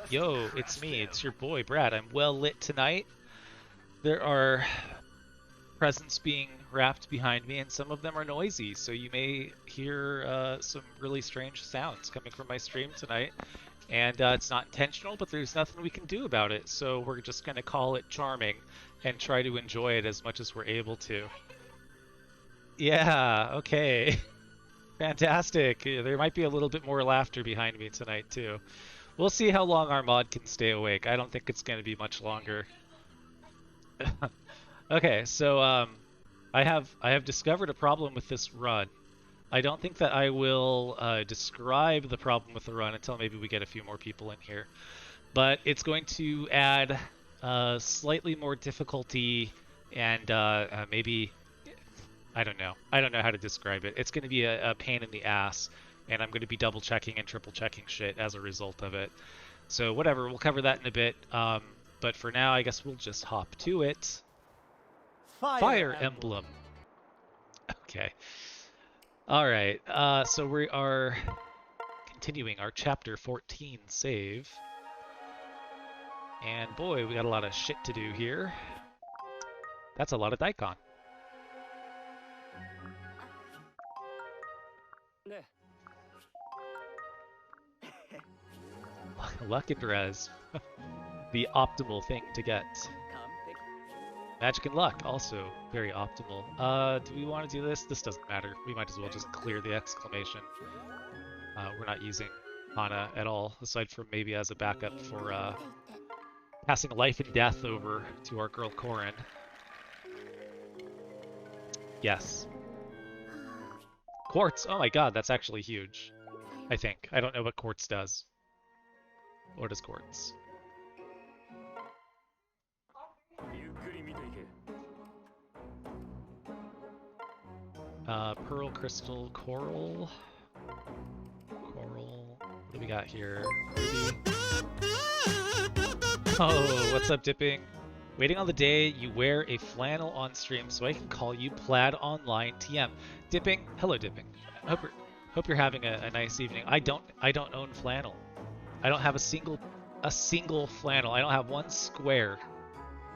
Yo, it's me. It's your boy, Brad. I'm well lit tonight. There are presents being wrapped behind me, and some of them are noisy, so you may hear some really strange sounds coming from my stream tonight. And it's not intentional, but there's nothing we can do about it, so we're just going to call it charming and try to enjoy it as much as we're able to. Yeah, okay. Fantastic. There might be a little bit more laughter behind me tonight, too. We'll see how long our mod can stay awake. I don't think it's going to be much longer. Okay, so I have discovered a problem with this run. I don't think that I will describe the problem with the run until maybe we get a few more people in here. But it's going to add slightly more difficulty and maybe I don't know. I don't know how to describe it. It's going to be a pain in the ass, and I'm going to be double checking and triple checking shit as a result of it. So whatever, we'll cover that in a bit. But for now, I guess we'll just hop to it. Fire Emblem. Okay. All right. So we are continuing our chapter 14 save. And boy, we got a lot of shit to do here. That's a lot of daikon. Luck and res. The optimal thing to get. Magic and luck, also very optimal. Do we want to do this? This doesn't matter. We might as well just clear the exclamation. We're not using Hana at all, aside from maybe as a backup for passing life and death over to our girl Corin. Yes. Quartz! Oh my god, that's actually huge. I think. I don't know what quartz does. What is quartz? Pearl, crystal, coral. Coral. What do we got here? Ruby. Oh, what's up, Dipping? Waiting on the day you wear a flannel on stream so I can call you Plaid Online TM. Dipping, hello, Dipping. Hope you're having a nice evening. I don't own flannel. I don't have a single flannel. I don't have one square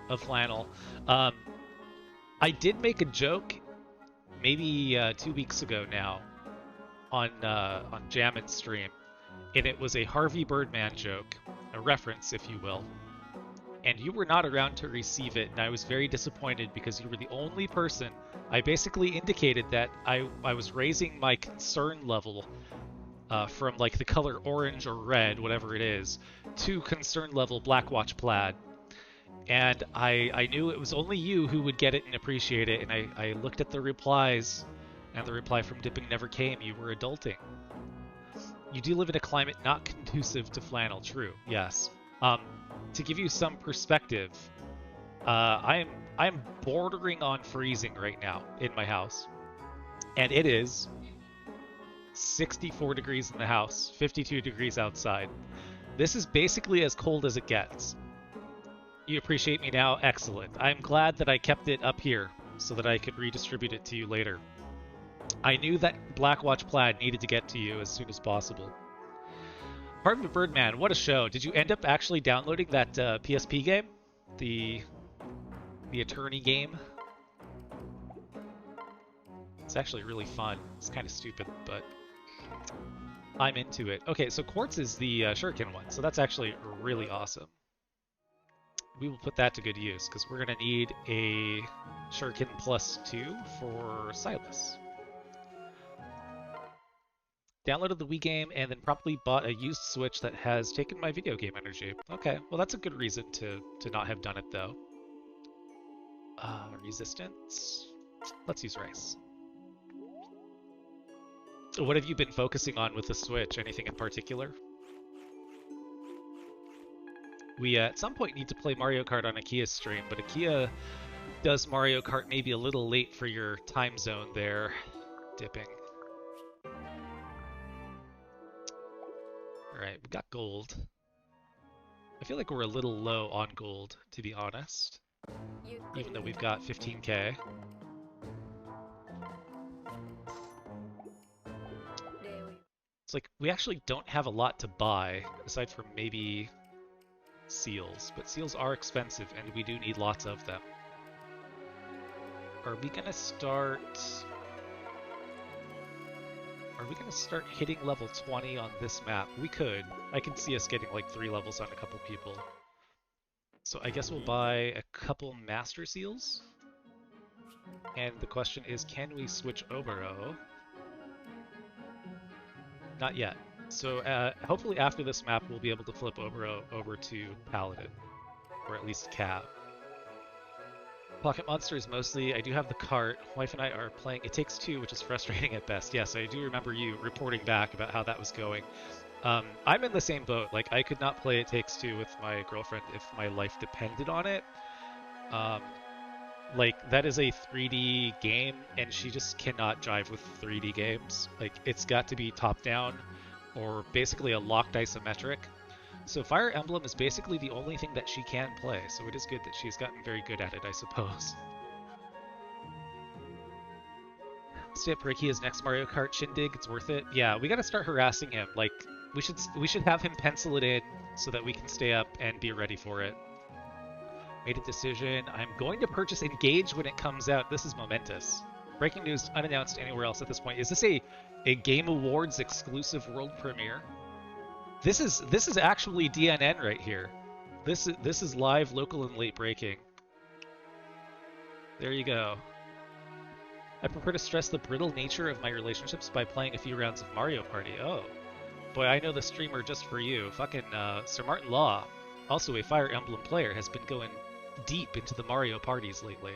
of flannel. I did make a joke maybe 2 weeks ago now on Jammin's stream, and it was a Harvey Birdman joke, a reference, if you will. And you were not around to receive it, and I was very disappointed because you were the only person. I basically indicated that I was raising my concern level from like the color orange or red, whatever it is, to concern level Blackwatch Plaid. And I knew it was only you who would get it and appreciate it, and I looked at the replies, and the reply from Dipping never came. You were adulting. You do live in a climate not conducive to flannel. True, yes. To give you some perspective, I am bordering on freezing right now in my house, and it is 64 degrees in the house, 52 degrees outside. This is basically as cold as it gets. You appreciate me now? Excellent. I'm glad that I kept it up here so that I could redistribute it to you later. I knew that Blackwatch Plaid needed to get to you as soon as possible. Harvey Birdman, what a show. Did you end up actually downloading that PSP game? The attorney game? It's actually really fun. It's kind of stupid, but I'm into it. Okay, so quartz is the shuriken one, so that's actually really awesome. We will put that to good use, because we're going to need a shuriken +2 for Silas. Downloaded the Wii game and then probably bought a used Switch that has taken my video game energy. Okay, well that's a good reason to not have done it though. Resistance. Let's use rice. So what have you been focusing on with the Switch? Anything in particular? We at some point need to play Mario Kart on Akia's stream, but Akia does Mario Kart maybe a little late for your time zone there, Dipping. Alright, we got gold. I feel like we're a little low on gold, to be honest. Even though we've got 15k. It's like we actually don't have a lot to buy, aside from maybe seals. But seals are expensive, and we do need lots of them. Are we gonna start... Are we gonna start hitting level 20 on this map? We could. I can see us getting like 3 levels on a couple people. So I guess we'll buy a couple Master Seals. And the question is, can we switch Obero? Not yet. So hopefully after this map we'll be able to flip Obero over to Paladin. Or at least Cav. Pocket Monsters mostly. I do have the cart. Wife and I are playing It Takes Two, which is frustrating at best. Yes, I do remember you reporting back about how that was going. I'm in the same boat. Like, I could not play It Takes Two with my girlfriend if my life depended on it. Like, that is a 3D game, and she just cannot jive with 3D games. Like, it's got to be top-down, or basically a locked isometric. So Fire Emblem is basically the only thing that she can play, so it is good that she's gotten very good at it, I suppose. Stay up Ricky's next Mario Kart shindig, it's worth it. Yeah, we gotta start harassing him. Like, we should have him pencil it in so that we can stay up and be ready for it. Made a decision. I'm going to purchase Engage when it comes out. This is momentous. Breaking news, unannounced anywhere else at this point. Is this a Game Awards exclusive world premiere? This is actually DNN right here. This is live, local, and late breaking. There you go. I prefer to stress the brittle nature of my relationships by playing a few rounds of Mario Party. Oh. Boy, I know the streamer just for you. Fucking Sir Martin Law, also a Fire Emblem player, has been going deep into the Mario parties lately.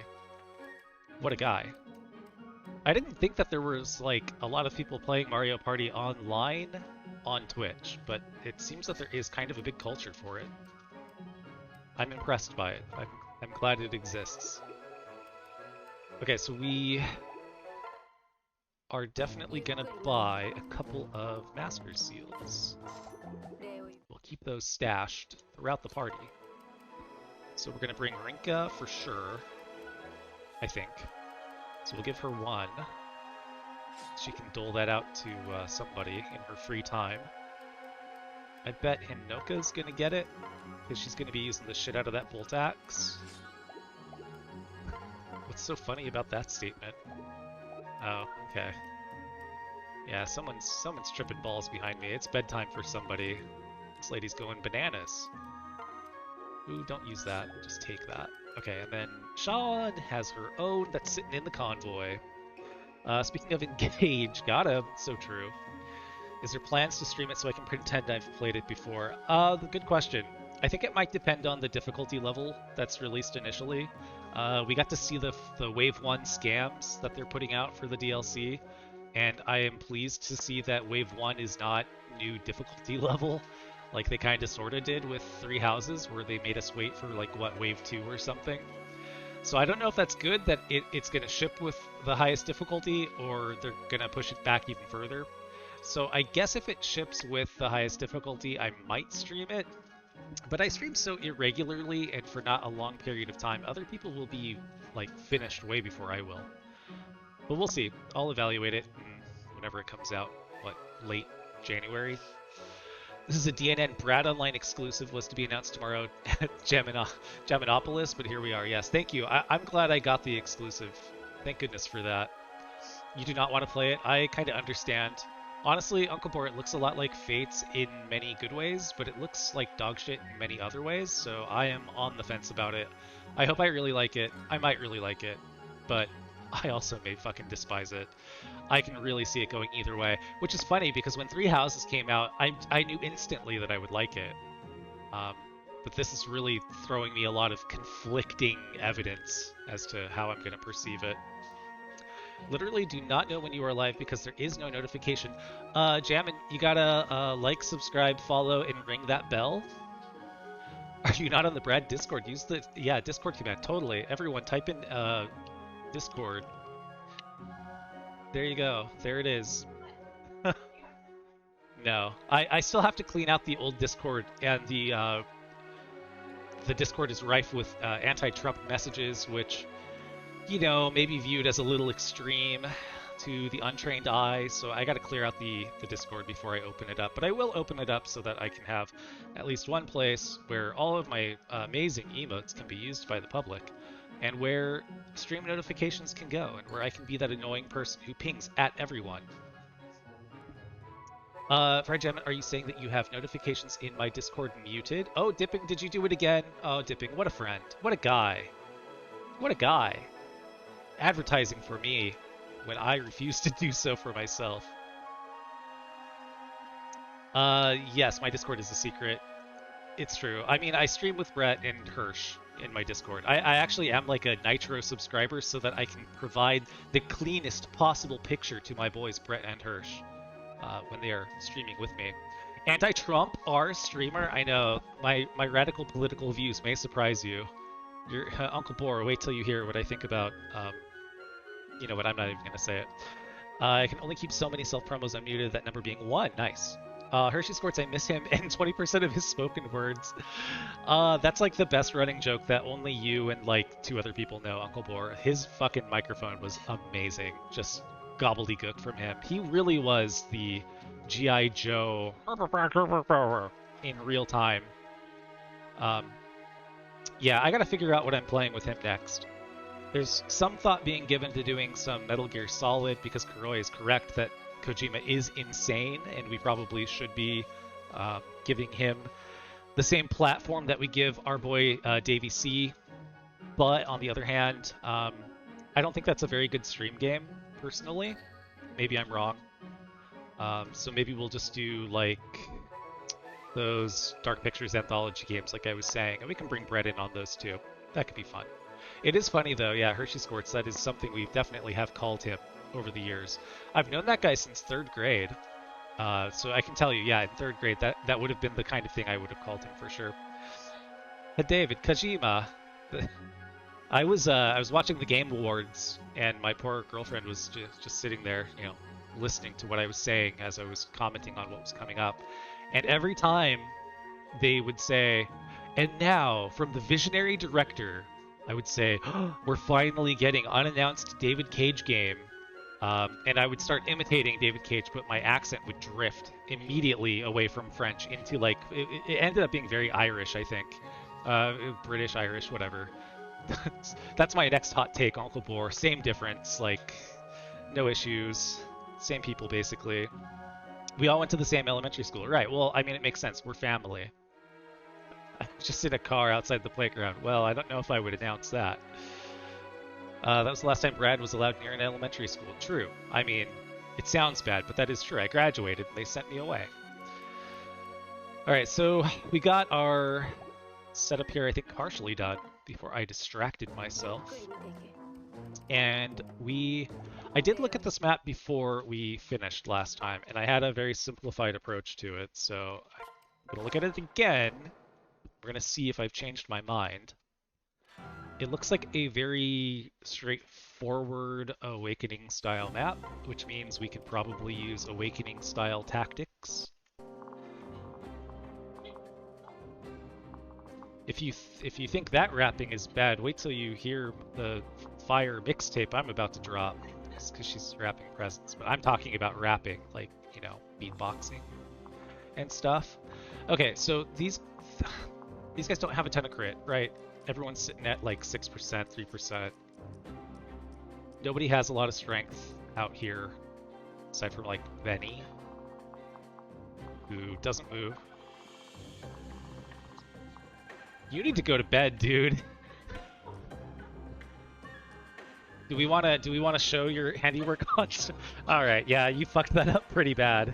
What a guy. I didn't think that there was, like, a lot of people playing Mario Party online on Twitch, but it seems that there is kind of a big culture for it. I'm impressed by it. I'm glad it exists. Okay, so we are definitely gonna buy a couple of Master Seals. We'll keep those stashed throughout the party. So we're gonna bring Rinka for sure, I think. So we'll give her one. She can dole that out to somebody in her free time. I bet Hinoka's gonna get it, because she's gonna be using the shit out of that Bolt Axe. What's so funny about that statement? Oh, okay. Yeah, someone's tripping balls behind me. It's bedtime for somebody. This lady's going bananas. Ooh, don't use that. Just take that. Okay, and then Sean has her own that's sitting in the convoy. Speaking of Engage, got him. So true. Is there plans to stream it so I can pretend I've played it before? Good question. I think it might depend on the difficulty level that's released initially. We got to see the Wave 1 scams that they're putting out for the DLC, and I am pleased to see that Wave 1 is not new difficulty level, like they kind of sort of did with Three Houses, where they made us wait for, like, what, Wave 2 or something. So I don't know if that's good that it's going to ship with the highest difficulty, or they're going to push it back even further. So I guess if it ships with the highest difficulty, I might stream it. But I stream so irregularly and for not a long period of time, other people will be, like, finished way before I will. But we'll see. I'll evaluate it whenever it comes out. What, late January? This is a DNN Brad Online exclusive, was to be announced tomorrow at Jaminopolis, but here we are. Yes, thank you. I'm glad I got the exclusive. Thank goodness for that. You do not want to play it? I kind of understand. Honestly, Uncle Bort looks a lot like Fates in many good ways, but it looks like dog shit in many other ways, so I am on the fence about it. I hope I really like it. I might really like it, but I also may fucking despise it. I can really see it going either way, which is funny because when Three Houses came out, I knew instantly that I would like it. But this is really throwing me a lot of conflicting evidence as to how I'm going to perceive it. Literally do not know when you are live because there is no notification. Jammin, you gotta like, subscribe, follow, and ring that bell. Are you not on the Brad Discord? Use the Discord command. Totally. Everyone, type in Discord. There you go. There it is. No, I still have to clean out the old Discord, and the Discord is rife with anti-Trump messages, which you know, maybe viewed as a little extreme to the untrained eye, so I gotta clear out the Discord before I open it up. But I will open it up so that I can have at least one place where all of my amazing emotes can be used by the public, and where stream notifications can go, and where I can be that annoying person who pings at everyone. Fred Gem, are you saying that you have notifications in my Discord muted? Oh, Dipping, did you do it again? Oh, Dipping, what a friend. What a guy. What a guy. Advertising for me when I refuse to do so for myself. Yes, my Discord is a secret. It's true. I mean, I stream with Brett and Hirsch in my Discord. I actually am like a Nitro subscriber so that I can provide the cleanest possible picture to my boys Brett and Hirsch when they are streaming with me. Anti-Trump R streamer? I know. My radical political views may surprise you. Your Uncle Boar, wait till you hear what I think about, you know what, I'm not even going to say it. I can only keep so many self-promos unmuted, that number being 1. Nice. Hershey Squirts, I miss him, and 20% of his spoken words. That's like the best running joke that only you and like 2 other people know, Uncle Boar. His fucking microphone was amazing. Just gobbledygook from him. He really was the G.I. Joe in real time. Yeah, I gotta figure out what I'm playing with him next. There's some thought being given to doing some Metal Gear Solid, because Kuroi is correct that Kojima is insane, and we probably should be giving him the same platform that we give our boy Davey C. But on the other hand, I don't think that's a very good stream game, personally. Maybe I'm wrong. So maybe we'll just do like those Dark Pictures anthology games like I was saying, and we can bring Brett in on those too. That could be fun. It is funny though, yeah, Hershey Squirts, that is something we definitely have called him over the years. I've known that guy since 3rd grade, so I can tell you, yeah, in 3rd grade, that would have been the kind of thing I would have called him for sure. But David, Kojima, I was watching the Game Awards, and my poor girlfriend was just sitting there, you know, listening to what I was saying as I was commenting on what was coming up. And every time they would say, and now, from the visionary director, I would say, oh, we're finally getting unannounced David Cage game. And I would start imitating David Cage, but my accent would drift immediately away from French into like, it ended up being very Irish, I think. British, Irish, whatever. That's my next hot take, Uncle Boar. Same difference, like, no issues. Same people, basically. We all went to the same elementary school. Right, well, I mean, it makes sense. We're family. I was just in a car outside the playground. Well, I don't know if I would announce that. That was the last time Brad was allowed near an elementary school. True. I mean, it sounds bad, but that is true. I graduated, and they sent me away. Alright, so we got our setup here, I think, partially done before I distracted myself. And I did look at this map before we finished last time, and I had a very simplified approach to it, so I'm going to look at it again. We're going to see if I've changed my mind. It looks like a very straightforward Awakening style map, which means we can probably use Awakening style tactics. If you think that rapping is bad, wait till you hear the fire mixtape I'm about to drop. It's because she's rapping presents, but I'm talking about rapping, like, you know, beatboxing and stuff. Okay, so these guys don't have a ton of crit, right? Everyone's sitting at like 6%, 3%. Nobody has a lot of strength out here, aside from like Benny, who doesn't move. You need to go to bed, dude. Do we want to show your handiwork on? All right, yeah, you fucked that up pretty bad.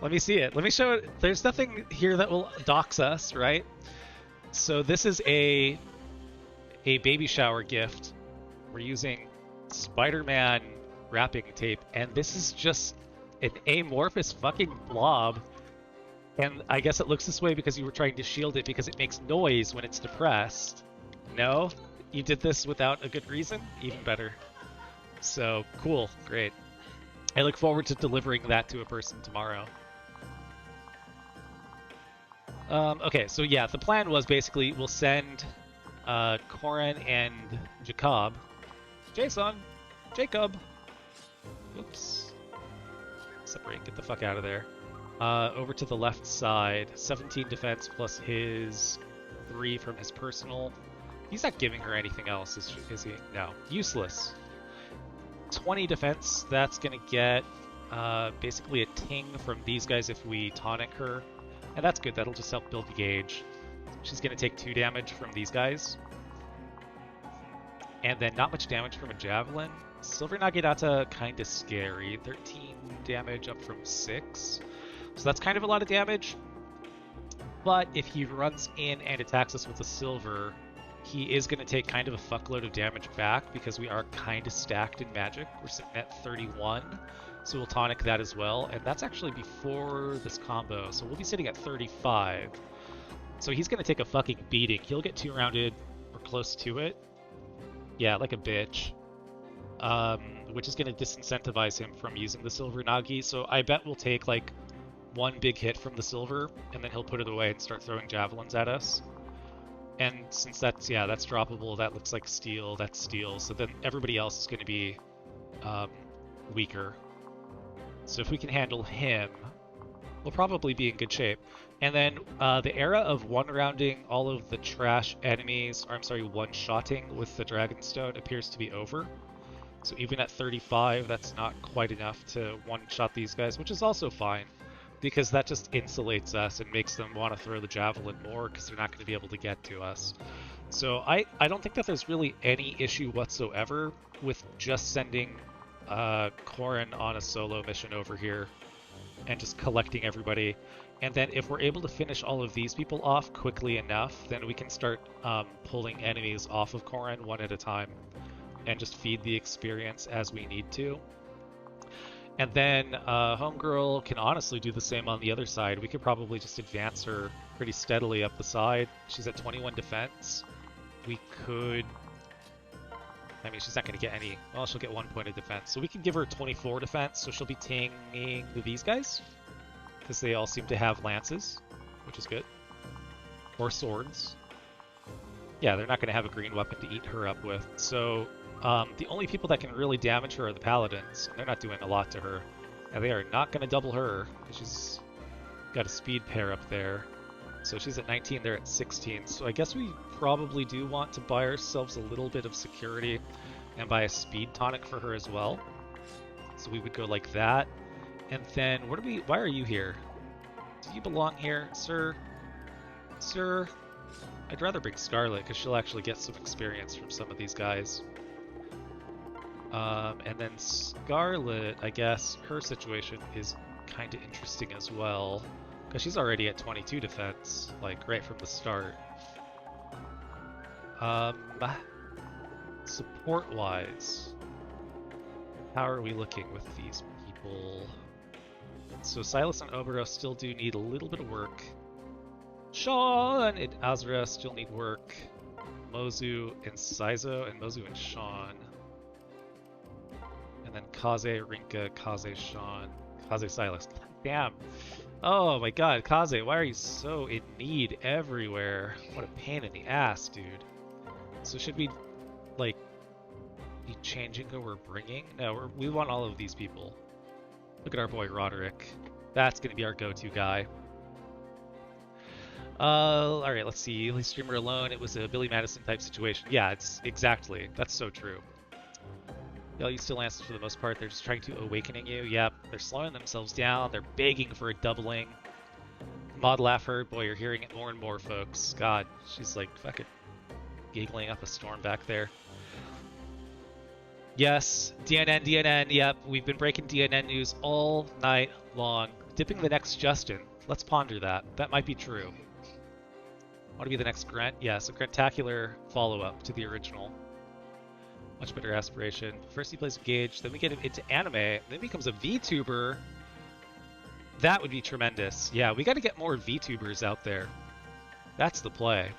Let me see it. Let me show it. There's nothing here that will dox us, right? So this is a baby shower gift. We're using Spider-Man wrapping tape, and this is just an amorphous fucking blob. And I guess it looks this way because you were trying to shield it because it makes noise when it's depressed. No? You did this without a good reason? Even better. So, cool. Great. I look forward to delivering that to a person tomorrow. Okay, so yeah, the plan was basically we'll send Corin and Jacob Jason! Jacob! Oops. Separate, get the fuck out of there. Over to the left side, 17 defense plus his 3 from his personal. He's not giving her anything else, is he? No. Useless. 20 defense, that's gonna get basically a ting from these guys if we tonic her. And that's good, that'll just help build the gauge. She's gonna take 2 damage from these guys. And then not much damage from a javelin. Silver Naginata, kinda scary. 13 damage up from 6. So that's kind of a lot of damage. But if he runs in and attacks us with a silver, he is going to take kind of a fuckload of damage back because we are kind of stacked in magic. We're sitting at 31, so we'll tonic that as well. And that's actually before this combo, so we'll be sitting at 35. So he's going to take a fucking beating. He'll get 2-rounded or close to it. Yeah, like a bitch. Which is going to disincentivize him from using the silver Nagi. So I bet we'll take like 1 big hit from the silver, and then he'll put it away and start throwing javelins at us. And since that's, yeah, that's droppable, that looks like steel, that's steel, so then everybody else is going to be weaker. So if we can handle him, we'll probably be in good shape. And then the era of one-rounding all of the trash enemies, or I'm sorry, one-shotting with the Dragonstone appears to be over. So even at 35, that's not quite enough to one-shot these guys, which is also fine, because that just insulates us and makes them want to throw the javelin more because they're not going to be able to get to us. So I don't think that there's really any issue whatsoever with just sending Corrin on a solo mission over here and just collecting everybody. And then if we're able to finish all of these people off quickly enough, then we can start pulling enemies off of Corrin one at a time and just feed the experience as we need to. And then Homegirl can honestly do the same on the other side. We could probably just advance her pretty steadily up the side. She's at 21 defense. We could... I mean, she's not going to get any... Well, she'll get 1 point of defense. So we can give her 24 defense, so she'll be tinging these guys. Because they all seem to have lances, which is good. Or swords. Yeah, they're not going to have a green weapon to eat her up with. So... the only people that can really damage her are the paladins, and they're not doing a lot to her. And they are not going to double her, because she's got a speed pair up there. So she's at 19, they're at 16. So I guess we probably do want to buy ourselves a little bit of security and buy a speed tonic for her as well. So we would go like that. And then, why are you here? Do you belong here, sir? Sir? I'd rather bring Scarlet, because she'll actually get some experience from some of these guys. And then Scarlet, I guess, her situation is kind of interesting as well, because she's already at 22 defense, like, right from the start. Support-wise, how are we looking with these people? So Silas and Oberos still do need a little bit of work. Sean and Azra still need work. Mozu and Saizo, and Mozu and Sean. And then Kaze, Rinka, Kaze, Sean, Kaze, Silas. Damn. Oh my god, Kaze, why are you so in need everywhere? What a pain in the ass, dude. So should we, like, be changing who we're bringing? No, we want all of these people. Look at our boy Roderick. That's going to be our go-to guy. Alright, let's see. Least streamer alone, it was a Billy Madison type situation. Yeah, it's exactly. That's so true. They'll use still answers for the most part. They're just trying to awakening you. Yep, they're slowing themselves down. They're begging for a doubling. Maud Laffer, boy, you're hearing it more and more, folks. God, she's like fucking giggling up a storm back there. Yes, DNN, DNN, yep. We've been breaking DNN news all night long. Dipping the next Justin. Let's ponder that. That might be true. Want to be the next Grant? Yes, a Grant-tacular follow-up to the original. Much better aspiration. First he plays Gage, then we get him into anime, then he becomes a VTuber. That would be tremendous. Yeah, we got to get more VTubers out there. That's the play.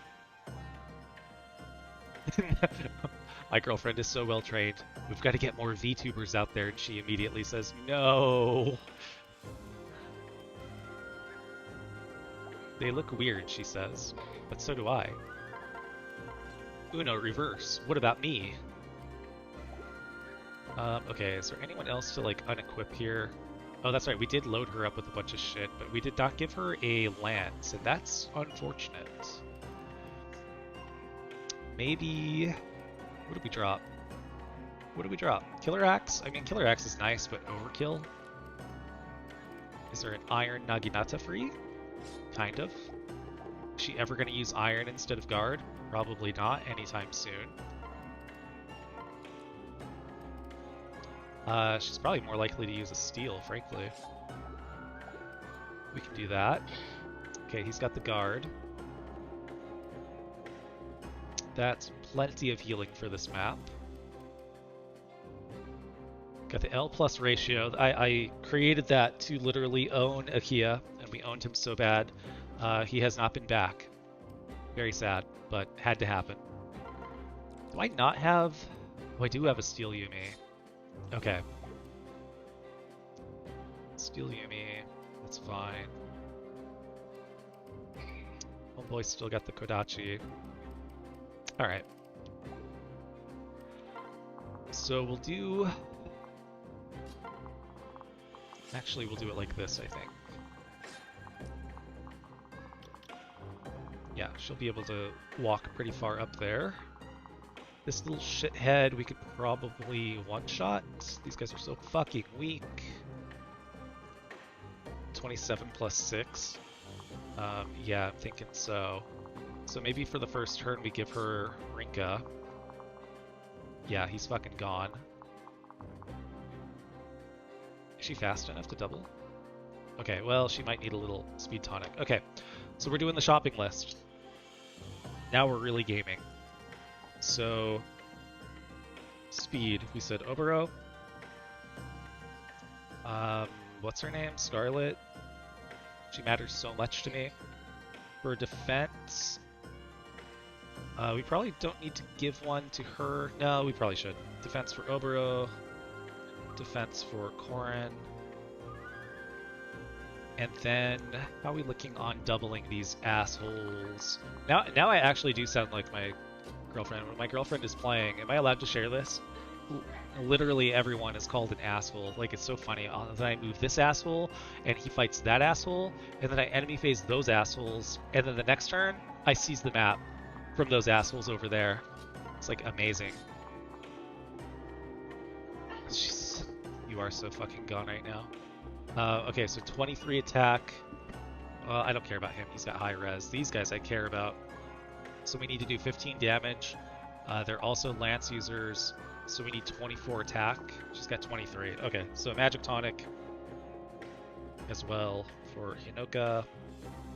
My girlfriend is so well trained. We've got to get more VTubers out there, and she immediately says, no. They look weird, she says. But so do I. Uno reverse. What about me? Okay, is there anyone else to like unequip here? Oh, that's right, we did load her up with a bunch of shit, but we did not give her a lance, and that's unfortunate. Maybe... what did we drop? What did we drop? Killer Axe? I mean, Killer Axe is nice, but overkill? Is there an Iron Naginata free? Kind of. Is she ever going to use Iron instead of Guard? Probably not anytime soon. She's probably more likely to use a Steel, frankly. We can do that. Okay, he's got the Guard. That's plenty of healing for this map. Got the L plus ratio. I created that to literally own Akia, and we owned him so bad. He has not been back. Very sad, but had to happen. Do I not have... oh, I do have a Steel Yumi. Okay. Steel Yumi. That's fine. Homeboy's still got the Kodachi. Alright. So we'll do... actually, we'll do it like this, I think. Yeah, she'll be able to walk pretty far up there. This little shithead we could probably one-shot. These guys are so fucking weak. 27 plus 6. Yeah, I'm thinking so. So maybe for the first turn we give her Rinka. Yeah, he's fucking gone. Is she fast enough to double? Okay, well, she might need a little speed tonic. Okay, so we're doing the shopping list. Now we're really gaming. So, speed. We said Obero. What's her name? Scarlet. She matters so much to me. For defense, we probably don't need to give one to her. No, we probably should. Defense for Obero. Defense for Corrin. And then, how are we looking on doubling these assholes? Now I actually do sound like my girlfriend. When my girlfriend is playing, am I allowed to share this? Literally everyone is called an asshole. Like, it's so funny. Then I move this asshole, and he fights that asshole, and then I enemy phase those assholes, and then the next turn, I seize the map from those assholes over there. It's like amazing. Jeez, you are so fucking gone right now. Okay, so 23 attack. I don't care about him. He's got high res. These guys I care about. So we need to do 15 damage. They're also lance users, so we need 24 attack. She's got 23. Okay, so magic tonic as well for Hinoka.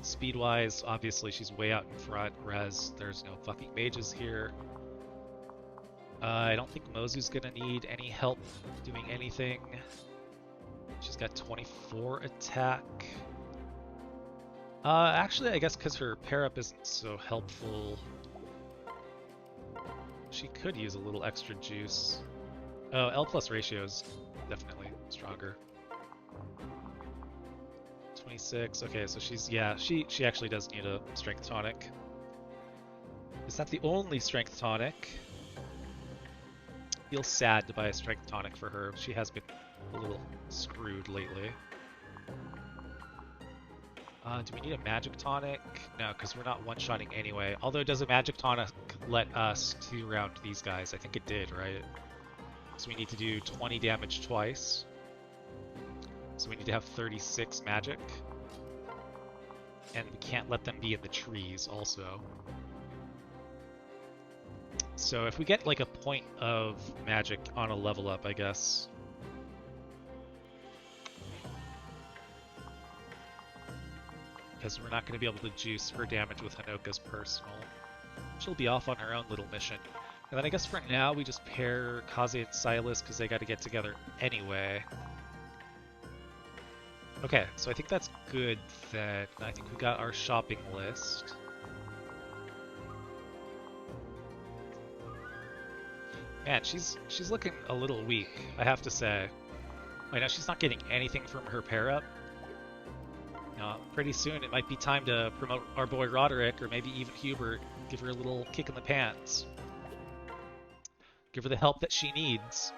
Speed-wise, obviously she's way out in front. Res, there's no fucking mages here. I don't think Mozu's gonna need any help doing anything. She's got 24 attack. Actually, I guess because her pair-up isn't so helpful, she could use a little extra juice. Oh, L plus ratio is definitely stronger. 26. Okay, so she's, yeah, she actually does need a strength tonic. It's not the only strength tonic. Feels sad to buy a strength tonic for her. She has been a little screwed lately. Do we need a magic tonic? No, because we're not one-shotting anyway. Although, does a magic tonic let us 2-round these guys? I think it did, right? So we need to do 20 damage twice. So we need to have 36 magic. And we can't let them be in the trees also. So if we get like a point of magic on a level up, I guess. Because we're not going to be able to juice her damage with Hinoka's personal. She'll be off on her own little mission. And then I guess for now we just pair Kaze and Silas because they got to get together anyway. Okay, so I think that's good then. I think we got our shopping list. Man, she's looking a little weak, I have to say. I know she's not getting anything from her pair-up. Pretty soon it might be time to promote our boy Roderick, or maybe even Hubert. Give her a little kick in the pants. Give her the help that she needs.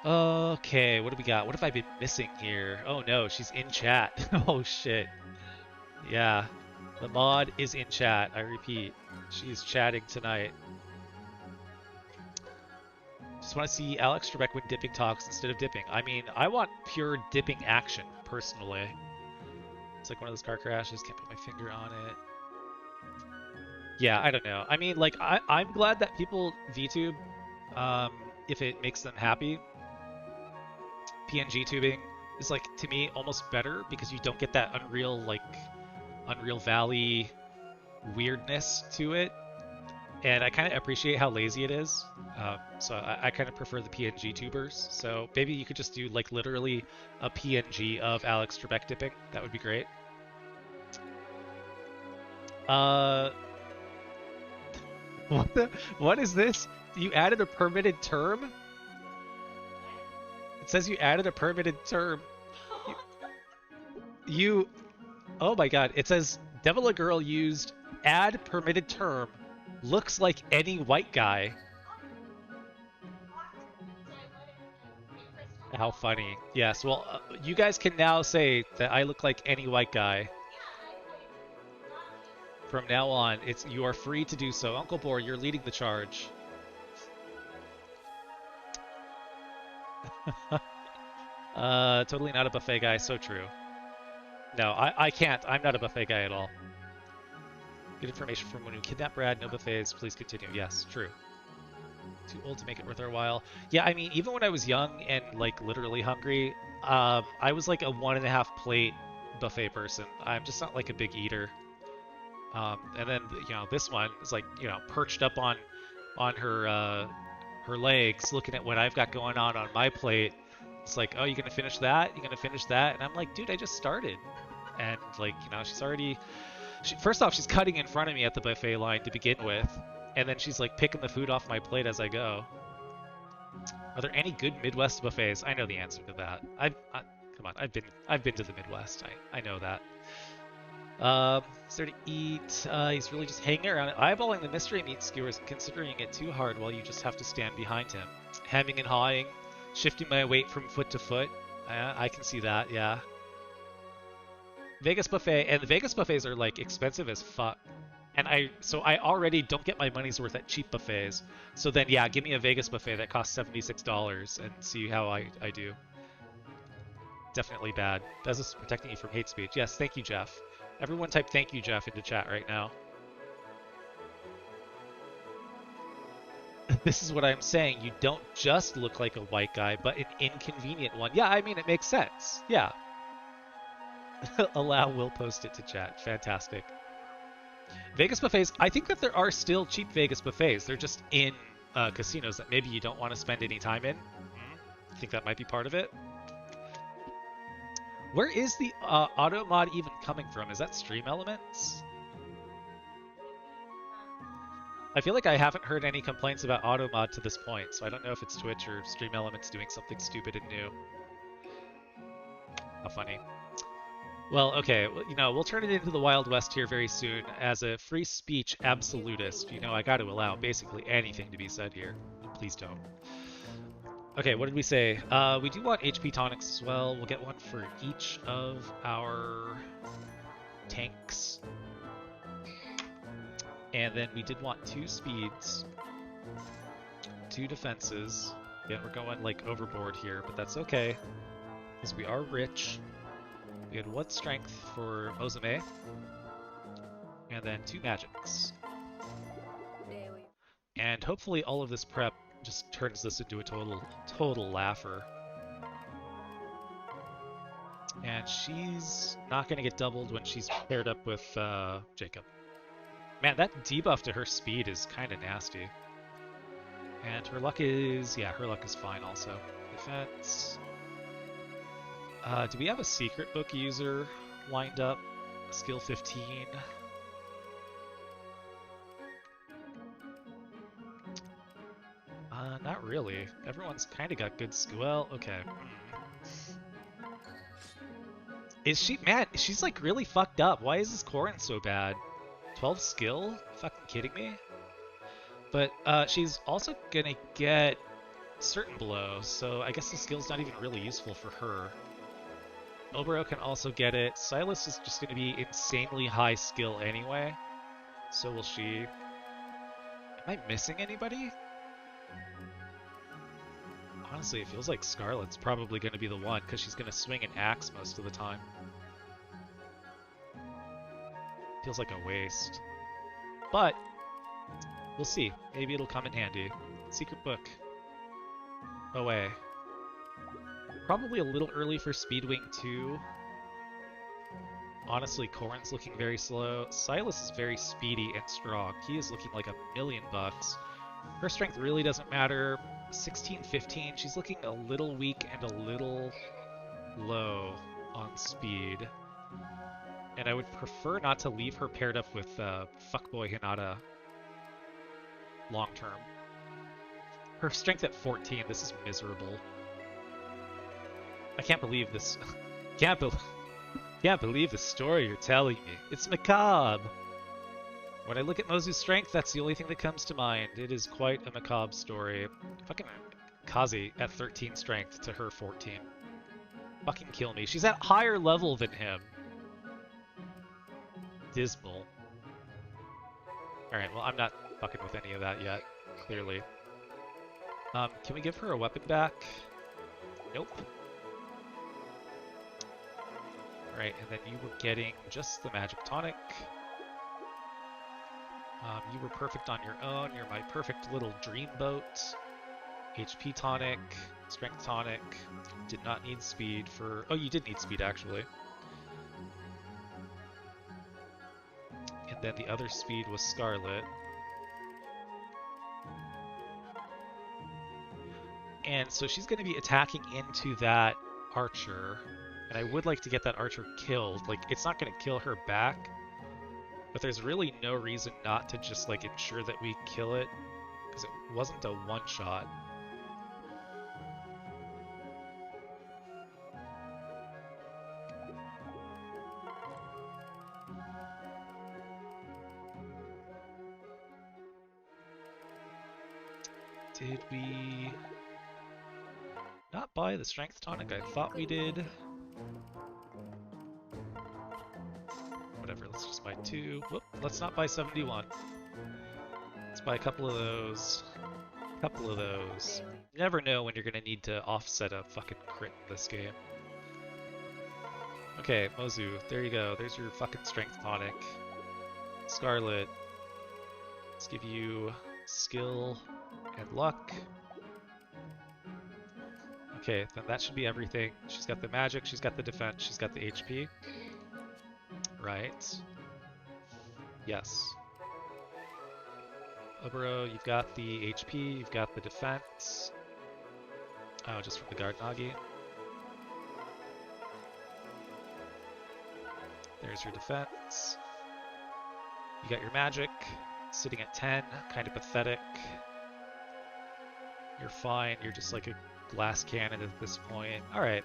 Okay, what do we got? What have I been missing here? Oh no, she's in chat. Oh shit. Yeah, the mod is in chat. I repeat, she's chatting tonight. Just want to see Alex Trebek when dipping talks instead of dipping. I mean, I want pure dipping action, personally. It's like one of those car crashes, can't put my finger on it. Yeah, I don't know. I mean, like, I'm glad that people VTube um, if it makes them happy. PNG tubing is, like, to me, almost better because you don't get that Unreal Valley weirdness to it. And I kind of appreciate how lazy it is. So I kind of prefer the PNG tubers. So maybe you could just do, like, literally a PNG of Alex Trebek dipping. That would be great. Uh, what is this? You added a permitted term? It says you added a permitted term. You oh my god. It says Devil a Girl used add permitted term. Looks like any white guy. How funny. Yes, well, you guys can now say that I look like any white guy. From now on, you are free to do so. Uncle Boar, you're leading the charge. Totally not a buffet guy. So true. No, I can't. I'm not a buffet guy at all. Good information from when we kidnapped Brad. No buffets. Please continue. Yes, true. Too old to make it worth our while. Yeah, I mean, even when I was young and, like, literally hungry, I was like a 1.5 plate buffet person. I'm just not like a big eater. And then, this one is like, perched up on her legs, looking at what I've got going on my plate. It's like, oh, you gonna finish that? You gonna finish that? And I'm like, dude, I just started. And, like, she's already... first off, she's cutting in front of me at the buffet line to begin with, and then she's, like, picking the food off my plate as I go. Are there any good Midwest buffets? I know the answer to that. Come on, I've been to the Midwest. I know that. Is there to eat? He's really just hanging around, eyeballing the mystery meat skewers, considering it too hard while you just have to stand behind him. Hemming and hawing, shifting my weight from foot to foot. I can see that, yeah. Vegas buffet, and the Vegas buffets are, like, expensive as fuck. And I already don't get my money's worth at cheap buffets. So then, yeah, give me a Vegas buffet that costs $76 and see how I do. Definitely bad. That's just protecting you from hate speech. Yes, thank you, Jeff. Everyone type thank you, Jeff, into chat right now. This is what I'm saying. You don't just look like a white guy, but an inconvenient one. Yeah, I mean, it makes sense. Yeah. Allow will post it to chat. Fantastic. Vegas buffets, I think that there are still cheap Vegas buffets. They're just in casinos that maybe you don't want to spend any time in. I think that might be part of it. Where is the auto mod even coming from? Is that Stream Elements? I feel like I haven't heard any complaints about auto mod to this point, so I don't know if it's Twitch or Stream Elements doing something stupid and new. How funny. Well, okay, we'll turn it into the Wild West here very soon. As a free speech absolutist, I got to allow basically anything to be said here. Please don't. Okay, what did we say? We do want HP tonics as well. We'll get one for each of our tanks. And then we did want 2 speeds, 2 defenses. Again, we're going, like, overboard here, but that's okay, because we are rich. We had 1 strength for Mozame, and then 2 magics. And hopefully all of this prep just turns this into a total laugher. And she's not going to get doubled when she's paired up with Jacob. Man, that debuff to her speed is kind of nasty. And her luck is... yeah, her luck is fine also. Defense... do we have a secret book user lined up? Skill 15. Not really. Everyone's kind of got good skill. Well, okay. Is she... man, she's, like, really fucked up. Why is this Corrin so bad? 12 skill? Fucking kidding me? But she's also gonna get certain blow, so I guess the skill's not even really useful for her. Obero can also get it. Silas is just going to be insanely high skill anyway, so will she. Am I missing anybody? Honestly, it feels like Scarlet's probably going to be the one, because she's going to swing an axe most of the time. Feels like a waste. But, we'll see. Maybe it'll come in handy. Secret book. Away. Probably a little early for Speedwing 2. Honestly, Corrin's looking very slow. Silas is very speedy and strong. He is looking like $1,000,000. Her strength really doesn't matter. 16, 15. She's looking a little weak and a little low on speed. And I would prefer not to leave her paired up with fuckboy Hinata long term. Her strength at 14. This is miserable. I can't believe this. Can't believe the story you're telling me. It's macabre. When I look at Mozu's strength, that's the only thing that comes to mind. It is quite a macabre story. Fucking Kazi at 13 strength to her 14. Fucking kill me. She's at higher level than him. Dismal. Alright, well, I'm not fucking with any of that yet, clearly. Can we give her a weapon back? Nope. Alright, and then you were getting just the magic tonic. You were perfect on your own. You're my perfect little dreamboat. HP tonic, strength tonic. Did not need speed for... Oh, you did need speed, actually. And then the other speed was Scarlet. And so she's going to be attacking into that archer. And I would like to get that archer killed. Like, it's not going to kill her back. But there's really no reason not to just, like, ensure that we kill it. Because it wasn't a one-shot. Did we not buy the strength tonic I thought we did? Whatever, let's just buy 2. Whoop, let's not buy 71. Let's buy a couple of those. A couple of those. You never know when you're going to need to offset a fucking crit in this game. Okay, Mozu, there you go. There's your fucking strength tonic. Scarlet. Let's give you skill and luck. Okay, then that should be everything. She's got the magic, she's got the defense, she's got the HP. Right. Yes. Obero, you've got the HP, you've got the defense. Oh, just from the guard Nagi. There's your defense. You got your magic, sitting at 10, kind of pathetic. You're fine, you're just like a glass cannon at this point. Alright.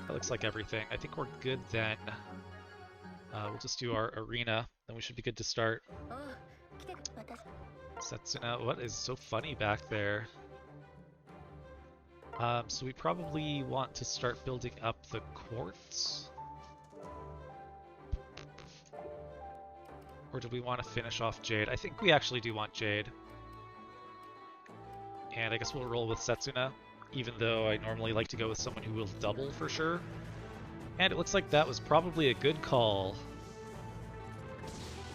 That looks like everything. I think we're good then. We'll just do our arena, then we should be good to start. Setsuna, what is so funny back there? So we probably want to start building up the quartz. Or do we want to finish off Jade? I think we actually do want Jade. And I guess we'll roll with Setsuna, even though I normally like to go with someone who will double for sure. And it looks like that was probably a good call.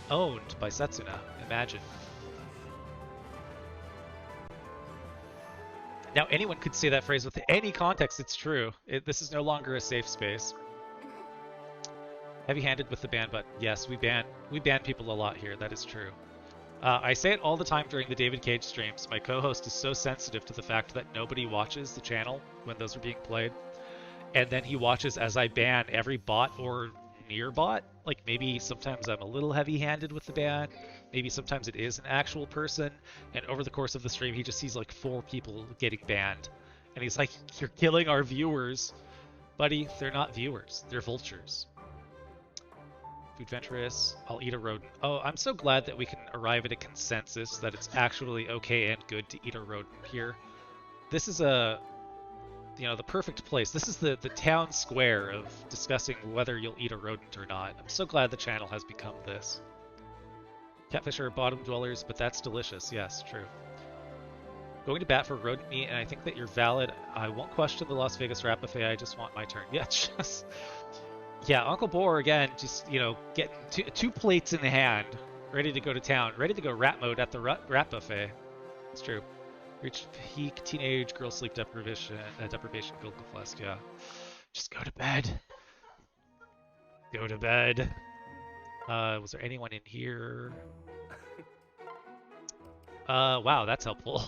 Owned by Setsuna, imagine. Now anyone could say that phrase with any context, it's true. This is no longer a safe space. Heavy-handed with the ban button. Yes, we ban people a lot here, that is true. I say it all the time during the David Cage streams. My co-host is so sensitive to the fact that nobody watches the channel when those are being played. And then he watches as I ban every bot or near bot. Like maybe sometimes I'm a little heavy-handed with the ban. Maybe sometimes it is an actual person. And over the course of the stream, he just sees like 4 people getting banned. And he's like, you're killing our viewers. Buddy, they're not viewers. They're vultures. Food Venturous, I'll eat a rodent. Oh, I'm so glad that we can arrive at a consensus that it's actually okay and good to eat a rodent here. this is the perfect place. This is the town square of discussing whether you'll eat a rodent or not. I'm so glad the channel has become this. Catfish are bottom dwellers, but that's delicious. Yes, true. Going to bat for rodent meat, and I think that you're valid. I won't question the Las Vegas rat buffet. I just want my turn. Yeah, just yeah. Uncle Boar again, just getting two plates in the hand, ready to go to town, ready to go rat mode at the rat buffet. It's true. Reach peak teenage girl sleep deprivation, gold flask. Yeah, just go to bed. Go to bed. Was there anyone in here? Wow, that's helpful.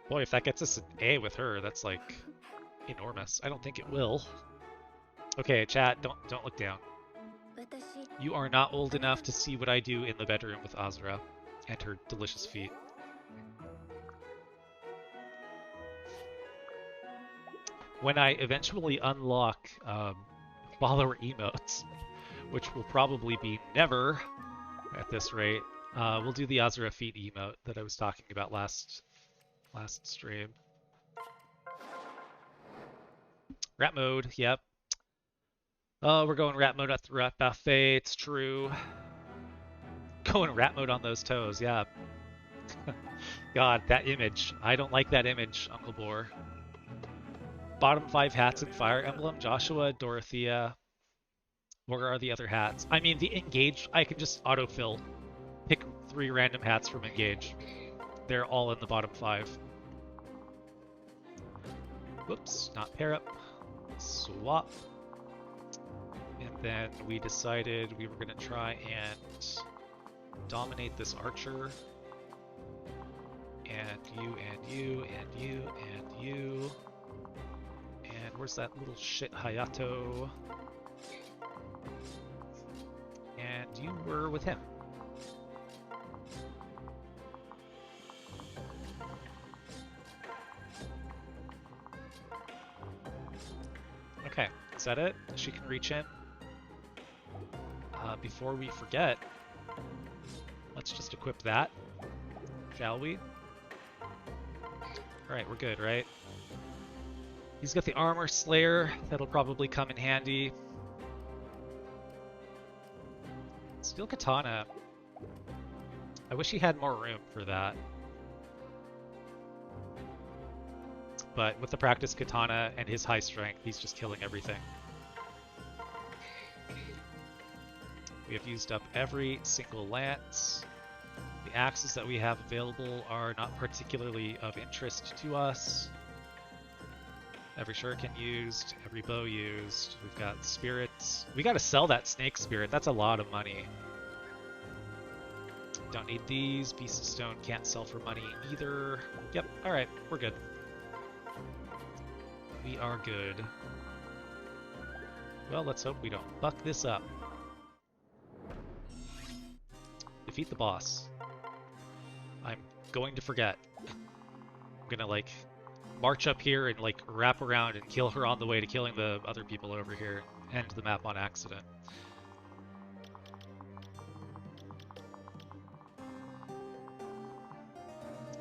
Boy, if that gets us an A with her, that's like enormous. I don't think it will. Okay, chat, don't look down. You are not old enough to see what I do in the bedroom with Azra and her delicious feet. When I eventually unlock follower emotes, which will probably be never at this rate, we'll do the Azra feet emote that I was talking about last stream. Rat mode, yep. Oh, we're going rat mode at the rat buffet, it's true. Going rat mode on those toes, yeah. God, that image. I don't like that image, Uncle Boar. Bottom 5 hats in Fire Emblem, Joshua, Dorothea. Where are the other hats? I mean, the Engage, I can just autofill. Pick 3 random hats from Engage. They're all in the bottom 5. Whoops, not pair up. Swap. And then we decided we were going to try and dominate this archer. And you, and you, and you, and you. And where's that little shit Hayato? And you were with him. Okay, is that it? She can reach in. Before we forget, let's just equip that, shall we? Alright, we're good, right? He's got the Armor Slayer, that'll probably come in handy. Steel Katana. I wish he had more room for that. But with the practice Katana and his high strength, he's just killing everything. We have used up every single lance. The axes that we have available are not particularly of interest to us. Every shuriken used, every bow used. We've got spirits. We gotta sell that snake spirit. That's a lot of money. Don't need these. Beast of Stone can't sell for money either. Yep, alright, we're good. We are good. Well, let's hope we don't fuck this up. Defeat the boss. I'm going to forget. I'm gonna, like, march up here and, like, wrap around and kill her on the way to killing the other people over here. End the map on accident.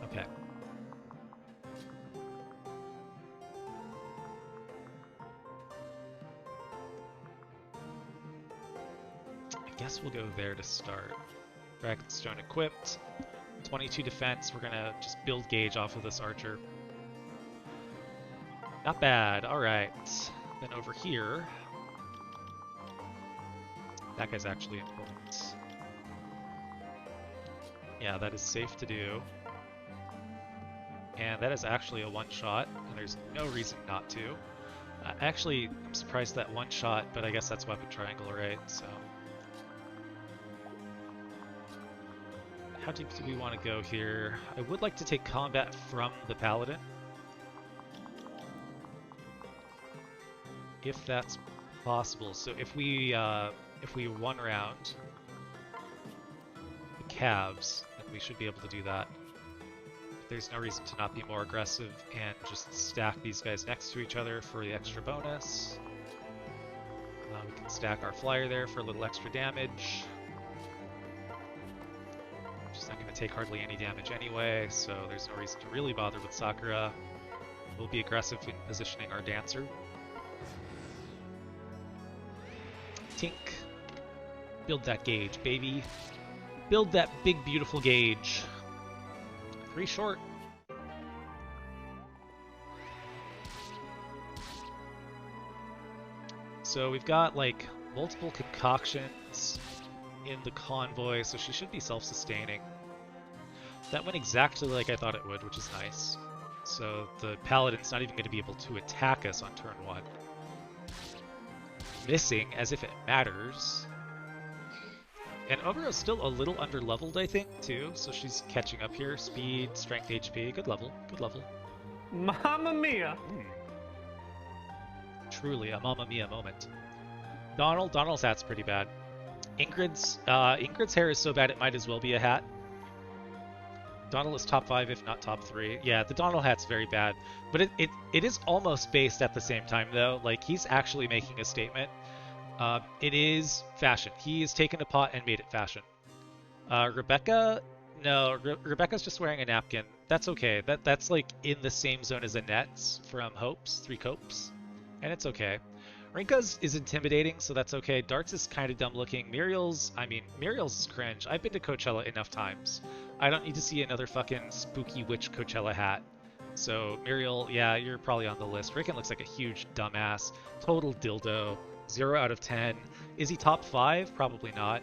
Okay. I guess we'll go there to start. Dragonstone equipped. 22 defense. We're gonna just build gauge off of this archer. Not bad. Alright. Then over here. That guy's actually important. Yeah, that is safe to do. And that is actually a one-shot, and there's no reason not to. Actually, I'm surprised that one-shot, but I guess that's weapon triangle, right? So. How deep do we want to go here? I would like to take combat from the paladin. If that's possible. So if we one round the calves, then we should be able to do that. There's no reason to not be more aggressive and just stack these guys next to each other for the extra bonus. We can stack our flyer there for a little extra damage. Just not going to take hardly any damage anyway, so there's no reason to really bother with Sakura. We'll be aggressive in positioning our Dancer. Tink. Build that gauge, baby. Build that big, beautiful gauge. 3 short. So we've got, like, multiple concoctions in the convoy, so she should be self-sustaining. That went exactly like I thought it would, which is nice. So the Paladin's not even going to be able to attack us on turn 1. Missing, as if it matters. And Oberon's still a little under-leveled, I think, too, so she's catching up here. Speed, strength, HP, good level, good level. Mamma mia! Truly a Mamma Mia moment. Donald's hat's pretty bad. Ingrid's hair is so bad it might as well be a hat. Donald is top 5, if not top 3. Yeah, the Donald hat's very bad. But it is almost based at the same time, though. Like, he's actually making a statement. It is fashion. He has taken a pot and made it fashion. Rebecca... No, Rebecca's just wearing a napkin. That's okay. That's, like, in the same zone as Annette's from Hope's, 3 Copes. And it's okay. Rinka's is intimidating, so that's okay. Dart's is kind of dumb looking. Muriel's is cringe. I've been to Coachella enough times. I don't need to see another fucking spooky witch Coachella hat. So Muriel, yeah, you're probably on the list. Rickon looks like a huge dumbass. Total dildo. 0 out of 10. Is he top 5? Probably not.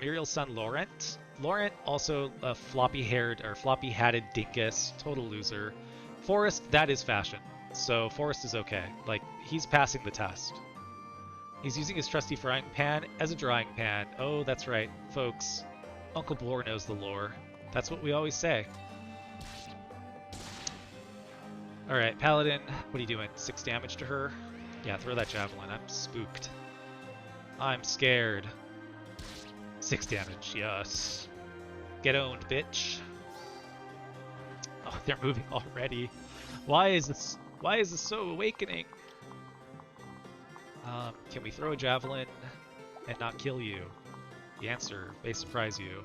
Muriel's son Laurent. Laurent also a floppy-hatted dinkus. Total loser. Forrest, that is fashion. So Forrest is okay. Like, he's passing the test. He's using his trusty frying pan as a drying pan. Oh, that's right, folks. Uncle Blore knows the lore. That's what we always say. Alright, Paladin, what are you doing? 6 damage to her? Yeah, throw that javelin. I'm spooked. I'm scared. 6 damage, yes. Get owned, bitch. Oh, they're moving already. Why is this so awakening? Can we throw a javelin and not kill you? The answer may surprise you.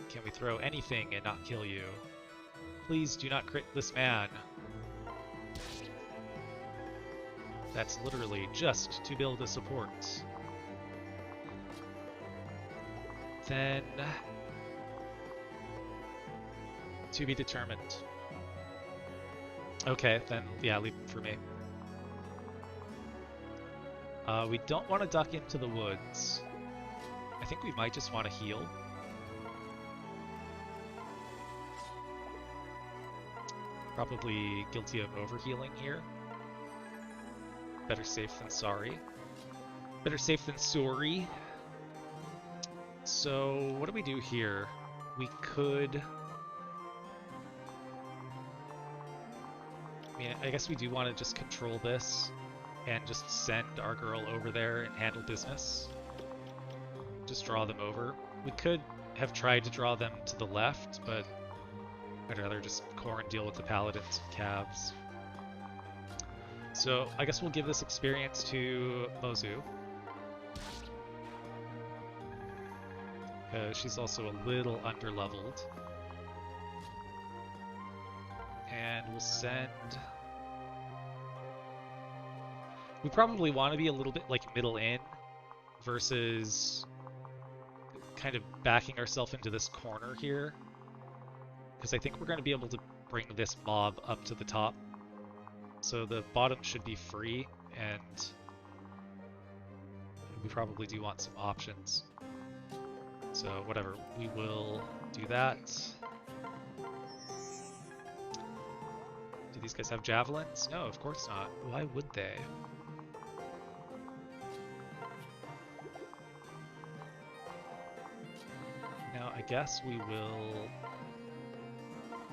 Can we throw anything and not kill you? Please do not crit this man. That's literally just to build a support. Then... to be determined. Okay, then, yeah, leave it for me. We don't want to duck into the woods. I think we might just want to heal. Probably guilty of overhealing here. Better safe than sorry. Better safe than sorry. So, what do we do here? We could... I mean, I guess we do want to just control this and just send our girl over there and handle business. Just draw them over. We could have tried to draw them to the left, but I'd rather just core and deal with the paladins and calves. So I guess we'll give this experience to Mozu. She's also a little underleveled. And we'll send... We probably want to be a little bit like middle in versus kind of backing ourselves into this corner here. Because I think we're going to be able to bring this mob up to the top. So the bottom should be free, and we probably do want some options. So whatever, we will do that. Do these guys have javelins? No, of course not. Why would they? Now, I guess we will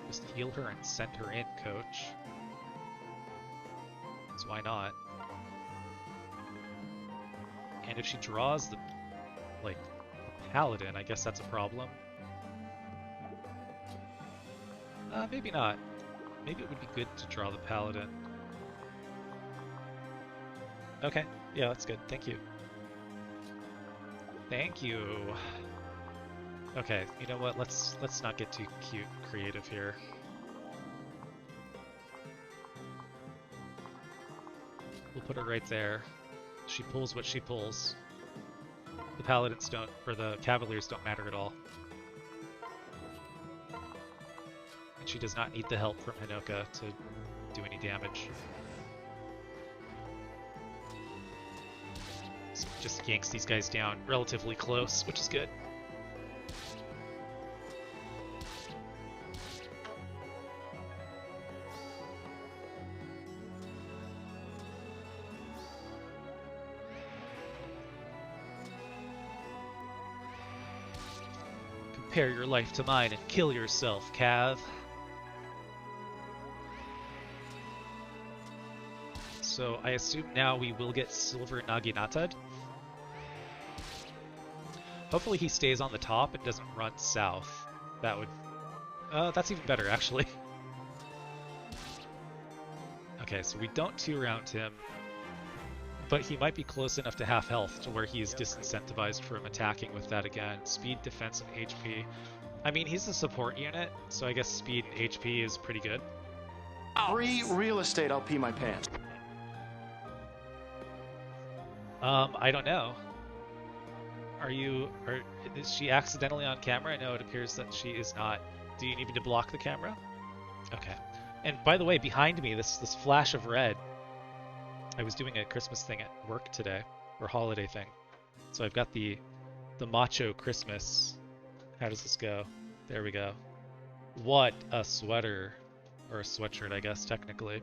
just heal her and send her in, coach. So why not? And if she draws the, like, paladin, I guess that's a problem. Maybe not. Maybe it would be good to draw the paladin. Okay, yeah, that's good. Thank you. Thank you. Okay, you know what? Let's not get too cute creative here. We'll put her right there. She pulls what she pulls. The paladins don't, or the cavaliers don't matter at all. And she does not need the help from Hinoka to do any damage. So just yanks these guys down relatively close, which is good. Compare your life to mine and kill yourself, Cav. So I assume now we will get Silver Naginata'd. Hopefully he stays on the top and doesn't run south. That would... that's even better, actually. Okay, so we don't 2-round him, but he might be close enough to half health to where he is disincentivized from attacking with that again. Speed, defense, and HP. I mean, he's a support unit, so I guess speed and HP is pretty good. Free real estate, I'll pee my pants. I don't know. Is she accidentally on camera? No, it appears that she is not. Do you need me to block the camera? Okay. And by the way, behind me, this flash of red. I was doing a Christmas thing at work today, or holiday thing. So I've got the macho Christmas. How does this go? There we go. What a sweater. Or a sweatshirt, I guess, technically.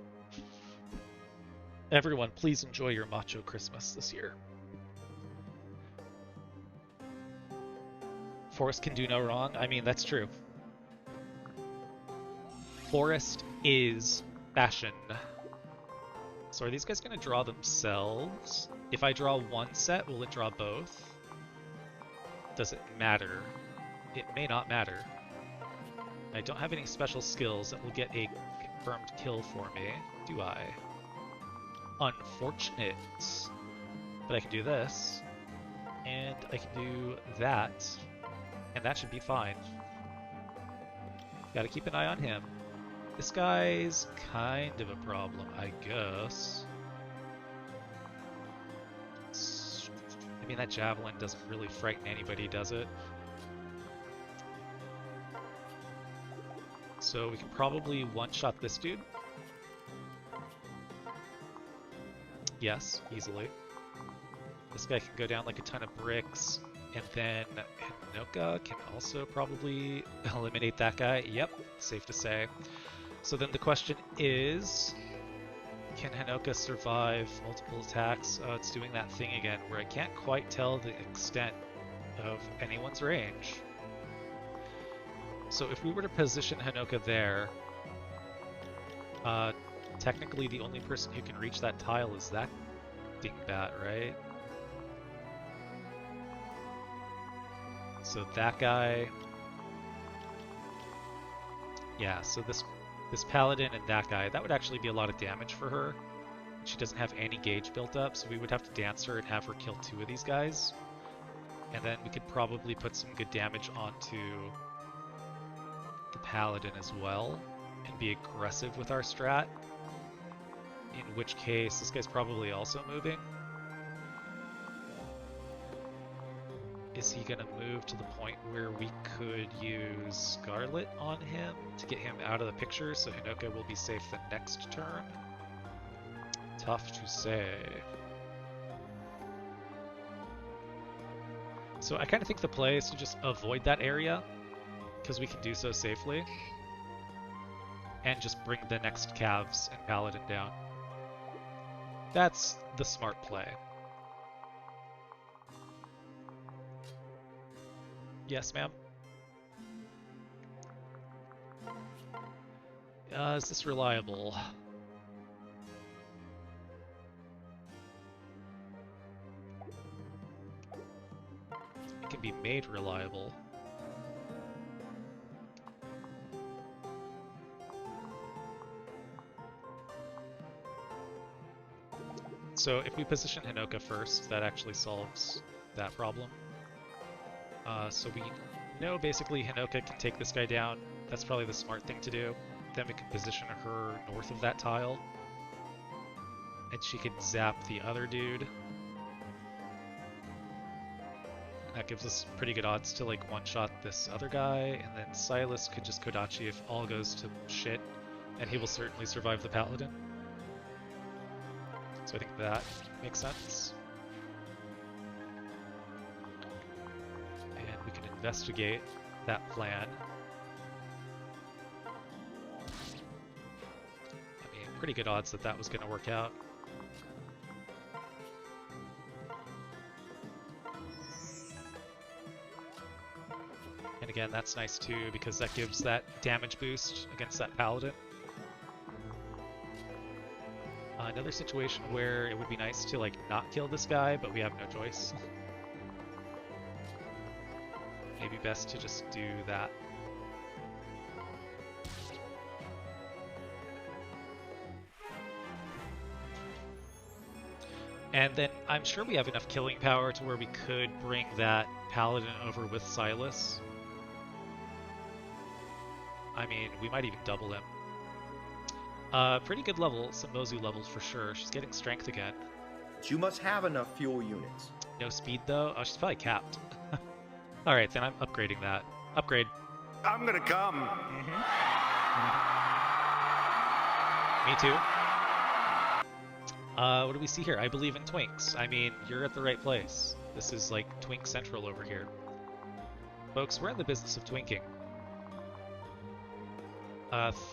Everyone, please enjoy your macho Christmas this year. Forest can do no wrong. I mean, that's true. Forest is fashion. So are these guys going to draw themselves? If I draw one set, will it draw both? Does it matter? It may not matter. I don't have any special skills that will get a confirmed kill for me, do I? Unfortunate. But I can do this, and I can do that, and that should be fine. Gotta keep an eye on him. This guy's kind of a problem, I guess. I mean, that javelin doesn't really frighten anybody, does it? So we can probably one-shot this dude. Yes, easily. This guy can go down like a ton of bricks, and then Hinoka can also probably eliminate that guy. Yep, safe to say. So then the question is, can Hinoka survive multiple attacks? Oh, it's doing that thing again where I can't quite tell the extent of anyone's range. So if we were to position Hinoka there, technically the only person who can reach that tile is that dingbat, right? So that guy... Yeah, so this paladin and that guy, that would actually be a lot of damage for her. She doesn't have any gauge built up, so we would have to dance her and have her kill 2 of these guys. And then we could probably put some good damage onto the paladin as well, and be aggressive with our strat. In which case, this guy's probably also moving. Is he gonna move to the point where we could use Scarlet on him to get him out of the picture so Hinoka will be safe the next turn? Tough to say. So I kind of think the play is to just avoid that area, because we can do so safely, and just bring the next Cavs and Paladin down. That's the smart play. Yes, ma'am? Is this reliable? It can be made reliable. So if we position Hinoka first, that actually solves that problem. So we know basically Hinoka can take this guy down. That's probably the smart thing to do. Then we can position her north of that tile. And she could zap the other dude. That gives us pretty good odds to like one-shot this other guy, and then Silas could just Kodachi if all goes to shit, and he will certainly survive the Paladin. So I think that makes sense. And we can investigate that plan. I mean, pretty good odds that that was going to work out. And again, that's nice too, because that gives that damage boost against that Paladin. Another situation where it would be nice to like not kill this guy, but we have no choice. Maybe best to just do that. And then I'm sure we have enough killing power to where we could bring that Paladin over with Silas. I mean, we might even double him. Pretty good level, some Mozu levels for sure. She's getting strength again. But you must have enough fuel units. No speed though? Oh, she's probably capped. Alright, then I'm upgrading that. Upgrade. I'm gonna come. Me too. What do we see here? I believe in twinks. I mean, you're at the right place. This is like Twink Central over here. Folks, we're in the business of twinking.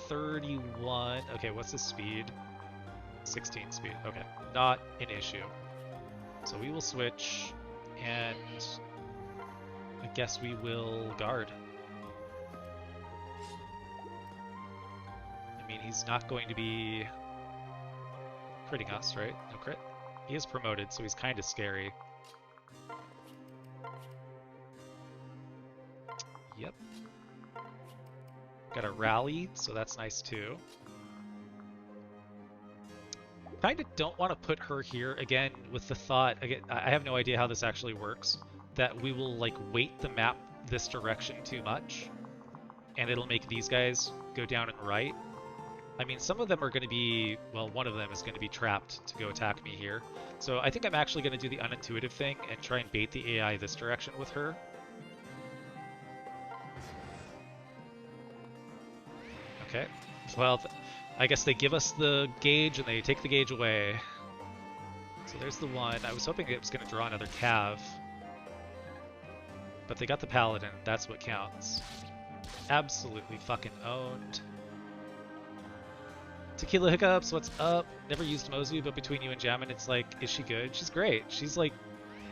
31. Okay, what's his speed? 16 speed. Okay, not an issue. So we will switch, and I guess we will guard. I mean, he's not going to be critting us, right? No crit. He is promoted, so he's kind of scary. Yep. Got a rally, so that's nice too. Kind of don't want to put her here again with the thought, again, I have no idea how this actually works, that we will like weight the map this direction too much, and it'll make these guys go down and right. I mean, some of them are going to be, well, one of them is going to be trapped to go attack me here. So I think I'm actually going to do the unintuitive thing and try and bait the AI this direction with her. Okay, well, I guess they give us the gauge and they take the gauge away. So there's the one. I was hoping it was going to draw another Cav. But they got the Paladin. That's what counts. Absolutely fucking owned. Tequila Hiccups, what's up? Never used Mozu, but between you and Jammin, it's like, is she good? She's great. She's like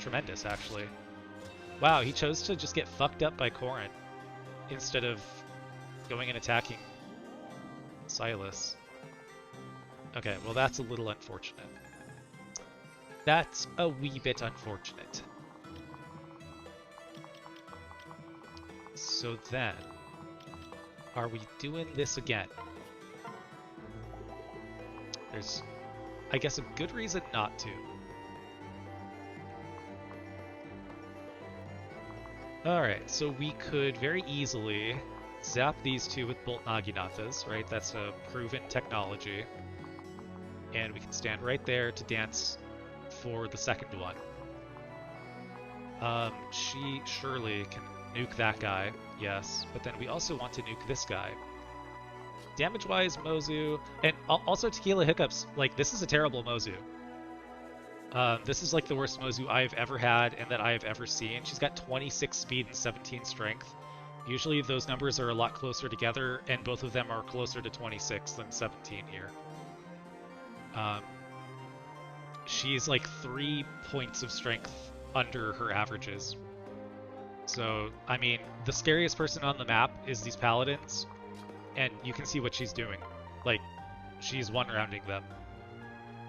tremendous, actually. Wow, he chose to just get fucked up by Corrin instead of going and attacking Silas. Okay, well that's a little unfortunate. That's a wee bit unfortunate. So then, are we doing this again? There's, I guess, a good reason not to. Alright, so we could very easily zap these two with Bolt Naginatas, right? That's a proven technology. And we can stand right there to dance for the second one. She surely can nuke that guy, yes, but then we also want to nuke this guy. Damage-wise, Mozu, and also Tequila Hiccups, like, this is a terrible Mozu. This is like the worst Mozu I've ever had and that I have ever seen. She's got 26 speed and 17 strength. Usually those numbers are a lot closer together, and both of them are closer to 26 than 17 here. She's like 3 points of strength under her averages. So, I mean, the scariest person on the map is these paladins, and you can see what she's doing. Like, she's one-rounding them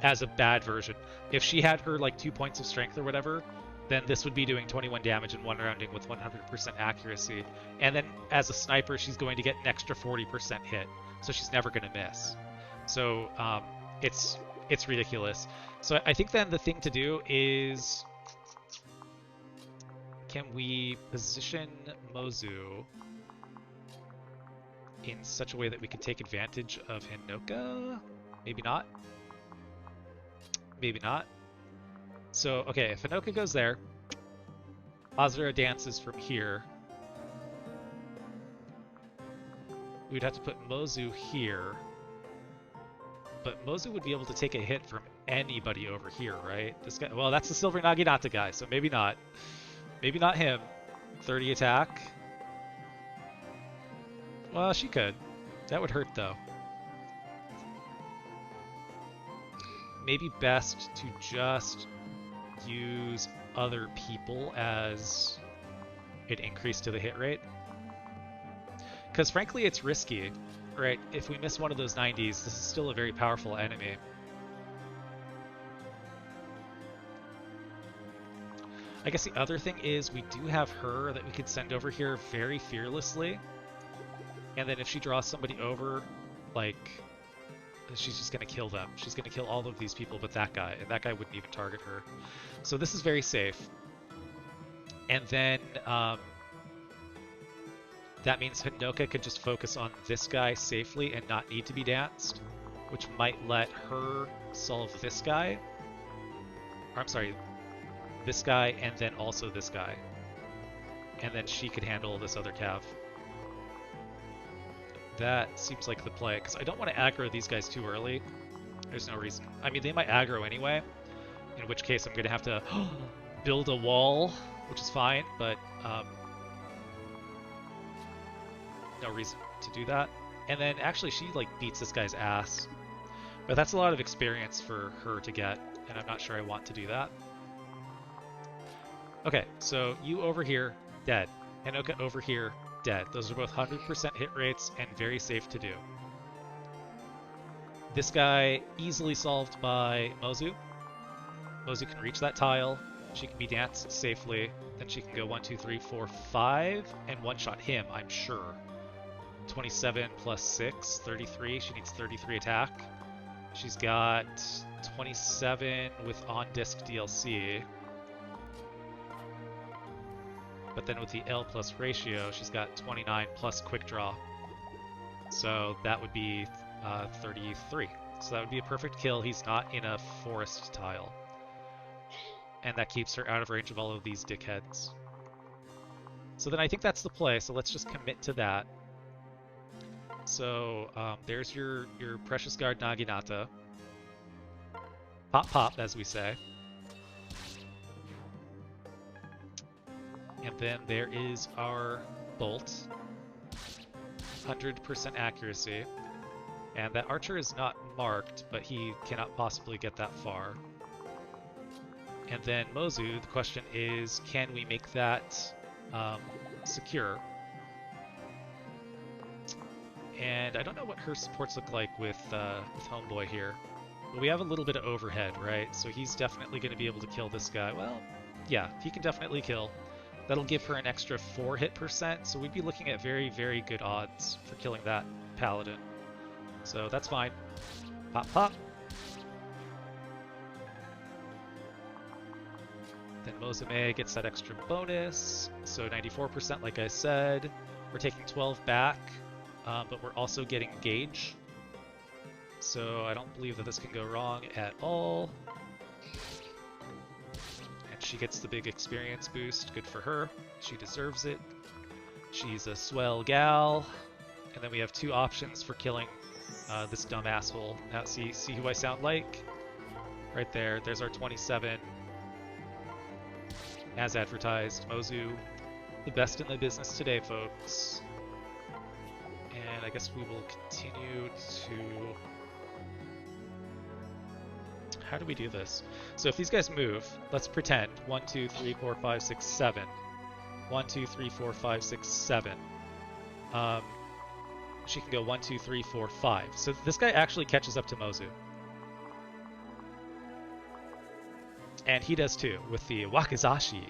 as a bad version. If she had her like 2 points of strength or whatever, then this would be doing 21 damage and one-rounding with 100% accuracy. And then as a sniper, she's going to get an extra 40% hit, so she's never going to miss. So it's ridiculous. So I think then the thing to do is Can we position Mozu in such a way that we can take advantage of Hinoka? Maybe not. Maybe not. So, okay, if Hinoka goes there, Azura dances from here. We'd have to put Mozu here. But Mozu would be able to take a hit from anybody over here, right? This guy, well, that's the Silver Naginata guy, so maybe not. Maybe not him. 30 attack. Well, she could. That would hurt, though. Maybe best to just use other people as an increase to the hit rate. Because frankly, it's risky, right? If we miss one of those 90s, this is still a very powerful enemy. I guess the other thing is we do have her that we could send over here very fearlessly. And then if she draws somebody over, like, she's just going to kill them. She's going to kill all of these people but that guy, and that guy wouldn't even target her. So this is very safe. And then that means Hinoka could just focus on this guy safely and not need to be danced, which might let her solve this guy. Or, I'm sorry, this guy and then also this guy. And then she could handle this other cav. That seems like the play, because I don't want to aggro these guys too early. There's no reason. I mean, they might aggro anyway, in which case I'm going to have to build a wall, which is fine, but no reason to do that. And then actually she like beats this guy's ass, but that's a lot of experience for her to get, and I'm not sure I want to do that. Okay, so you over here, dead. Hinoka over here, dead. Those are both 100% hit rates and very safe to do. This guy easily solved by Mozu. Mozu can reach that tile. She can be danced safely. Then she can go 1, 2, 3, 4, 5 and one-shot him, I'm sure. 27 plus 6, 33. She needs 33 attack. She's got 27 with on-disc DLC. But then with the L plus ratio, she's got 29 plus quick draw. So that would be 33. So that would be a perfect kill. He's not in a forest tile. And that keeps her out of range of all of these dickheads. So then I think that's the play, so let's just commit to that. So there's your Precious Guard Naginata. Pop pop, as we say. And then there is our bolt. 100% accuracy. And that archer is not marked, but he cannot possibly get that far. And then Mozu, the question is, can we make that secure? And I don't know what her supports look like with Homeboy here. But we have a little bit of overhead, right? So he's definitely going to be able to kill this guy. Well, yeah, he can definitely kill. That'll give her an extra 4 hit percent, so we'd be looking at very, very good odds for killing that paladin. So that's fine. Pop, pop. Then Mozume gets that extra bonus, so 94% like I said. We're taking 12 back, but we're also getting Gauge. So I don't believe that this can go wrong at all. And she gets the big experience boost, good for her. She deserves it. She's a swell gal. And then we have 2 options for killing this dumb asshole. Now see who I sound like? Right there, there's our 27. As advertised, Mozu, the best in the business today, folks. And I guess we will continue to... How do we do this? So if these guys move, let's pretend 1, 2, 3, 4, 5, 6, 7. 1, 2, 3, 4, 5, 6, 7. She can go 1, 2, 3, 4, 5. So this guy actually catches up to Mozu. And he does too, with the Wakizashi.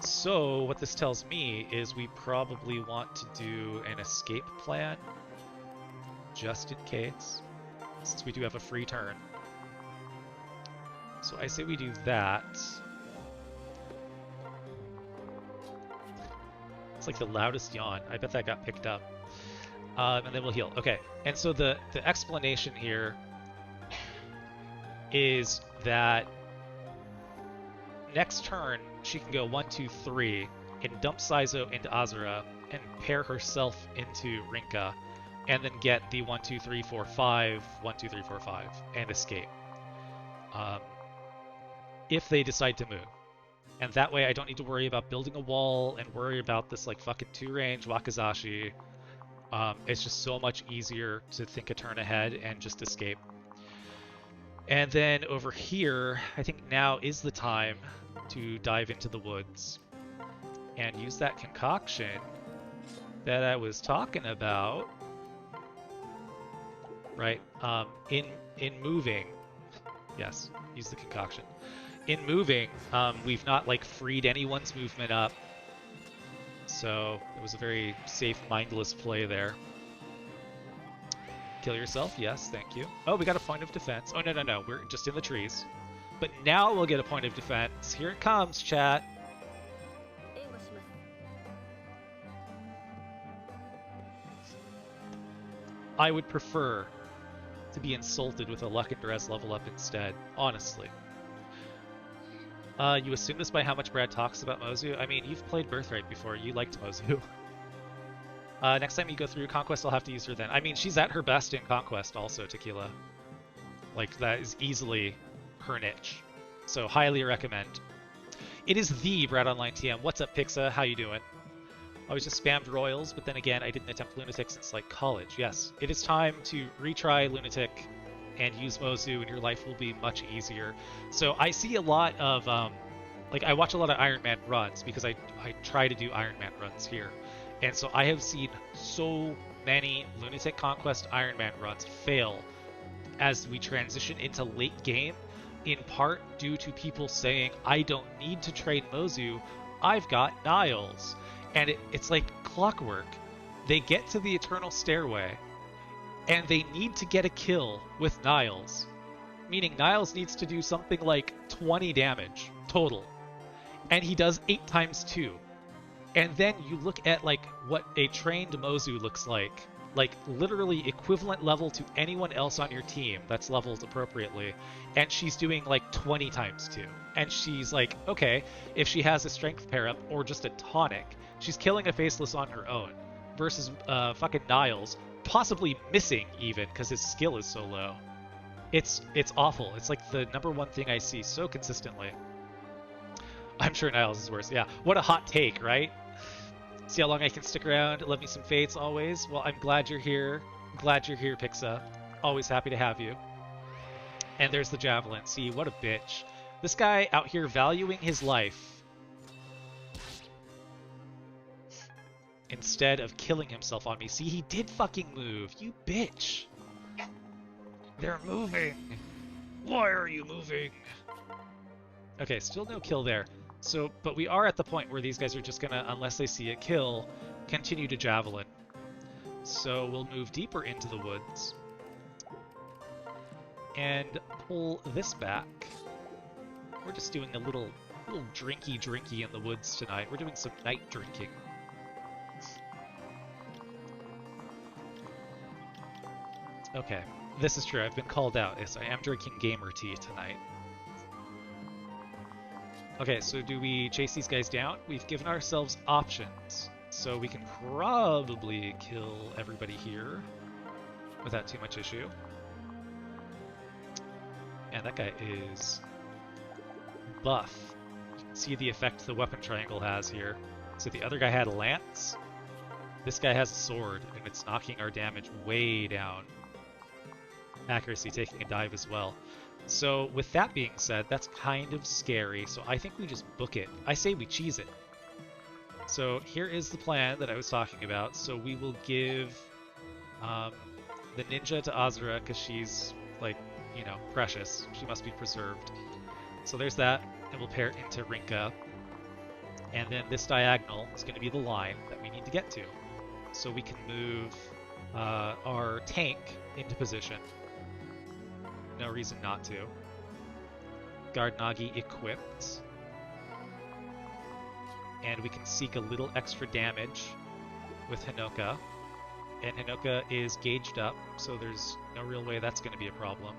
So what this tells me is we probably want to do an escape plan, just in case, since we do have a free turn. So I say we do that. It's like the loudest yawn. I bet that got picked up. And then we'll heal. Okay, and so the explanation here is that next turn she can go 1, 2, 3 and dump Saizo into Azura and pair herself into Rinka, and then get the 1, 2, 3, 4, 5, 1, 2, 3, 4, 5, and escape. If they decide to move. And that way I don't need to worry about building a wall and worry about this like fucking 2-range Wakizashi. It's just so much easier to think a turn ahead and just escape. And then over here, I think now is the time to dive into the woods and use that concoction that I was talking about. Right? In moving, yes, use the concoction. In moving, we've not like freed anyone's movement up, so it was a very safe, mindless play there. Kill yourself, yes, thank you. Oh, we got a point of defense. Oh, no, we're just in the trees. But now we'll get a point of defense. Here it comes, chat. I would prefer to be insulted with a luck and duress level up instead, honestly. You assume this by how much Brad talks about Mozu? I mean, you've played Birthright before. You liked Mozu. Next time you go through Conquest, I'll have to use her then. I mean, she's at her best in Conquest also, Tequila. Like, that is easily her niche. So, highly recommend. It is the Brad Online TM. What's up, Pixa? How you doing? I was just spammed Royals, but then again, I didn't attempt Lunatic since, like, college. Yes, it is time to retry Lunatic and use Mozu, and your life will be much easier. So I see a lot of, like, I watch a lot of Ironman runs because I try to do Ironman runs here. And so I have seen so many Lunatic Conquest Ironman runs fail as we transition into late game, in part due to people saying, I don't need to train Mozu, I've got Niles. And it's like clockwork. They get to the Eternal Stairway, and they need to get a kill with Niles. Meaning Niles needs to do something like 20 damage total. And he does 8 times 2. And then you look at like what a trained Mozu looks like literally equivalent level to anyone else on your team that's leveled appropriately. And she's doing like 20 times 2. And she's like, okay, if she has a strength pair up or just a tonic, she's killing a Faceless on her own. Versus fucking Niles, possibly missing even because his skill is so low. It's awful. It's like the #1 thing I see so consistently. I'm sure Niles is worse. Yeah, what a hot take, right? See how long I can stick around. Love me some Fates always. Well, I'm glad you're here. Glad you're here, Pixa. Always happy to have you. And there's the Javelin. See, what a bitch. This guy out here valuing his life instead of killing himself on me. See, he did fucking move. You bitch. They're moving. Why are you moving? Okay, still no kill there. So, but we are at the point where these guys are just gonna, unless they see a kill, continue to Javelin. So we'll move deeper into the woods and pull this back. We're just doing a little drinky in the woods tonight. We're doing some night drinking. Okay, this is true. I've been called out. Yes, I am drinking gamer tea tonight. Okay, so do we chase these guys down? We've given ourselves options. So we can probably kill everybody here without too much issue. And that guy is buff. You can see the effect the weapon triangle has here. So the other guy had a lance. This guy has a sword, and it's knocking our damage way down. Accuracy taking a dive as well. So with that being said, that's kind of scary, so I think we just book it. I say we cheese it. So here is the plan that I was talking about. So we will give the ninja to Azura because she's, like, you know, precious. She must be preserved. So there's that, and we'll pair it into Rinka. And then this diagonal is going to be the line that we need to get to. So we can move our tank into position. No reason not to. Guard Nagi equipped. and we can seek a little extra damage with Hinoka. And Hinoka is gauged up, so there's no real way that's going to be a problem.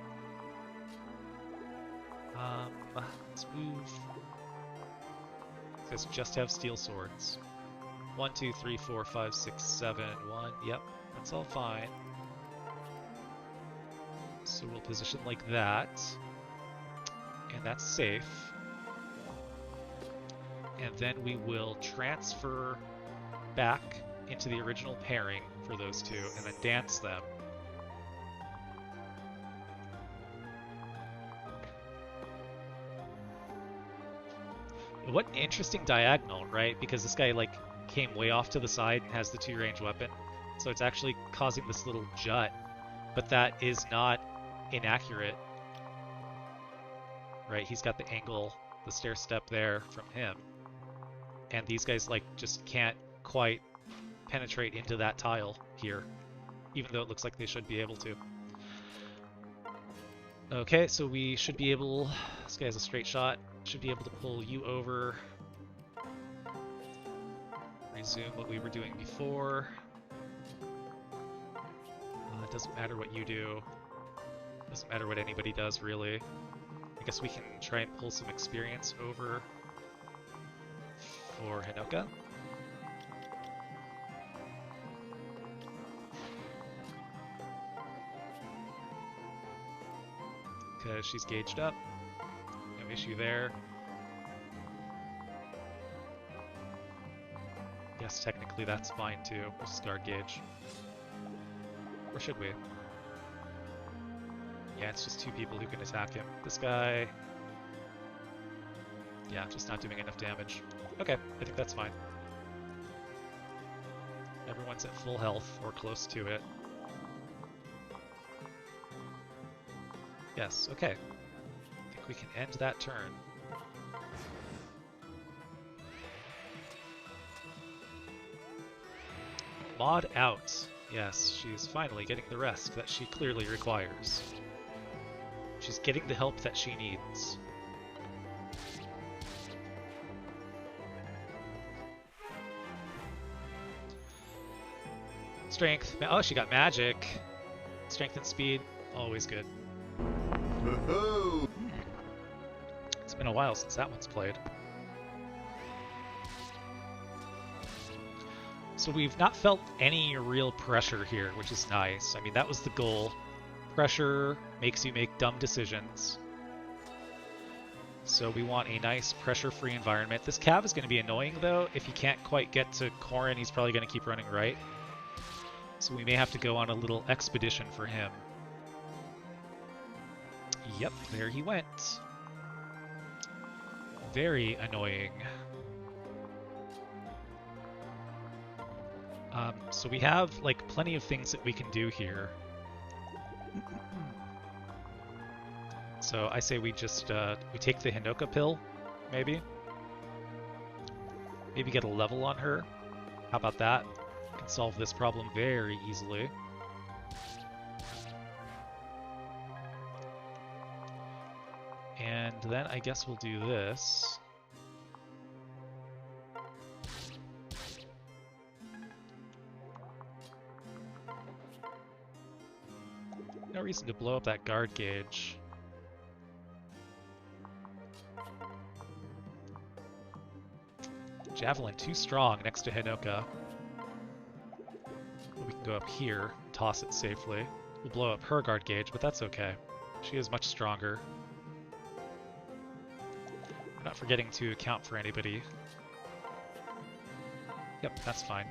Let's move. It says just have steel swords. 1, 2, 3, 4, 5, 6, 7, 1. Yep, that's all fine. So we'll position like that. And that's safe. And then we will transfer back into the original pairing for those two, and then dance them. What an interesting diagonal, right? Because this guy like came way off to the side and has the 2-range weapon, so it's actually causing this little jut, but that is not inaccurate, right? He's got the angle, the stair step there from him, and these guys like just can't quite penetrate into that tile here, even though it looks like they should be able to. Okay, so we should be able, this guy has a straight shot, should be able to pull you over, resume what we were doing before. It doesn't matter what you do, doesn't matter what anybody does really. I guess we can try and pull some experience over for Hinoka. Because she's gauged up. No issue there. Yes, technically that's fine too. We'll just guard gauge. Or should we? Yeah, it's just 2 people who can attack him. This guy... yeah, just not doing enough damage. Okay, I think that's fine. Everyone's at full health, or close to it. Yes, okay. I think we can end that turn. Maud out. Yes, she's finally getting the rest that she clearly requires. She's getting the help that she needs. Strength. Oh, she got magic. Strength and speed. Always good. It's been a while since that one's played. So we've not felt any real pressure here, which is nice. I mean, that was the goal. Pressure makes you make dumb decisions. So we want a nice pressure-free environment. This Cav is going to be annoying, though. If he can't quite get to Corrin, he's probably going to keep running right. So we may have to go on a little expedition for him. Yep, there he went. Very annoying. So we have like plenty of things that we can do here. So I say we just we take the Hinoka pill, maybe. Maybe get a level on her. How about that? We can solve this problem very easily. And then I guess we'll do this. No reason to blow up that guard gauge. Javelin too strong next to Hinoka. We can go up here and toss it safely. We'll blow up her guard gauge, but that's okay. She is much stronger. I'm not forgetting to account for anybody. Yep, that's fine.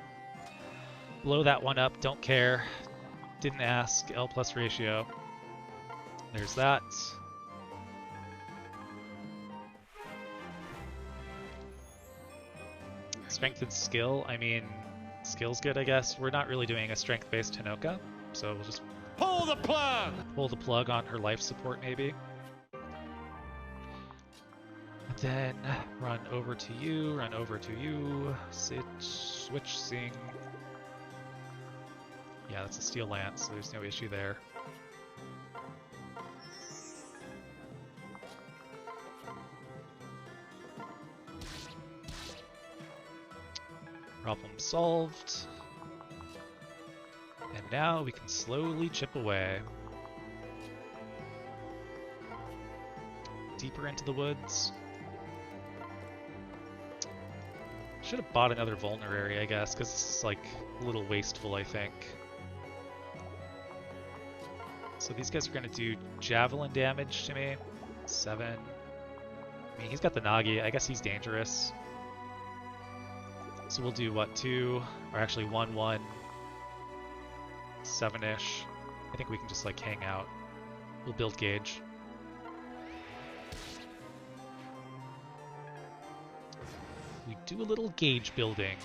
Blow that one up, don't care. Didn't ask, L plus ratio. There's that. Strength and skill, I mean, skill's good, I guess. We're not really doing a strength-based Hinoka, so we'll just Pull the plug! Pull the plug on her life support, maybe. Then run over to you, sit, switch, sing. Yeah, that's a steel lance, so there's no issue there. Problem solved. And now we can slowly chip away. Deeper into the woods. Should have bought another Vulner area, I guess, because this is like a little wasteful, I think. So these guys are going to do javelin damage to me. 7. I mean, he's got the Nagi. I guess he's dangerous. So we'll do, what, 2? Or actually 1, 1. 7-ish. I think we can just, like, hang out. We'll build gauge. We do a little gauge building.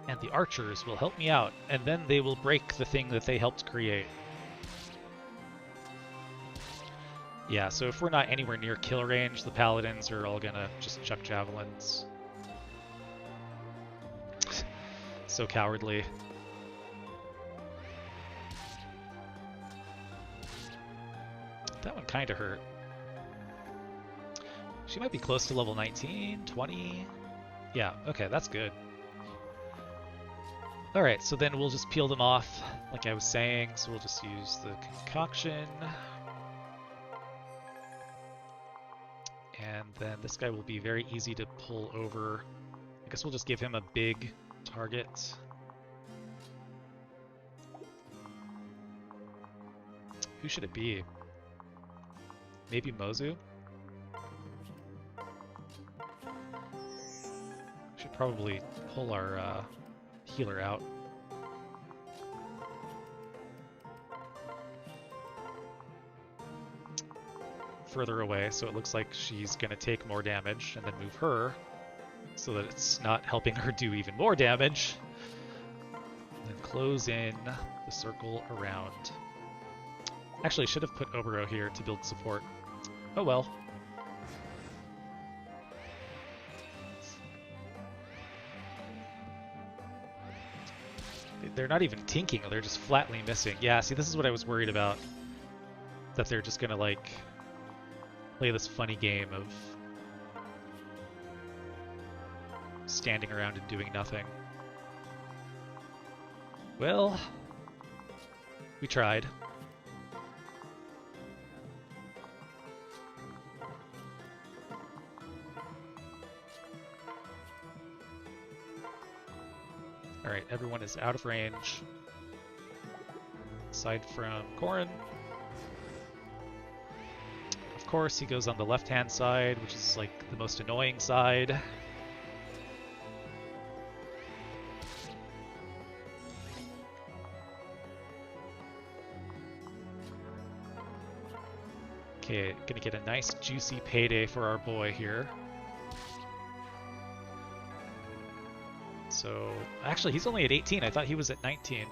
And the archers will help me out, and then they will break the thing that they helped create. Yeah, so if we're not anywhere near kill range, the paladins are all gonna just chuck javelins. So cowardly. That one kinda hurt. She might be close to level 19, 20. Yeah, okay, that's good. Alright, so then we'll just peel them off, like I was saying, so we'll just use the concoction. And then this guy will be very easy to pull over. I guess we'll just give him a big target. Who should it be? Maybe Mozu? Should probably pull our healer out. Further away, so it looks like she's going to take more damage, and then move her so that it's not helping her do even more damage. And then close in the circle around. Actually, I should have put Obero here to build support. Oh well. They're not even tinking, they're just flatly missing. Yeah, see, this is what I was worried about. That they're just gonna, like, play this funny game of standing around and doing nothing. Well, we tried. Alright, everyone is out of range. Aside from Corrin. Of course, he goes on the left-hand side, which is like the most annoying side. Okay, gonna get a nice juicy payday for our boy here. So, actually, he's only at 18. I thought he was at 19.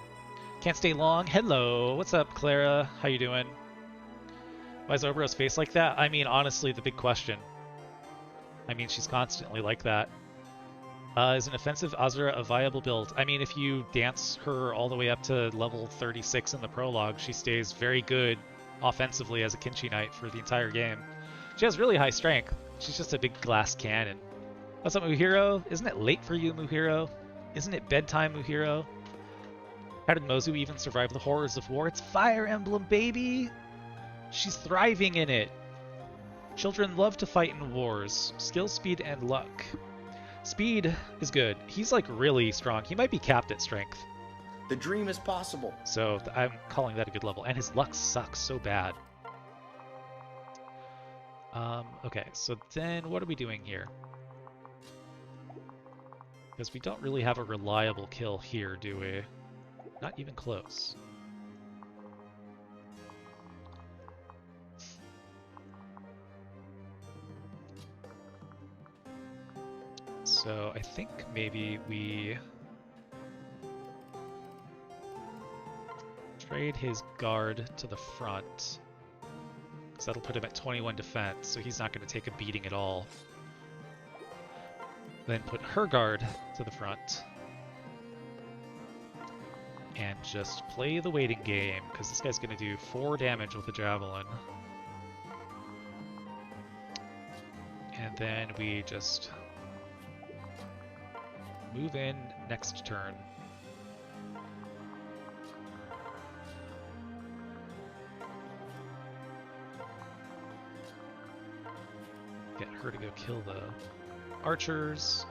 Can't stay long. Hello, what's up, Clara? How you doing? Why is Obero's face like that? I mean, honestly, the big question. I mean, she's constantly like that. Is an offensive Azura a viable build? I mean, if you dance her all the way up to level 36 in the prologue, she stays very good offensively as a Kinchi Knight for the entire game. She has really high strength. She's just a big glass cannon. What's up, Muhiro? Isn't it late for you, Muhiro? Isn't it bedtime, Muhiro? How did Mozu even survive the horrors of war? It's Fire Emblem, baby! She's thriving in it. Children love to fight in wars. Skill, speed, and luck. Speed is good. He's like really strong. He might be capped at strength. The dream is possible. So I'm calling that a good level. And his luck sucks so bad. Okay, so then what are we doing here? Because we don't really have a reliable kill here, do we? Not even close. So I think maybe we trade his guard to the front, because that'll put him at 21 defense, so he's not going to take a beating at all. Then put her guard to the front, and just play the waiting game, because this guy's going to do 4 damage with a javelin. And then we just move in next turn. Get her to go kill the archers.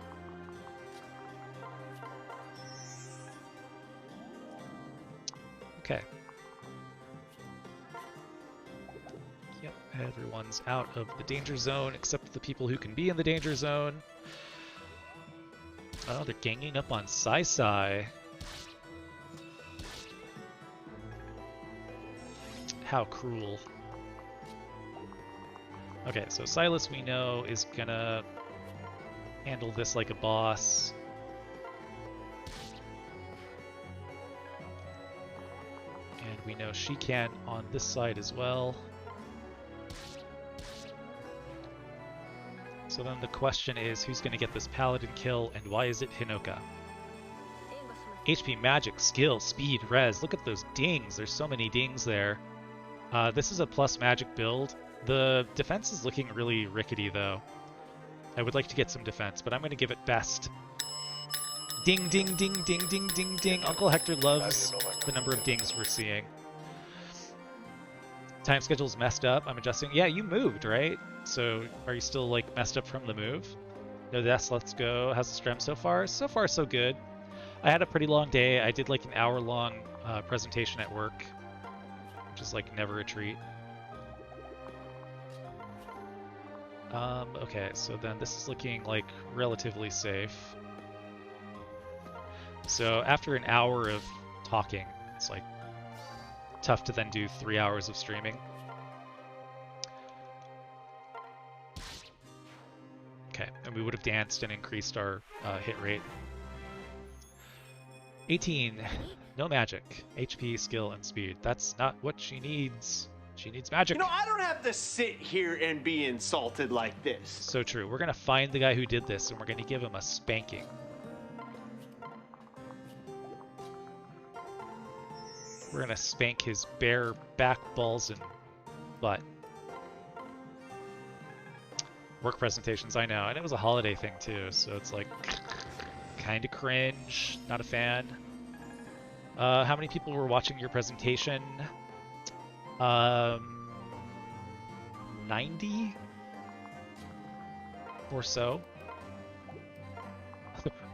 Okay. Yep, everyone's out of the danger zone except the people who can be in the danger zone. Oh, they're ganging up on Sai. How cruel. Okay, so Silas we know is gonna handle this like a boss. And we know she can on this side as well. So then the question is, who's gonna get this paladin kill, and why is it Hinoka? HP, magic, skill, speed, res. Look at those dings. There's so many dings there. This is a plus magic build. The defense is looking really rickety, though. I would like to get some defense, but I'm going to give it best. Ding, ding, ding, ding, ding, ding, ding. Uncle Hector loves the number of dings we're seeing. Time schedule's messed up. I'm adjusting. Yeah, you moved, right? So are you still, like, messed up from the move? No deaths, let's go. How's the stream so far? So far, so good. I had a pretty long day. I did, like, an hour-long presentation at work, which is, like, never a treat. Okay, so then this is looking like relatively safe. So after an hour of talking, it's like tough to then do 3 hours of streaming. Okay, and we would have danced and increased our hit rate. 18, no magic, HP, skill, and speed. That's not what she needs. She needs magic. You know, I don't have to sit here and be insulted like this. So true. We're going to find the guy who did this, and we're going to give him a spanking. We're going to spank his bare back, balls, and butt. Work presentations, I know. And it was a holiday thing, too, so it's like kind of cringe. Not a fan. How many people were watching your presentation? 90 or so.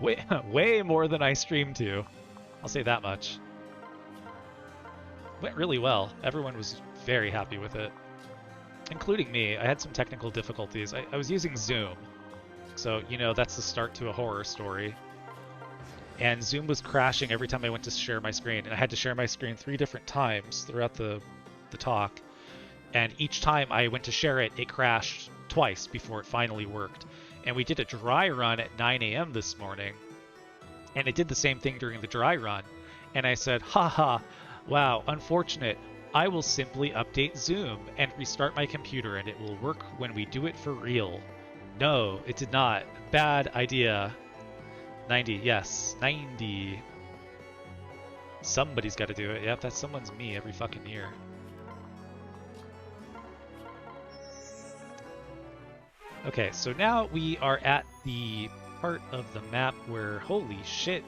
way more than I streamed to. I'll say that much. Went really well. Everyone was very happy with it, including me. I had some technical difficulties. I was using Zoom, so you know that's the start to a horror story. And Zoom was crashing every time I went to share my screen, and I had to share my screen 3 different times throughout the talk, and each time I went to share it, it crashed twice before it finally worked. And we did a dry run at 9 a.m. this morning, and it did the same thing during the dry run. And I said, haha, wow, unfortunate. I will simply update Zoom and restart my computer, and it will work when we do it for real. No, it did not. Bad idea. 90, yes, 90. Somebody's got to do it. Yep, that someone's me every fucking year. Okay, so now we are at the part of the map where, holy shit.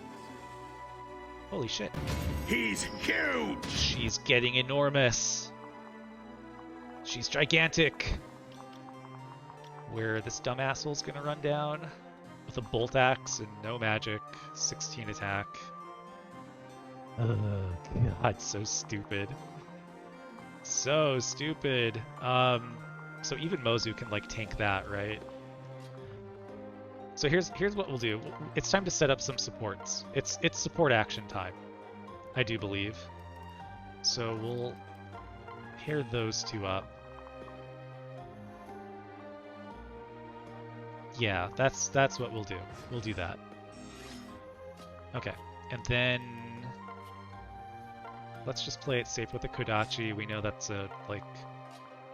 Holy shit. He's huge! She's getting enormous. She's gigantic. Where this dumb asshole's gonna run down with a bolt axe and no magic, 16 attack. Oh god, so stupid. So stupid. So even Mozu can like tank that, right? So here's what we'll do. It's time to set up some supports. It's support action time, I do believe. So we'll pair those two up. Yeah, that's what we'll do. We'll do that. Okay, and then let's just play it safe with the Kodachi. We know that's a like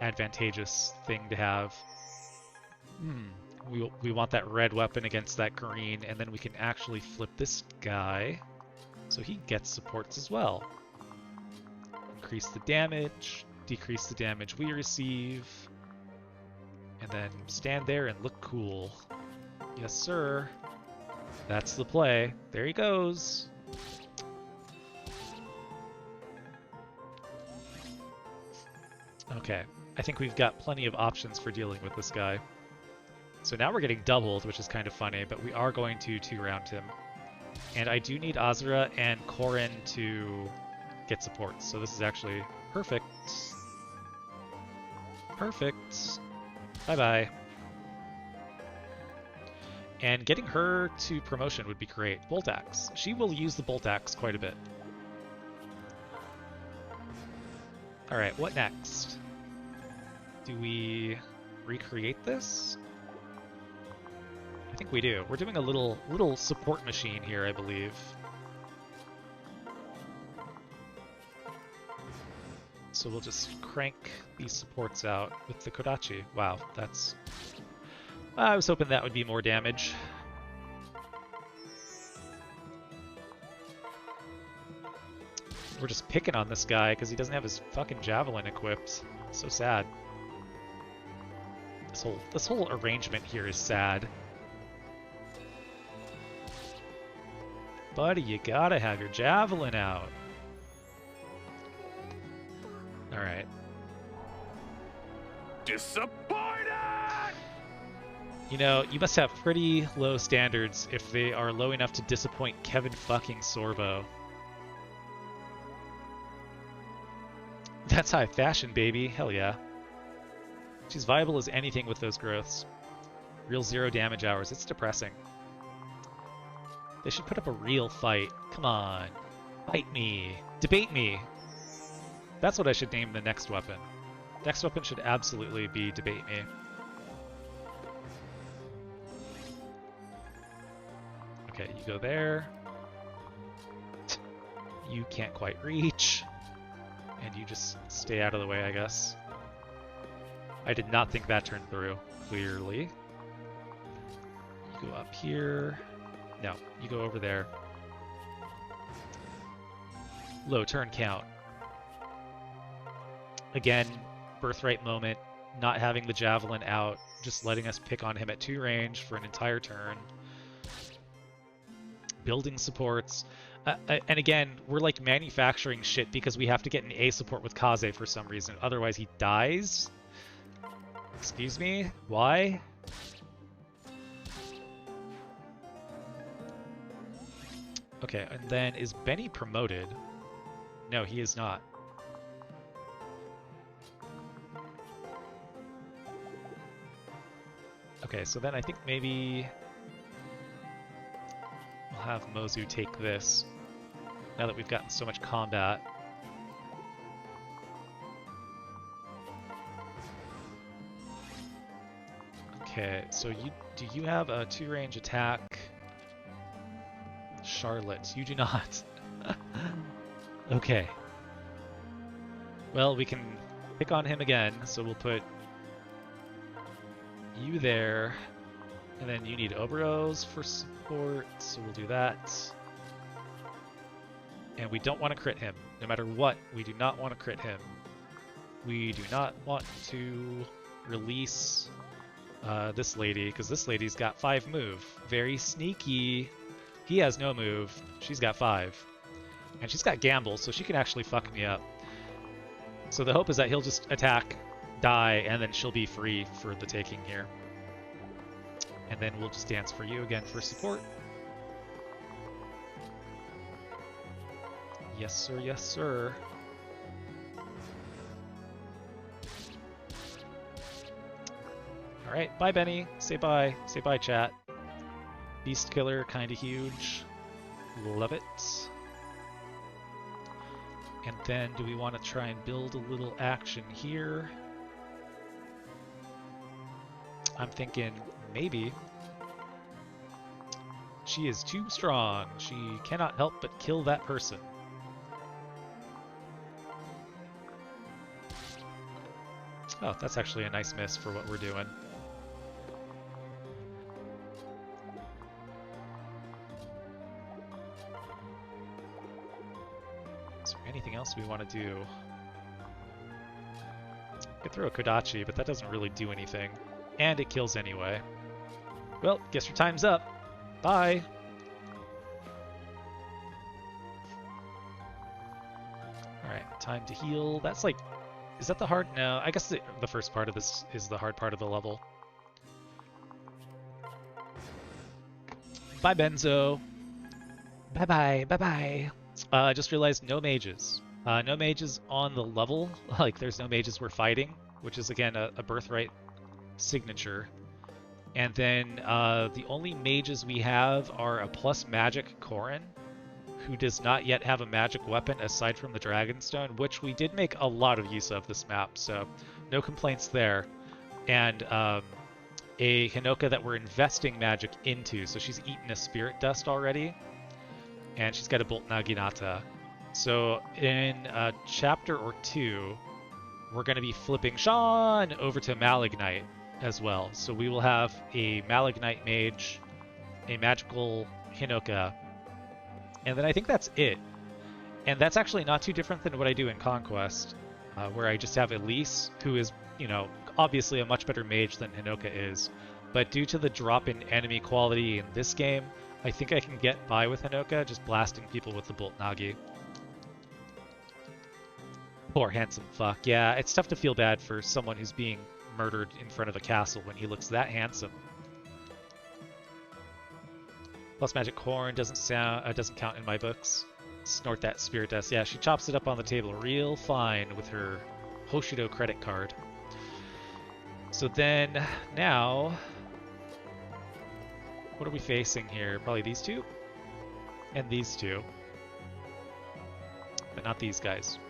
advantageous thing to have. We want that red weapon against that green, and then we can actually flip this guy so he gets supports as well. Increase the damage, decrease the damage we receive, and then stand there and look cool. Yes, sir. That's the play. There he goes. Okay, I think we've got plenty of options for dealing with this guy. So now we're getting doubled, which is kind of funny, but we are going to two-round him. And I do need Azura and Corrin to get support, so this is actually perfect. Perfect. Bye-bye. And getting her to promotion would be great. Bolt Axe. She will use the Bolt Axe quite a bit. Alright, what next? Do we recreate this? I think we do. We're doing a little support machine here, I believe. So we'll just crank these supports out with the Kodachi. Wow, that's... I was hoping that would be more damage. We're just picking on this guy because he doesn't have his fucking javelin equipped. So sad. This whole arrangement here is sad. Buddy, you gotta have your javelin out. Alright. Disappointed! You know, you must have pretty low standards if they are low enough to disappoint Kevin fucking Sorbo. That's high fashion, baby. Hell yeah. She's viable as anything with those growths. Real 0 damage hours. It's depressing. They should put up a real fight. Come on. Fight me. Debate me. That's what I should name the next weapon. Next weapon should absolutely be debate me. Okay, you go there. You can't quite reach. And you just stay out of the way, I guess. I did not think that turned through, clearly. You go up here. No, you go over there. Low turn count. Again, Birthright moment, not having the javelin out, just letting us pick on him at 2 range for an entire turn. Building supports. And again, we're like manufacturing shit because we have to get an A support with Kaze for some reason. Otherwise he dies. Excuse me? Why? Okay, and then is Benny promoted? No, he is not. Okay, so then I think maybe we'll have Mozu take this, now that we've gotten so much combat. Okay, so do you have a 2-range attack? Charlotte, you do not. Okay. Well, we can pick on him again, so we'll put you there, and then you need Oberos for support, so we'll do that. And we don't want to crit him. No matter what, we do not want to crit him. We do not want to release this lady, because this lady's got 5 move. Very sneaky. He has no move. She's got 5. And she's got Gamble, so she can actually fuck me up. So the hope is that he'll just attack, die, and then she'll be free for the taking here. And then we'll just dance for you again for support. Yes, sir, yes, sir. Alright, bye, Benny. Say bye. Say bye, chat. Beast Killer, kinda huge. Love it. And then, do we want to try and build a little action here? I'm thinking maybe. She is too strong. She cannot help but kill that person. Oh, that's actually a nice miss for what we're doing. Is there anything else we want to do? I could throw a Kodachi, but that doesn't really do anything. And it kills anyway. Well, guess your time's up. Bye! time to heal. That's like, is that the hard? No, I guess the first part of this is the hard part of the level. Bye, Benzo. Bye-bye, bye-bye. I just realized no mages. No mages on the level. Like, there's no mages we're fighting, which is, again, a Birthright signature. And then the only mages we have are a plus magic Corrin, who does not yet have a magic weapon aside from the Dragonstone, which we did make a lot of use of this map, so no complaints there. And a Hinoka that we're investing magic into, so she's eaten a Spirit Dust already, and she's got a Bolt Naginata. So in a chapter or two, we're going to be flipping Sean over to Malignite as well. So we will have a Malignite mage, a magical Hinoka, and then I think that's it. And that's actually not too different than what I do in Conquest, where I just have Elise, who is, you know, obviously a much better mage than Hinoka is. But due to the drop in enemy quality in this game, I think I can get by with Hinoka, just blasting people with the Bolt Nagi. Poor handsome fuck. Yeah, it's tough to feel bad for someone who's being murdered in front of a castle when he looks that handsome. Plus magic Corn doesn't count in my books. Snort that Spirit Dust. Yeah, she chops it up on the table real fine with her Hoshido credit card. So then, now, what are we facing here? Probably these two? And these two. But not these guys.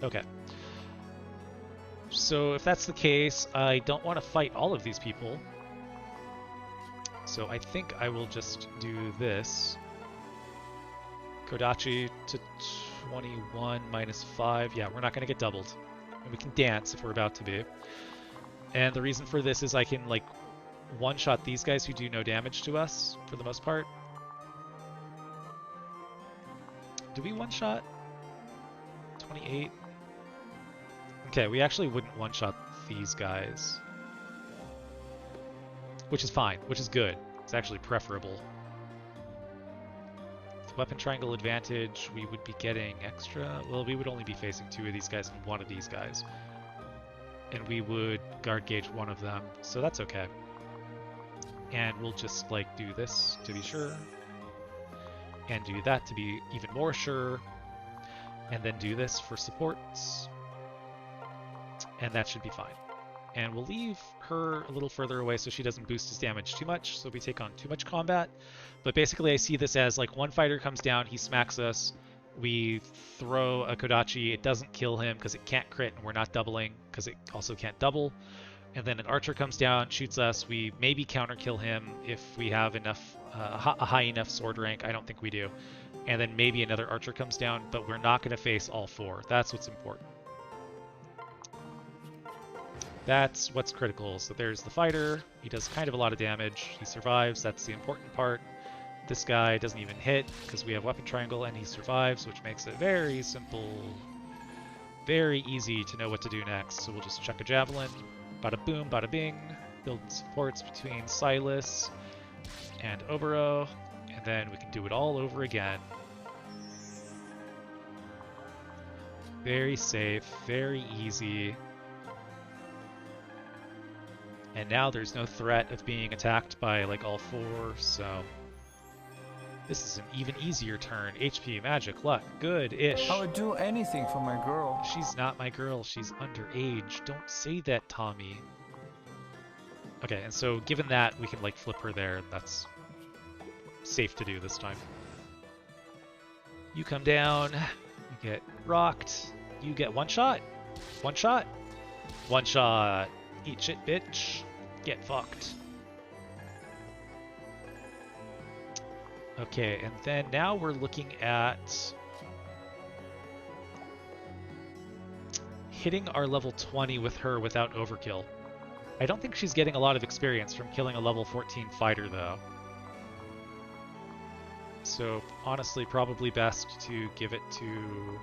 Okay. So if that's the case, I don't want to fight all of these people. So I think I will just do this. Kodachi to 21 minus 5. Yeah, we're not going to get doubled. And we can dance if we're about to be. And the reason for this is I can, like, one-shot these guys who do no damage to us, for the most part. Do we one-shot? 28? Okay, we actually wouldn't one-shot these guys. Which is fine, which is good. It's actually preferable. With weapon triangle advantage, we would be getting extra... Well, we would only be facing 2 of these guys and 1 of these guys. And we would guard gauge 1 of them, so that's okay. And we'll just, like, do this to be sure. And do that to be even more sure. And then do this for supports. And that should be fine. And we'll leave her a little further away so she doesn't boost his damage too much, so we take on too much combat. But basically I see this as, like, one fighter comes down, he smacks us, we throw a Kodachi, it doesn't kill him because it can't crit, and we're not doubling because it also can't double. And then an archer comes down, shoots us, we maybe counter kill him if we have enough, a high enough sword rank. I don't think we do. And then maybe another archer comes down, but we're not going to face all 4. That's what's important. That's what's critical. So there's the fighter. He does kind of a lot of damage. He survives. That's the important part. This guy doesn't even hit because we have weapon triangle and he survives, which makes it very simple. Very easy to know what to do next. So we'll just chuck a javelin. Bada boom, bada bing. Build supports between Silas and Obero. And then we can do it all over again. Very safe, very easy. And now there's no threat of being attacked by, like, all 4, so... This is an even easier turn. HP, magic, luck, good-ish. I would do anything for my girl. She's not my girl, she's underage. Don't say that, Tommy. Okay, and so given that, we can, like, flip her there, and that's safe to do this time. You come down, you get rocked, you get one shot. One shot. One shot. Eat shit, bitch. Get fucked. Okay, and then now we're looking at hitting our level 20 with her without overkill. I don't think she's getting a lot of experience from killing a level 14 fighter, though. So, honestly, probably best to give it to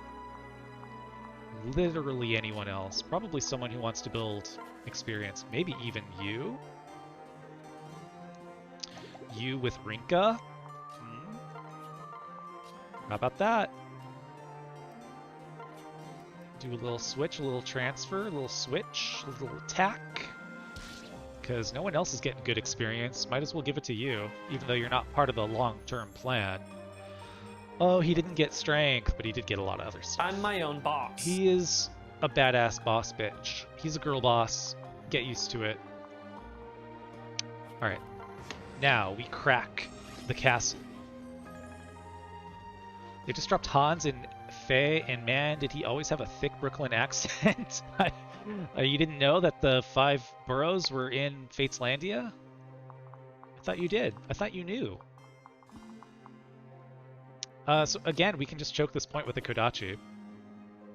literally anyone else. Probably someone who wants to build experience. Maybe even you? You with Rinka? How about that? Do a little switch, a little transfer, a little switch, a little attack. Because no one else is getting good experience. Might as well give it to you, even though you're not part of the long-term plan. Oh, he didn't get strength, but he did get a lot of other stuff. I'm my own boss. He is a badass boss bitch. He's a girl boss. Get used to it. Alright. Now we crack the castle. They just dropped Hans and Faye, and man, did he always have a thick Brooklyn accent. You didn't know that the 5 boroughs were in Fateslandia? I thought you did. I thought you knew. So again, we can just choke this point with a Kodachi,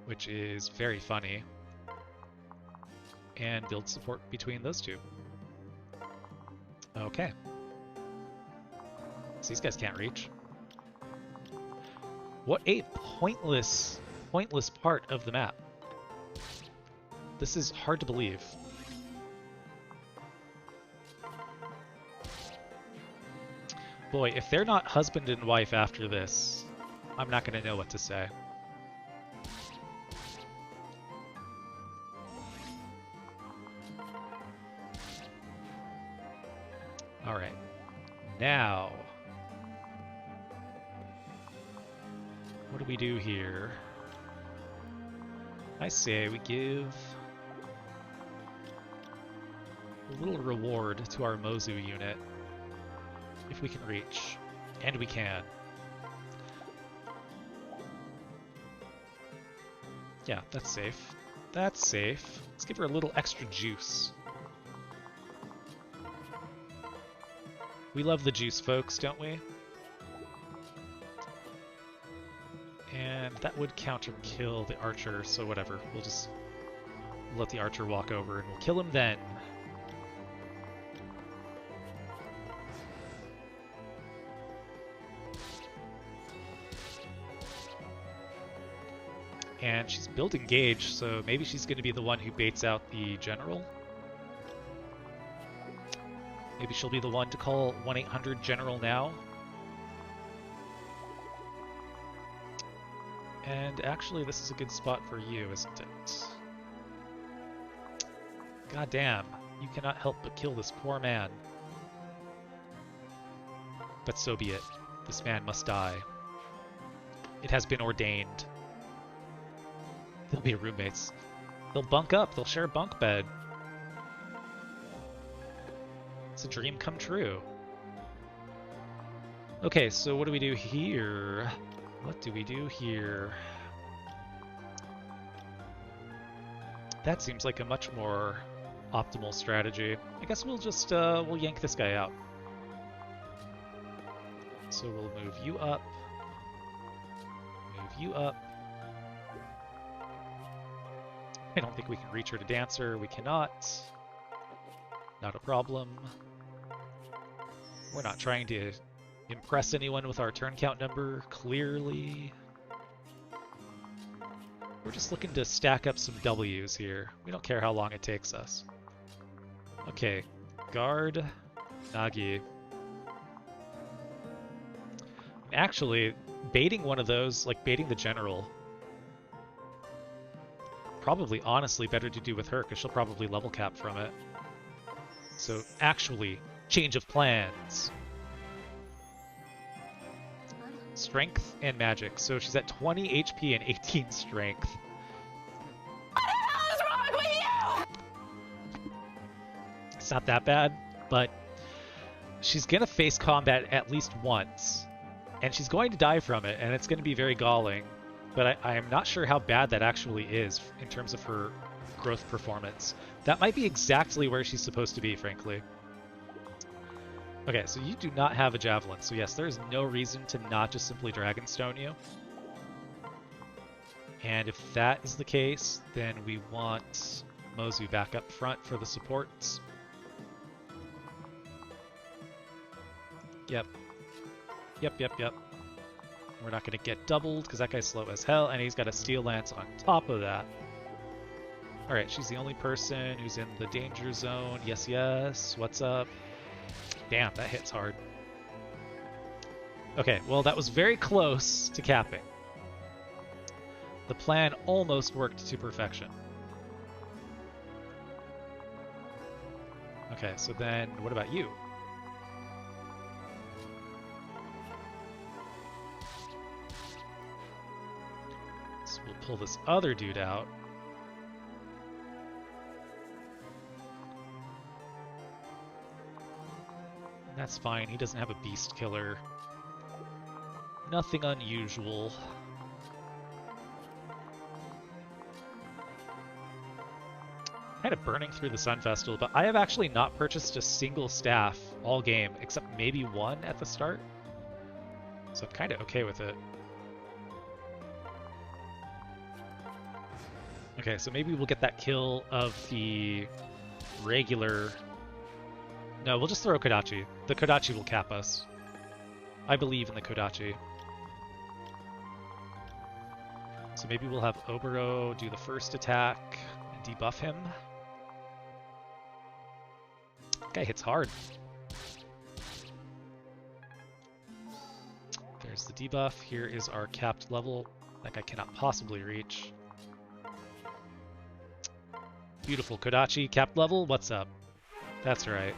which is very funny, and build support between those two. Okay. So these guys can't reach. What a pointless part of the map. This is hard to believe. Boy, if they're not husband and wife after this, I'm not going to know what to say. Alright. Now, what do we do here? I say we give a little reward to our Mozu unit. If we can reach. And we can. Yeah, that's safe. That's safe. Let's give her a little extra juice. We love the juice, folks, don't we? And that would counter-kill the archer, so whatever. We'll just let the archer walk over and we'll kill him then. And she's building Gauge, so maybe she's going to be the one who baits out the general. Maybe she'll be the one to call 1-800-GENERAL now. And actually, this is a good spot for you, isn't it? God damn, you cannot help but kill this poor man. But so be it. This man must die. It has been ordained. They'll be roommates. They'll bunk up. They'll share a bunk bed. It's a dream come true. Okay, so what do we do here? What do we do here? That seems like a much more optimal strategy. I guess we'll just we'll yank this guy out. So we'll move you up. Move you up. I don't think we can reach her to Dancer. We cannot. Not a problem. We're not trying to impress anyone with our turn count number, clearly. We're just looking to stack up some W's here. We don't care how long it takes us. Okay, guard, Nagi. Actually, baiting one of those, like baiting the general, probably honestly better to do with her, because she'll probably level cap from it. So actually, change of plans. Strength and magic. So she's at 20 HP and 18 strength. What the hell is wrong with you? It's not that bad, but she's going to face combat at least once. And she's going to die from it, and it's going to be very galling. But I am not sure how bad that actually is in terms of her growth performance. That might be exactly where she's supposed to be, frankly. Okay, so you do not have a javelin, so yes, there is no reason to not just simply Dragonstone you. And if that is the case, then we want Mozu back up front for the supports. Yep. Yep. We're not going to get doubled because that guy's slow as hell, and he's got a Steel Lance on top of that. Alright, she's the only person who's in the danger zone. Yes. What's up? Damn, that hits hard. Okay, well, that was very close to capping. The plan almost worked to perfection. Okay, so then what about you? So we'll pull this other dude out. That's fine, he doesn't have a beast killer. Nothing unusual. Kind of burning through the Sun Festival, but I have actually not purchased a single staff all game, except maybe one at the start. So I'm kind of okay with it. Okay, so maybe we'll get that kill of the regular... No, we'll just throw Kodachi. The Kodachi will cap us. I believe in the Kodachi. So maybe we'll have Obero do the first attack and debuff him. Guy hits hard. There's the debuff. Here is our capped level. That guy cannot possibly reach. Beautiful Kodachi, capped level. What's up? That's right.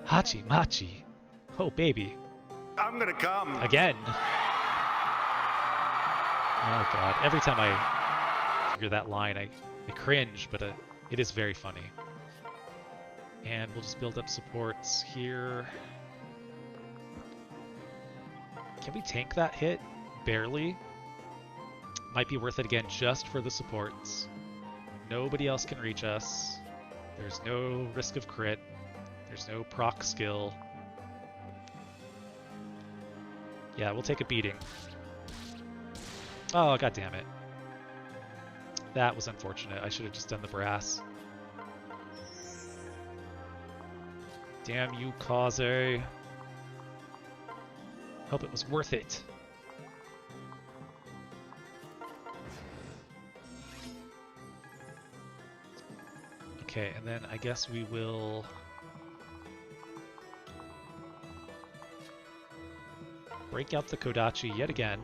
Hachi Machi. Oh, baby. I'm gonna come. Again. Oh, God. Every time I figure that line, I cringe, but it is very funny. And we'll just build up supports here. Can we tank that hit? Barely. Might be worth it again just for the supports. Nobody else can reach us. There's no risk of crit. There's no proc skill. Yeah, we'll take a beating. Oh, god damn it. That was unfortunate. I should have just done the brass. Damn you, Kaze. Hope it was worth it. Okay, and then I guess we will... break out the Kodachi yet again.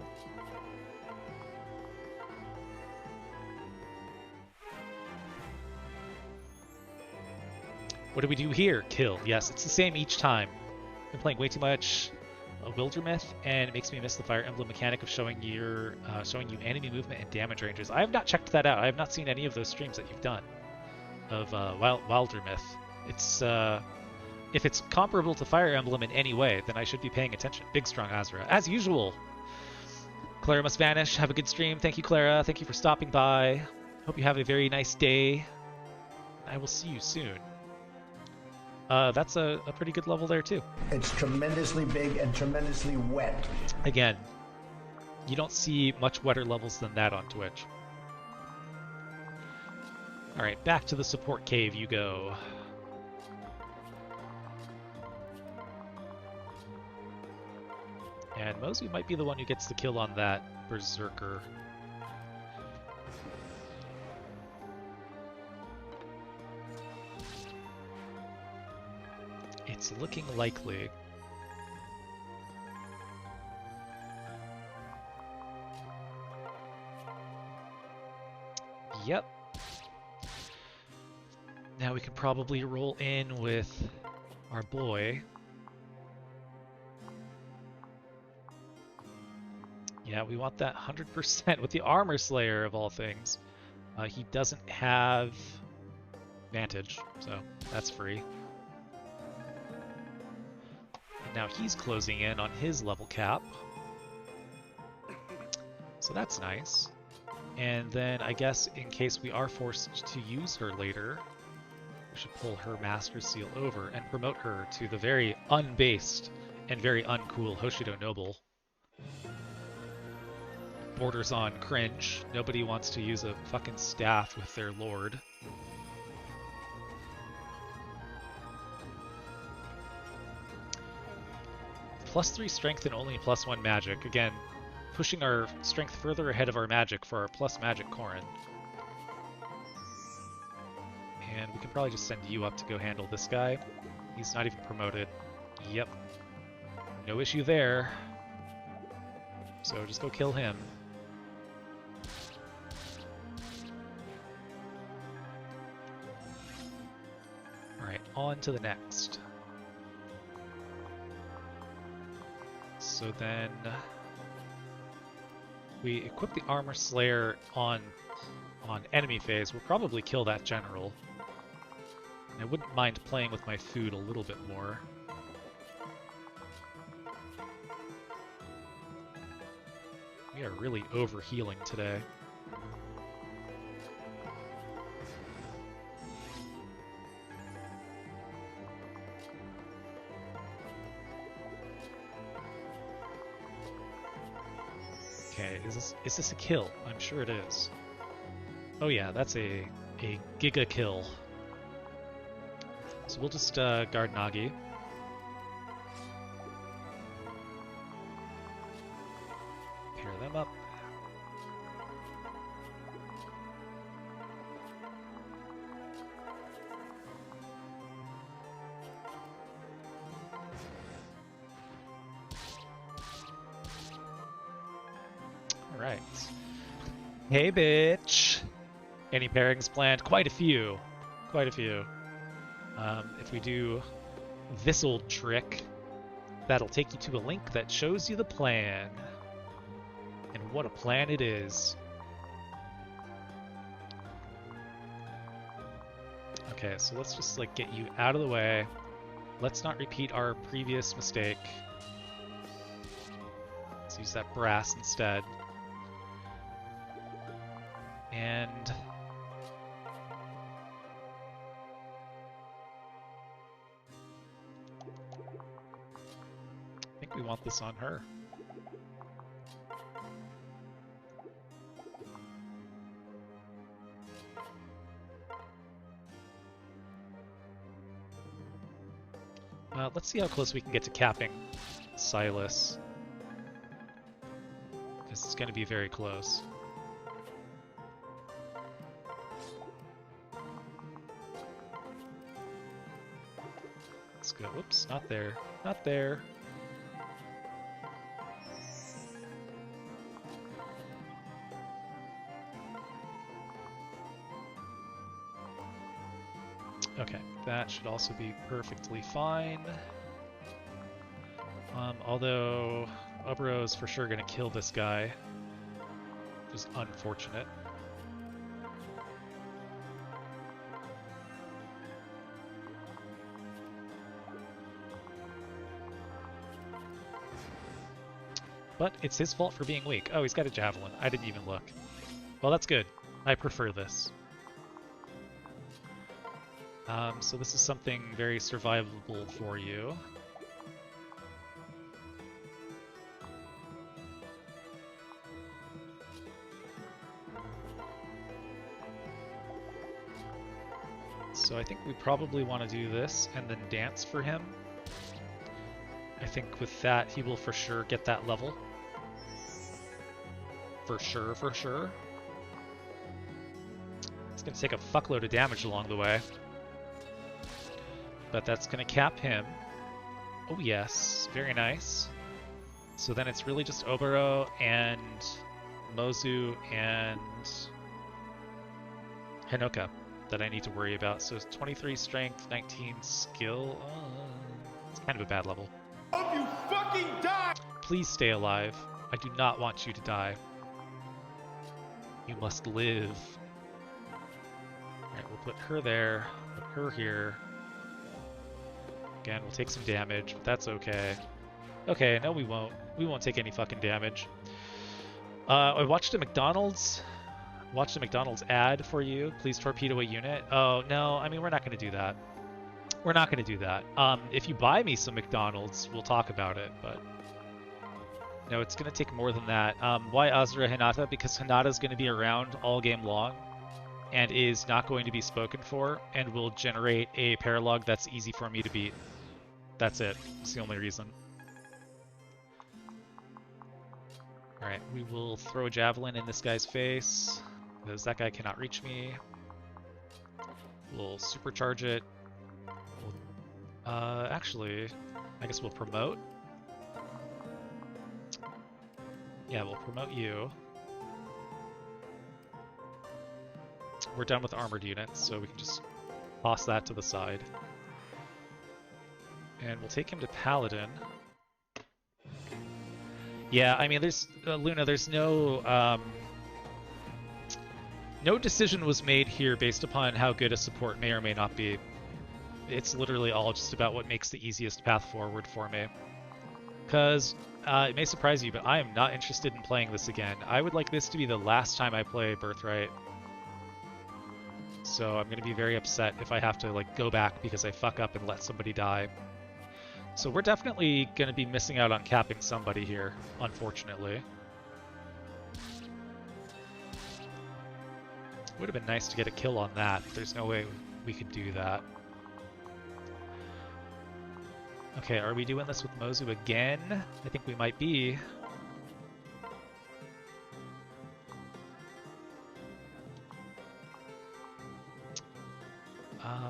What do we do here? Kill. Yes, it's the same each time. Been playing way too much Wildermyth, and it makes me miss the Fire Emblem mechanic of showing you enemy movement and damage ranges. I have not checked that out. I have not seen any of those streams that you've done of Wildermyth. It's if it's comparable to Fire Emblem in any way, then I should be paying attention. Big strong Azura, as usual. Clara must vanish. Have a good stream. Thank you, Clara. Thank you for stopping by. Hope you have a very nice day. I will see you soon. That's a pretty good level there too. It's tremendously big and tremendously wet. Again, you don't see much wetter levels than that on Twitch. Alright, back to the support cave you go. And Mosey might be the one who gets the kill on that Berserker. It's looking likely. Yep. Now we can probably roll in with our boy. Yeah, we want that 100% with the Armor Slayer of all things. He doesn't have Vantage, so that's free. And now he's closing in on his level cap. So that's nice. And then I guess in case we are forced to use her later, we should pull her Master Seal over and promote her to the very unbased and very uncool Hoshido Noble. Borders on cringe. Nobody wants to use a fucking staff with their lord. +3 strength and only +1 magic. Again, pushing our strength further ahead of our magic for our plus magic Corrin. And we can probably just send you up to go handle this guy. He's not even promoted. Yep. No issue there. So just go kill him. Alright, on to the next. So then we equip the Armor Slayer on enemy phase. We'll probably kill that general. And I wouldn't mind playing with my food a little bit more. We are really overhealing today. Okay, is this a kill? I'm sure it is. Oh yeah, that's a giga kill. So we'll just guard Nagi. Pair them up. Alright. Hey, bitch! Any pairings planned? Quite a few. Quite a few. If we do this old trick, that'll take you to a link that shows you the plan. And what a plan it is. Okay, so let's just like get you out of the way. Let's not repeat our previous mistake. Let's use that brass instead. And I think we want this on her. Let's see how close we can get to capping Silas. This is going to be very close. Let's go. Whoops, not there. Not there. Okay, that should also be perfectly fine. Although Obro is for sure going to kill this guy, which is unfortunate. But it's his fault for being weak. Oh, he's got a javelin. I didn't even look. Well, that's good. I prefer this. So this is something very survivable for you. So I think we probably want to do this and then dance for him. I think with that he will for sure get that level. For sure, for sure. It's going to take a fuckload of damage along the way. But that's going to cap him. Oh yes, very nice. So then it's really just Oboro and Mozu and Hinoka that I need to worry about. So it's 23 strength, 19 skill. It's kind of a bad level. Hope you fucking die! Please stay alive. I do not want you to die. You must live. Alright, we'll put her there, put her here. Again, we'll take some damage, but that's okay. Okay, no we won't. We won't take any fucking damage. I watched a McDonald's ad for you. Please torpedo a unit. Oh, no, I mean, we're not going to do that. We're not going to do that. If you buy me some McDonald's, we'll talk about it, but no, it's going to take more than that. Why Azura Hinata? Because Hinata's going to be around all game long and is not going to be spoken for and will generate a paralog that's easy for me to beat. That's it. It's the only reason. Alright, we will throw a javelin in this guy's face, because that guy cannot reach me. We'll supercharge it. Actually, I guess we'll promote. Yeah, we'll promote you. We're done with armored units, so we can just toss that to the side. And we'll take him to Paladin. Yeah, I mean, there's Luna. There's no no decision was made here based upon how good a support may or may not be. It's literally all just about what makes the easiest path forward for me. Because it may surprise you, but I am not interested in playing this again. I would like this to be the last time I play Birthright. So I'm going to be very upset if I have to like go back because I fuck up and let somebody die. So we're definitely going to be missing out on capping somebody here, unfortunately. Would have been nice to get a kill on that, but there's no way we could do that. Okay, are we doing this with Mozu again? I think we might be.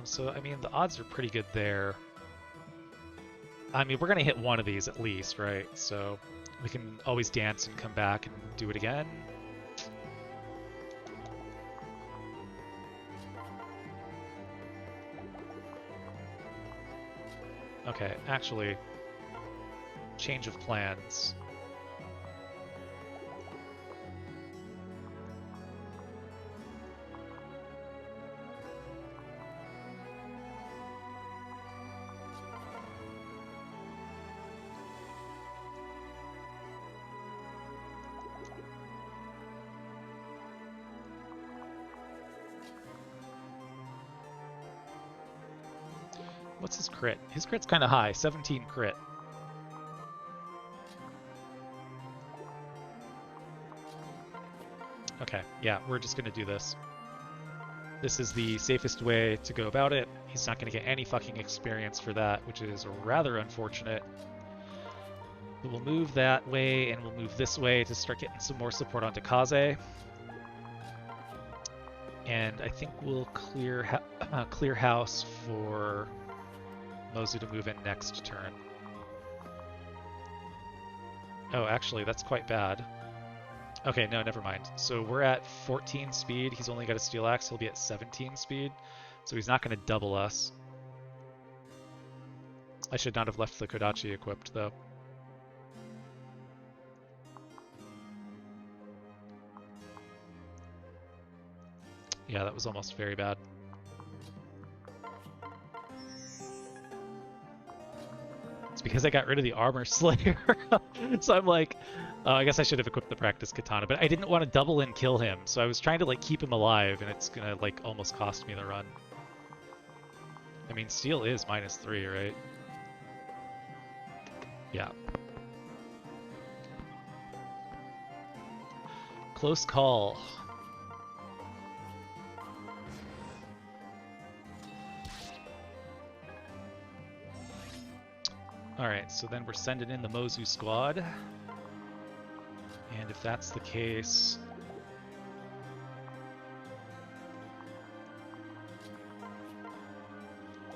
So, I mean, the odds are pretty good there. I mean, we're going to hit one of these at least, right? So we can always dance and come back and do it again. Okay, actually, change of plans. What's his crit? His crit's kind of high, 17 crit. Okay, yeah, we're just going to do this. This is the safest way to go about it. He's not going to get any fucking experience for that, which is rather unfortunate. But we'll move that way, and we'll move this way to start getting some more support onto Kaze. And I think we'll clear house for Mozu to move in next turn. Oh, actually, that's quite bad. Okay, no, never mind. So we're at 14 speed. He's only got a steel axe. He'll be at 17 speed. So he's not going to double us. I should not have left the Kodachi equipped, though. Yeah, that was almost very bad. It's because I got rid of the Armor Slayer. So I'm like, I guess I should have equipped the Practice Katana, but I didn't want to double and kill him. So I was trying to like keep him alive, and it's gonna like almost cost me the run. I mean, steel is -3, right? Yeah. Close call. Alright, so then we're sending in the Mozu squad. And if that's the case...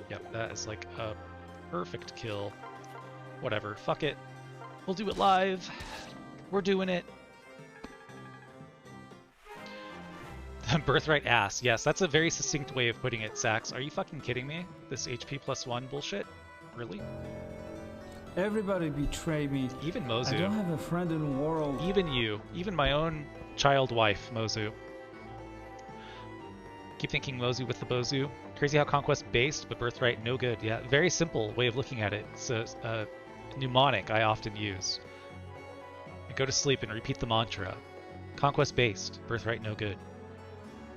Yep, that is like a perfect kill. Whatever, fuck it. We'll do it live. We're doing it. Birthright ass. Yes, that's a very succinct way of putting it, Sax. Are you fucking kidding me? This HP +1 bullshit? Really? Everybody betrayed me. Even Mozu. I don't have a friend in the world. Even you. Even my own child wife, Mozu. Keep thinking Mozu with the Bozu. Crazy how Conquest based, but Birthright no good. Yeah, very simple way of looking at it. It's a mnemonic I often use. I go to sleep and repeat the mantra. Conquest based, Birthright no good.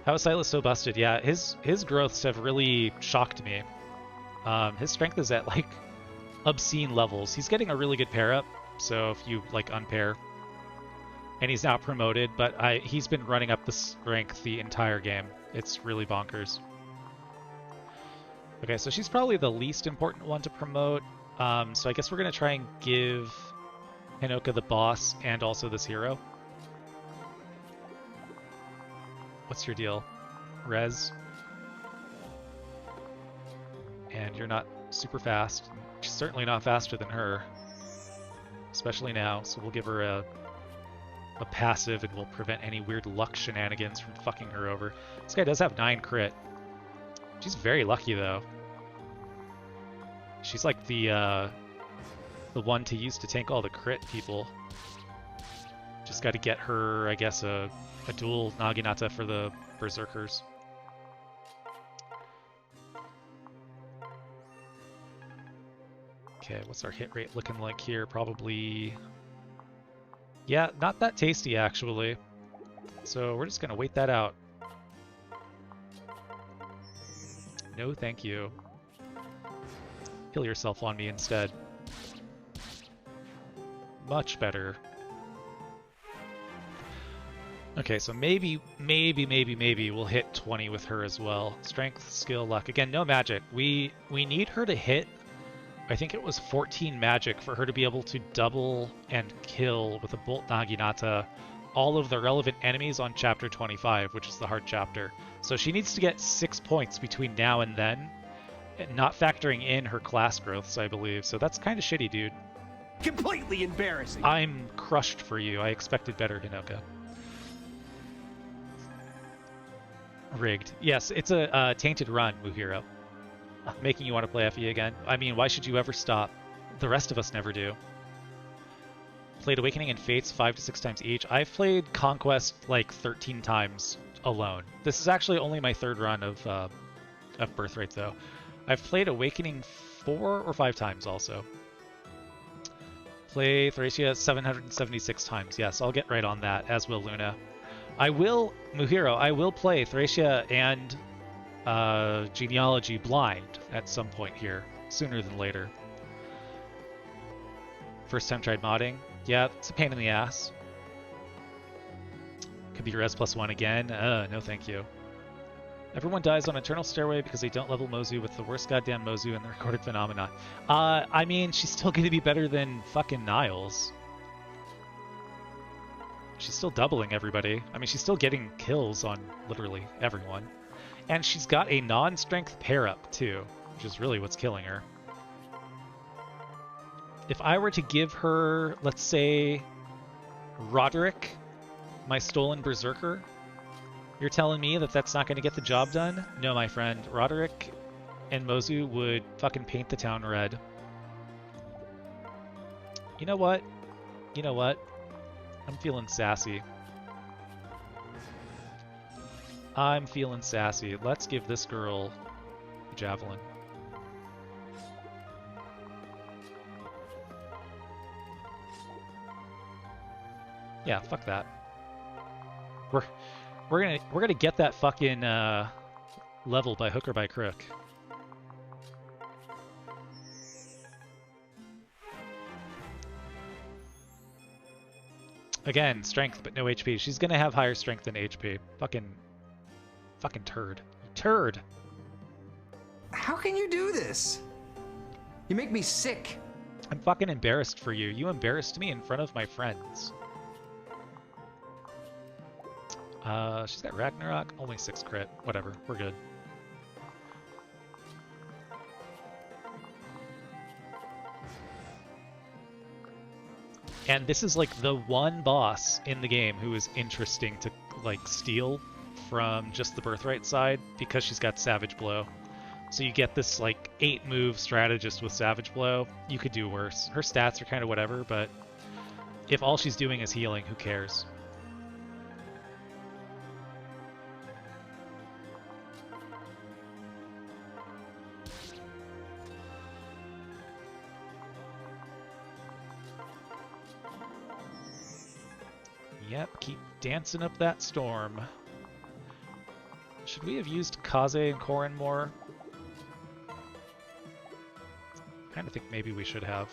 How is Silas so busted? Yeah, his growths have really shocked me. His strength is at like obscene levels. He's getting a really good pair up, so if you like unpair. And he's now promoted, but he's been running up the strength the entire game. It's really bonkers. Okay, so she's probably the least important one to promote. So I guess we're gonna try and give Hinoka the boss and also this hero. What's your deal? Rez. And you're not super fast. She's certainly not faster than her. Especially now, so we'll give her a a passive and will prevent any weird luck shenanigans from fucking her over. This guy does have 9 crit. She's very lucky though. She's like the one to use to tank all the crit people. Just got to get her, I guess, a dual Naginata for the Berserkers. Okay, what's our hit rate looking like here? Probably... yeah, not that tasty, actually. So we're just going to wait that out. No, thank you. Heal yourself on me instead. Much better. Okay, so maybe we'll hit 20 with her as well. Strength, skill, luck. Again, no magic. We need her to hit, I think it was 14 magic for her to be able to double and kill with a Bolt Naginata all of the relevant enemies on Chapter 25, which is the hard chapter. So she needs to get 6 points between now and then, not factoring in her class growths, I believe. So that's kind of shitty, dude. Completely embarrassing. I'm crushed for you. I expected better, Hinoka. Rigged. Yes, it's a tainted run, Muhiro. Making you want to play FE again. I mean, why should you ever stop? The rest of us never do. Played Awakening and Fates 5 to 6 times each. I've played Conquest like 13 times alone. This is actually only my 3rd run of Birthright, though. I've played Awakening 4 or 5 times also. Play Thracia 776 times. Yes, I'll get right on that, as will Luna. I will, Muhiro, I will play Thracia and Genealogy blind at some point here, sooner than later. First time tried modding. Yeah, it's a pain in the ass. Could be res +1 again. No thank you. Everyone dies on Eternal Stairway because they don't level Mozu with the worst goddamn Mozu in the recorded phenomenon. I mean, she's still going to be better than fucking Niles. She's still doubling everybody. I mean, she's still getting kills on literally everyone. And she's got a non-strength pair-up, too, which is really what's killing her. If I were to give her, let's say, Roderick, my stolen Berserker, you're telling me that that's not going to get the job done? No, my friend. Roderick and Mozu would fucking paint the town red. You know what? You know what? I'm feeling sassy. I'm feeling sassy. Let's give this girl a javelin. Yeah, fuck that. We're gonna get that fucking level by hook or by crook. Again, strength, but no HP. She's gonna have higher strength than HP. Fucking turd. Turd! How can you do this? You make me sick. I'm fucking embarrassed for you. You embarrassed me in front of my friends. She's got Ragnarok, only 6 crit. Whatever, we're good. And this is like the one boss in the game who is interesting to like steal from just the Birthright side because she's got Savage Blow. So you get this like 8-move strategist with Savage Blow. You could do worse. Her stats are kind of whatever, but if all she's doing is healing, who cares? Yep, keep dancing up that storm. Should we have used Kaze and Korin more? I kind of think maybe we should have.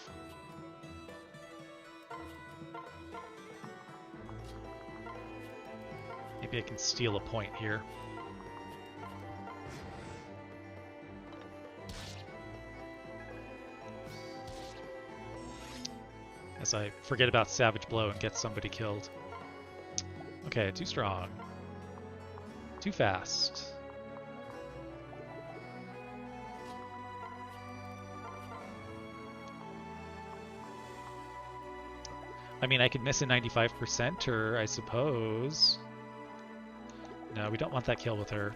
Maybe I can steal a point here. As I forget about Savage Blow and get somebody killed. Okay, too strong. Too fast. I mean, I could miss a 95%er, I suppose. No, we don't want that kill with her.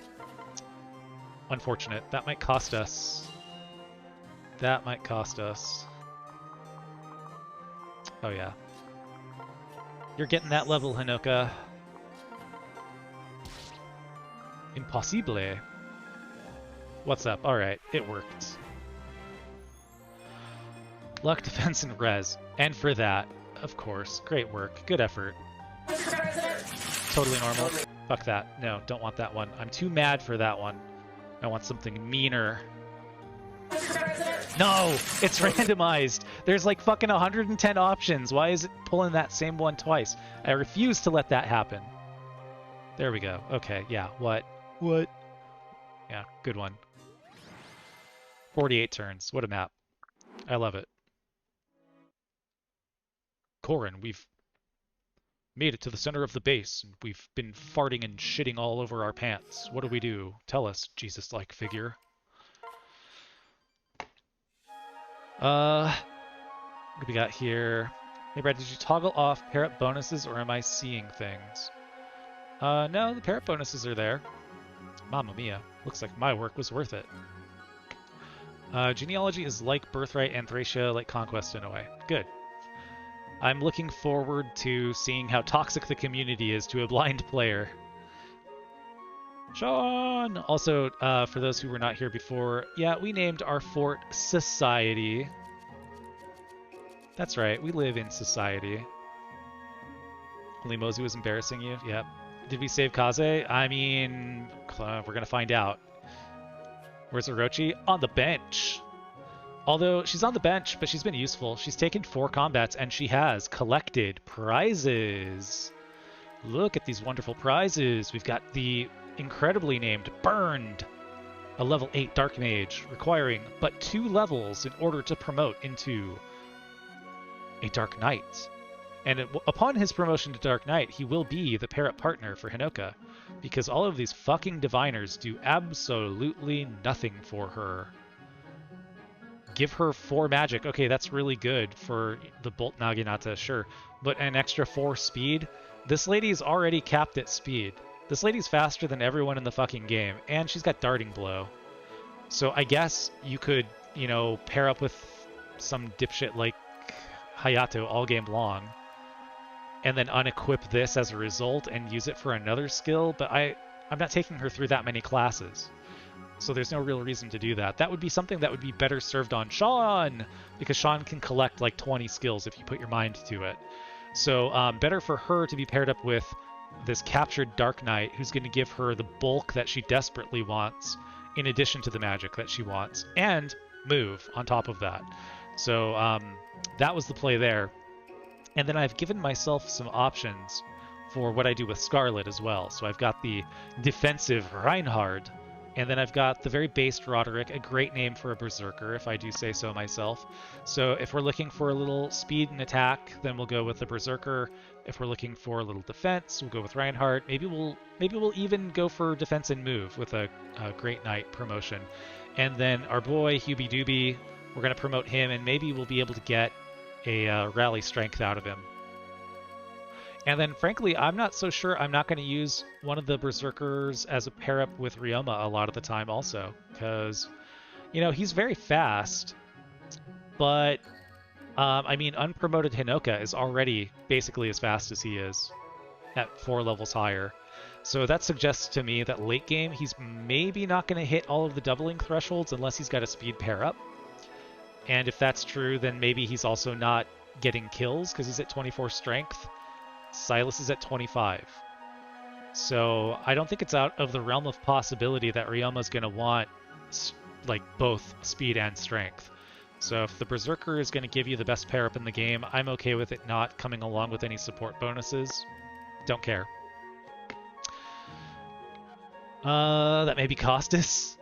Unfortunate. That might cost us. That might cost us. Oh yeah. You're getting that level, Hinoka. Impossible. What's up? Alright, it worked. Luck, defense, and res. And for that, of course. Great work. Good effort. Totally normal. Fuck that. No, don't want that one. I'm too mad for that one. I want something meaner. No! It's randomized! There's like fucking 110 options. Why is it pulling that same one twice? I refuse to let that happen. There we go. Okay, yeah. What? What? Yeah, good one. 48 turns. What a map. I love it. Corin, we've made it to the center of the base, and we've been farting and shitting all over our pants. What do we do? Tell us, Jesus-like figure. What do we got here? Hey Brad, did you toggle off parrot bonuses, or am I seeing things? No, the parrot bonuses are there. Mamma mia. Looks like my work was worth it. Genealogy is like Birthright and Thracia, like Conquest in a way. Good. I'm looking forward to seeing how toxic the community is to a blind player. Sean! Also, for those who were not here before, yeah, we named our fort Society. That's right, we live in Society. Only Mozu was embarrassing you? Yep. Did we save Kaze? I mean, we're gonna find out. Where's Orochi? On the bench. Although, she's on the bench, but she's been useful. She's taken 4 combats, and she has collected prizes. Look at these wonderful prizes. We've got the incredibly named Burned, a level 8 Dark Mage, requiring but 2 levels in order to promote into a Dark Knight. And upon his promotion to Dark Knight, he will be the parrot partner for Hinoka, because all of these fucking diviners do absolutely nothing for her. Give her 4 magic. Okay, that's really good for the Bolt Naginata, sure. But an extra 4 speed? This lady's already capped at speed. This lady's faster than everyone in the fucking game, and she's got Darting Blow. So I guess you could, you know, pair up with some dipshit like Hayato all game long, and then unequip this as a result and use it for another skill, but I'm not taking her through that many classes. So there's no real reason to do that. That would be something that would be better served on Sean, because Sean can collect like 20 skills if you put your mind to it. So better for her to be paired up with this captured Dark Knight, who's going to give her the bulk that she desperately wants, in addition to the magic that she wants, and move on top of that. So that was the play there. And then I've given myself some options for what I do with Scarlet as well. So I've got the defensive Reinhard, and then I've got the very based Roderick, a great name for a Berserker, if I do say so myself. So if we're looking for a little speed and attack, then we'll go with the Berserker. If we're looking for a little defense, we'll go with Reinhardt. Maybe we'll even go for defense and move with a Great Knight promotion. And then our boy Hubie Doobie, we're going to promote him, and maybe we'll be able to get a rally strength out of him. And then, frankly, I'm not so sure I'm not going to use one of the Berserkers as a pair-up with Ryoma a lot of the time also. Because, you know, he's very fast. But, I mean, unpromoted Hinoka is already basically as fast as he is at 4 levels higher. So that suggests to me that late game, he's maybe not going to hit all of the doubling thresholds unless he's got a speed pair-up. And if that's true, then maybe he's also not getting kills because he's at 24 strength. Silas is at 25. So I don't think it's out of the realm of possibility that Ryoma's going to want like both speed and strength. So if the Berserker is going to give you the best pair up in the game, I'm okay with it not coming along with any support bonuses. Don't care. That may be Costas.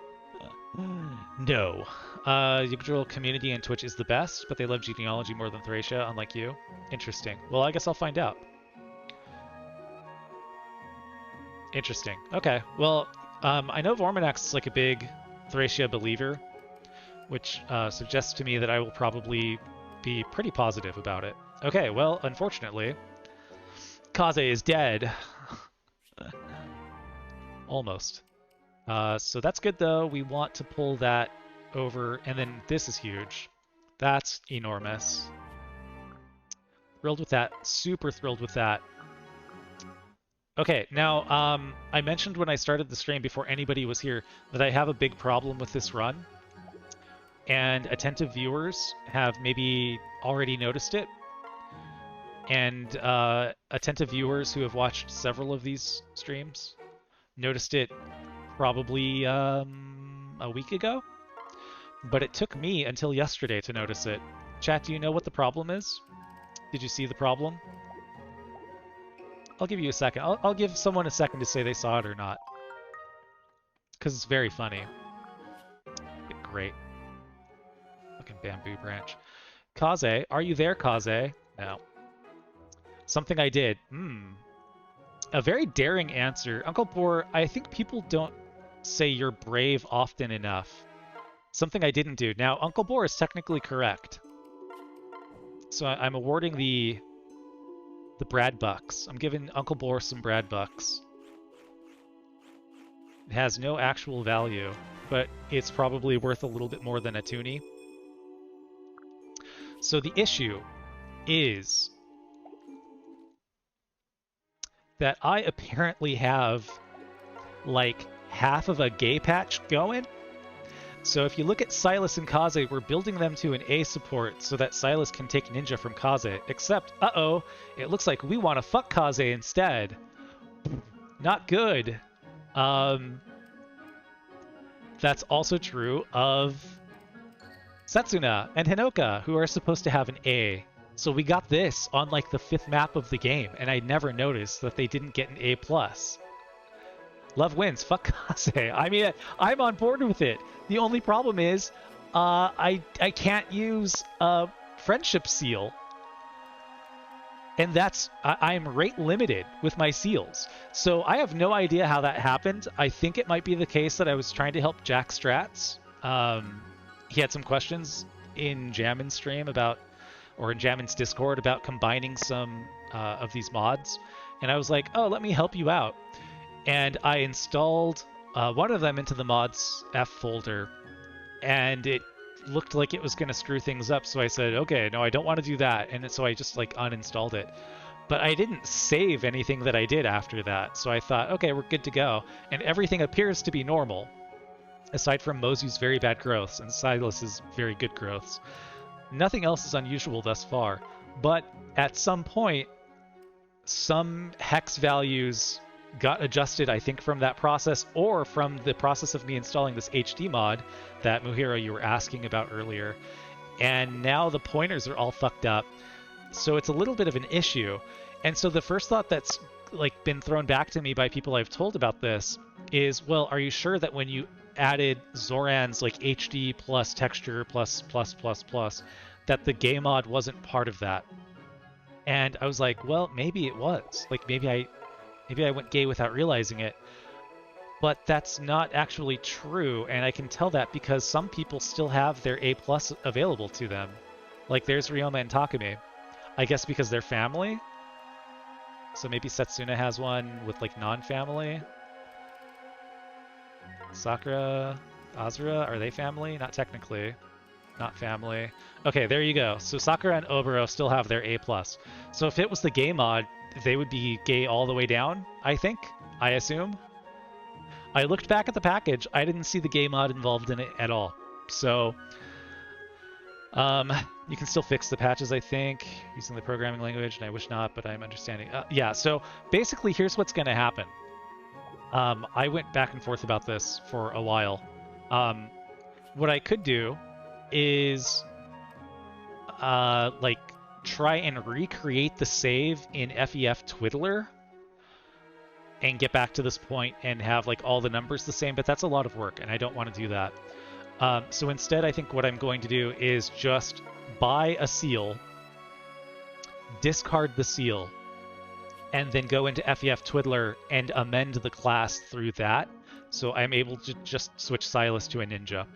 No. Yggdrasil community and Twitch is the best, but they love genealogy more than Thracia, unlike you. Interesting. Well, I guess I'll find out. Interesting. Okay. Well, I know Vorminax is like a big Thracia believer, which suggests to me that I will probably be pretty positive about it. Okay, well, unfortunately, Kaze is dead. Almost. So that's good, though. We want to pull that over, and then this is huge. That's enormous. Thrilled with that. Super thrilled with that. Okay, now, I mentioned when I started the stream before anybody was here that I have a big problem with this run. And attentive viewers have maybe already noticed it. And attentive viewers who have watched several of these streams noticed it probably a week ago. But it took me until yesterday to notice it. Chat, do you know what the problem is? Did you see the problem? I'll give you a second. I'll give someone a second to say they saw it or not. Because it's very funny. Great. Fucking bamboo branch. Kaze, are you there, Kaze? No. Something I did. A very daring answer. Uncle Boar, I think people don't say you're brave often enough. Something I didn't do. Now, Uncle Boar is technically correct. So I'm awarding the Brad Bucks. I'm giving Uncle Boar some Brad Bucks. It has no actual value, but it's probably worth a little bit more than a toonie. So the issue is that I apparently have like half of a gay patch going. So if you look at Silas and Kaze, we're building them to an A support so that Silas can take Ninja from Kaze. Except, uh-oh, it looks like we want to fuck Kaze instead. Not good. That's also true of Setsuna and Hinoka, who are supposed to have an A. So we got this on like the 5th map of the game, and I never noticed that they didn't get an A+. Love wins. Fuck Kaze. I mean, I'm on board with it. The only problem is, I can't use a friendship seal, and I'm rate limited with my seals. So I have no idea how that happened. I think it might be the case that I was trying to help Jack Strats. He had some questions in Jammin's stream or in Jammin's Discord about combining some of these mods, and I was like, oh, let me help you out. And I installed one of them into the mods F folder, and it looked like it was going to screw things up. So I said, okay, no, I don't want to do that. And so I just like uninstalled it. But I didn't save anything that I did after that. So I thought, okay, we're good to go. And everything appears to be normal, aside from Mozu's very bad growths and Silas's very good growths. Nothing else is unusual thus far. But at some point, some hex values got adjusted, I think, from that process or from the process of me installing this HD mod that Muhiro you were asking about earlier. And now the pointers are all fucked up. So it's a little bit of an issue. And so the first thought that's like been thrown back to me by people I've told about this is, well, are you sure that when you added Zoran's like HD plus texture plus that the gay mod wasn't part of that? And I was like, well, maybe it was. Like maybe I went gay without realizing it. But that's not actually true, and I can tell that because some people still have their A+ available to them. Like there's Ryoma and Takumi. I guess because they're family? So maybe Setsuna has one with like non-family? Sakura, Azura, are they family? Not technically. Not family. Okay, there you go. So Sakura and Oboro still have their A+. So if it was the gay mod, they would be gay all the way down, I think. I assume. I looked back at the package. I didn't see the gay mod involved in it at all. So, you can still fix the patches, I think, using the programming language, and I wish not, but I'm understanding. Yeah, so basically here's what's going to happen. I went back and forth about this for a while. What I could do is, like, try and recreate the save in FEF Twiddler and get back to this point and have like all the numbers the same, but that's a lot of work and I don't want to do that. So instead, I think what I'm going to do is just buy a seal, discard the seal, and then go into FEF Twiddler and amend the class through that. So I'm able to just switch Silas to a ninja.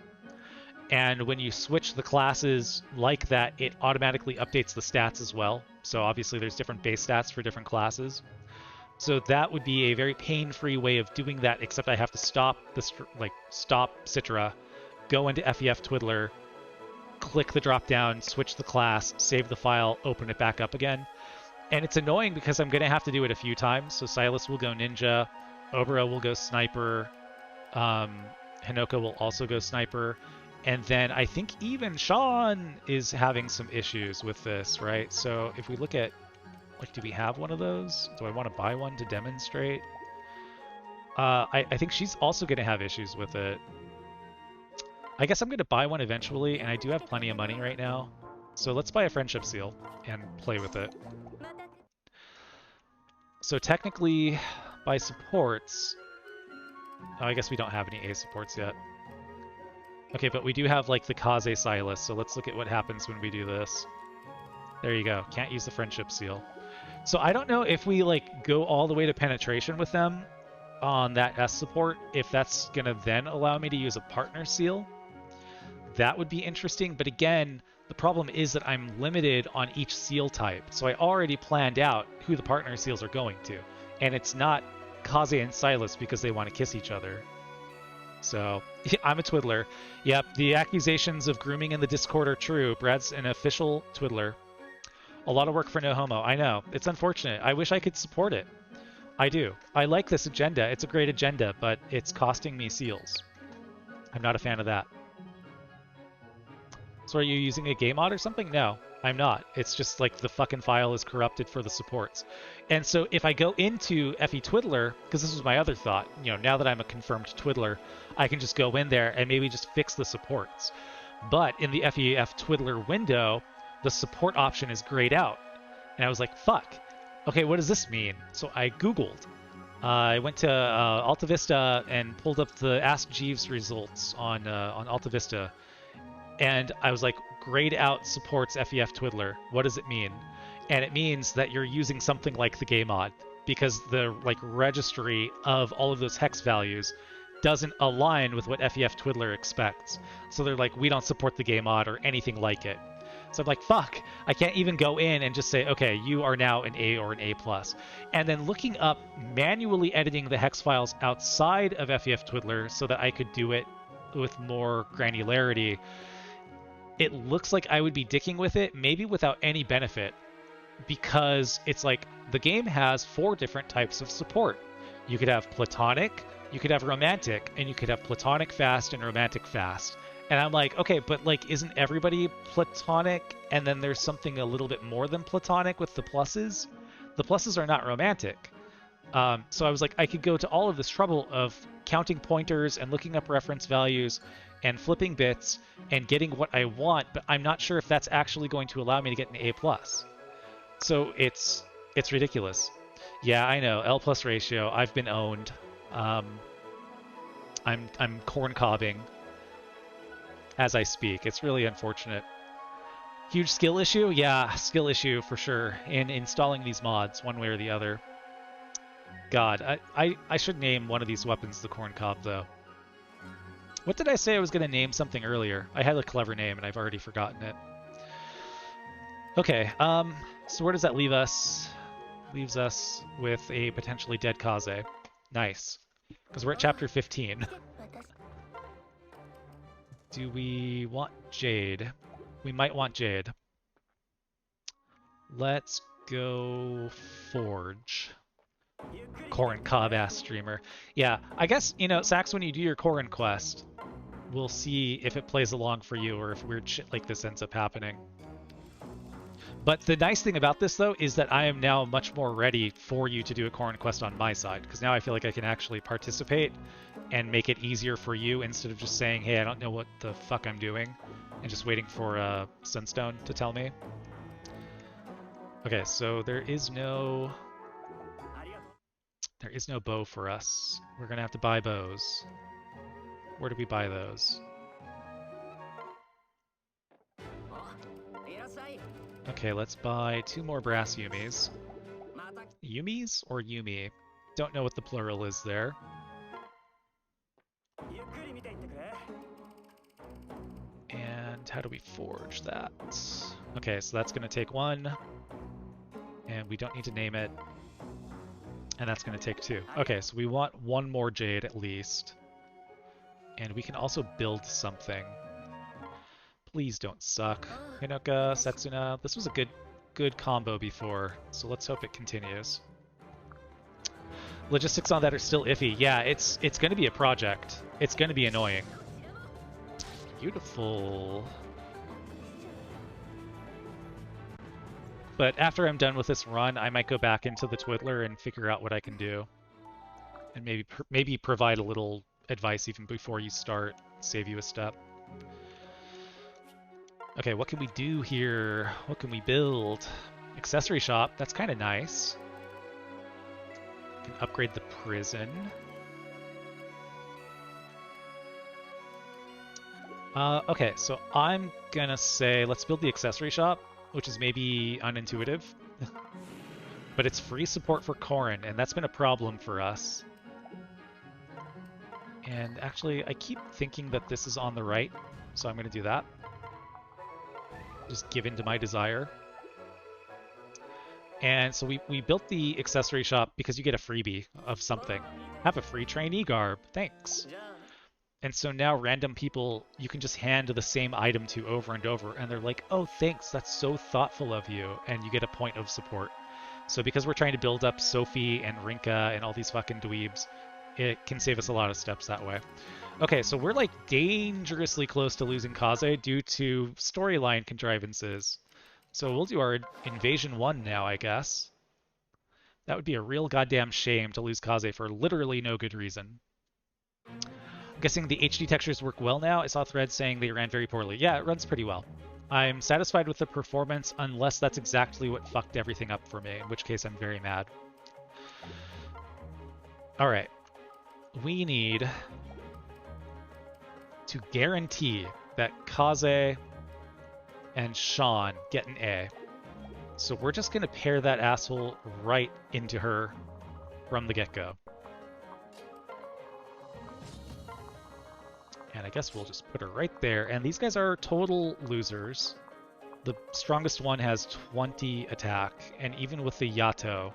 And when you switch the classes like that, it automatically updates the stats as well. So obviously there's different base stats for different classes. So that would be a very pain-free way of doing that, except I have to stop Citra, go into FEF Twiddler, click the drop-down, switch the class, save the file, open it back up again. And it's annoying because I'm going to have to do it a few times. So Silas will go Ninja, Obera will go Sniper, Hinoka will also go Sniper, and then I think even Sean is having some issues with this, right? So if we look at, like, do we have one of those? Do I want to buy one to demonstrate? I think she's also going to have issues with it. I guess I'm going to buy one eventually, and I do have plenty of money right now. So let's buy a friendship seal and play with it. So technically, by supports... Oh, I guess we don't have any A supports yet. Okay, but we do have, like, the Kaze Silas, so let's look at what happens when we do this. There you go. Can't use the friendship seal. So I don't know if we, like, go all the way to penetration with them on that S support, if that's going to then allow me to use a partner seal. That would be interesting, but again, the problem is that I'm limited on each seal type. So I already planned out who the partner seals are going to, and it's not Kaze and Silas because they want to kiss each other. So, I'm a twiddler. Yep, the accusations of grooming in the Discord are true. Brad's an official twiddler. A lot of work for no homo. I know. It's unfortunate. I wish I could support it. I do. I like this agenda. It's a great agenda, but it's costing me seals. I'm not a fan of that. So are you using a game mod or something? No, I'm not. It's just like the fucking file is corrupted for the supports. And so if I go into FE Twiddler, because this was my other thought, you know, now that I'm a confirmed Twiddler, I can just go in there and maybe just fix the supports. But in the FEF Twiddler window, the support option is grayed out. And I was like, fuck. Okay, what does this mean? So I Googled. I went to AltaVista and pulled up the Ask Jeeves results on AltaVista. And I was like, grayed out supports FEF Twiddler. What does it mean? And it means that you're using something like the game mod, because the like registry of all of those hex values doesn't align with what FEF Twiddler expects. So they're like, we don't support the game mod or anything like it. So I'm like, fuck, I can't even go in and just say, okay, you are now an A or an A+. And then looking up, manually editing the hex files outside of FEF Twiddler so that I could do it with more granularity, it looks like I would be dicking with it, maybe without any benefit, because it's like the game has 4 different types of support. You could have platonic, you could have romantic, and you could have platonic fast and romantic fast. And I'm like, okay, but like, isn't everybody platonic? And then there's something a little bit more than platonic with the pluses. The pluses are not romantic. So I was like, I could go to all of this trouble of counting pointers and looking up reference values and flipping bits and getting what I want, but I'm not sure if that's actually going to allow me to get an A+. So it's ridiculous. Yeah, I know. L+ ratio. I've been owned. I'm corn cobbing as I speak. It's really unfortunate. Huge skill issue? Yeah, skill issue for sure in installing these mods one way or the other. God, I should name one of these weapons the corn cob though. What did I say I was going to name something earlier? I had a clever name and I've already forgotten it. Okay, so where does that leave us? Leaves us with a potentially dead Kaze. Nice. Because we're at chapter 15. Do we want Jade? We might want Jade. Let's go Forge. Corrin Cobb-ass streamer. Yeah, I guess, you know, Sax, when you do your Corrin quest, we'll see if it plays along for you or if weird shit like this ends up happening. But the nice thing about this, though, is that I am now much more ready for you to do a Corrin quest on my side, because now I feel like I can actually participate and make it easier for you instead of just saying, hey, I don't know what the fuck I'm doing, and just waiting for Sunstone to tell me. Okay, so there is no bow for us. We're gonna have to buy bows. Where do we buy those? Okay, let's buy 2 more brass Yumis. Yumis or Yumi? Don't know what the plural is there. And how do we forge that? Okay, so that's gonna take 1. And we don't need to name it. And that's going to take 2. Okay, so we want 1 more jade at least. And we can also build something. Please don't suck. Hinoka, Setsuna. This was a good combo before, so let's hope it continues. Logistics on that are still iffy. Yeah, it's going to be a project. It's going to be annoying. Beautiful. But after I'm done with this run, I might go back into the Twiddler and figure out what I can do. And maybe provide a little advice even before you start, save you a step. Okay, what can we do here? What can we build? Accessory shop, that's kind of nice. We can upgrade the prison. Okay, so I'm gonna say let's build the accessory shop, which is maybe unintuitive. But it's free support for Corrin, and that's been a problem for us. And actually, I keep thinking that this is on the right, so I'm going to do that. Just give in to my desire. And so we built the accessory shop because you get a freebie of something. Have a free trainee garb. Thanks. And so now random people you can just hand the same item to over and over, and they're like, oh, thanks, that's so thoughtful of you, and you get a point of support. So because we're trying to build up Sophie and Rinka and all these fucking dweebs, it can save us a lot of steps that way. Okay, so we're like dangerously close to losing Kaze due to storyline contrivances. So we'll do our Invasion 1 now, I guess. That would be a real goddamn shame to lose Kaze for literally no good reason. I'm guessing the HD textures work well now. I saw threads saying they ran very poorly. Yeah, it runs pretty well. I'm satisfied with the performance unless that's exactly what fucked everything up for me, in which case I'm very mad. Alright. We need to guarantee that Kaze and Sean get an A. So we're just going to pair that asshole right into her from the get-go. And I guess we'll just put her right there. And these guys are total losers. The strongest one has 20 attack, and even with the Yato,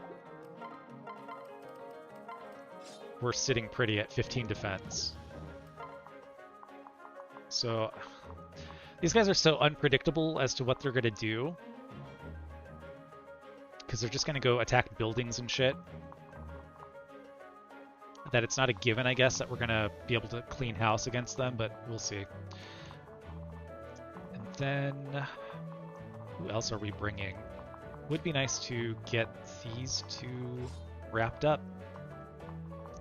we're sitting pretty at 15 defense. So these guys are so unpredictable as to what they're going to do. Because they're just going to go attack buildings and shit. That it's not a given, I guess, that we're going to be able to clean house against them, but we'll see. And then who else are we bringing? Would be nice to get these two wrapped up.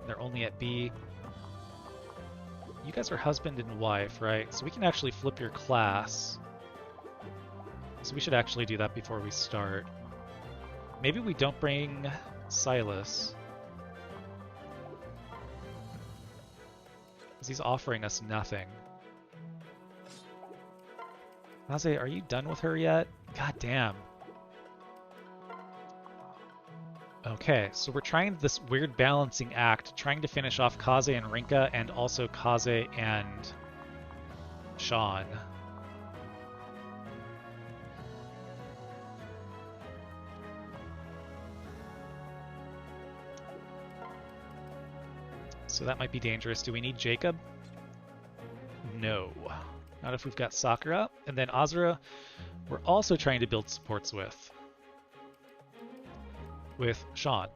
They're only at B. You guys are husband and wife, right? So we can actually flip your class. So we should actually do that before we start. Maybe we don't bring Silas. Because he's offering us nothing. Kaze, are you done with her yet? God damn. Okay, so we're trying this weird balancing act, trying to finish off Kaze and Rinka, and also Kaze and Sean. So that might be dangerous. Do we need Jacob? No. Not if we've got Sakura. And then Azura, we're also trying to build supports with Sean.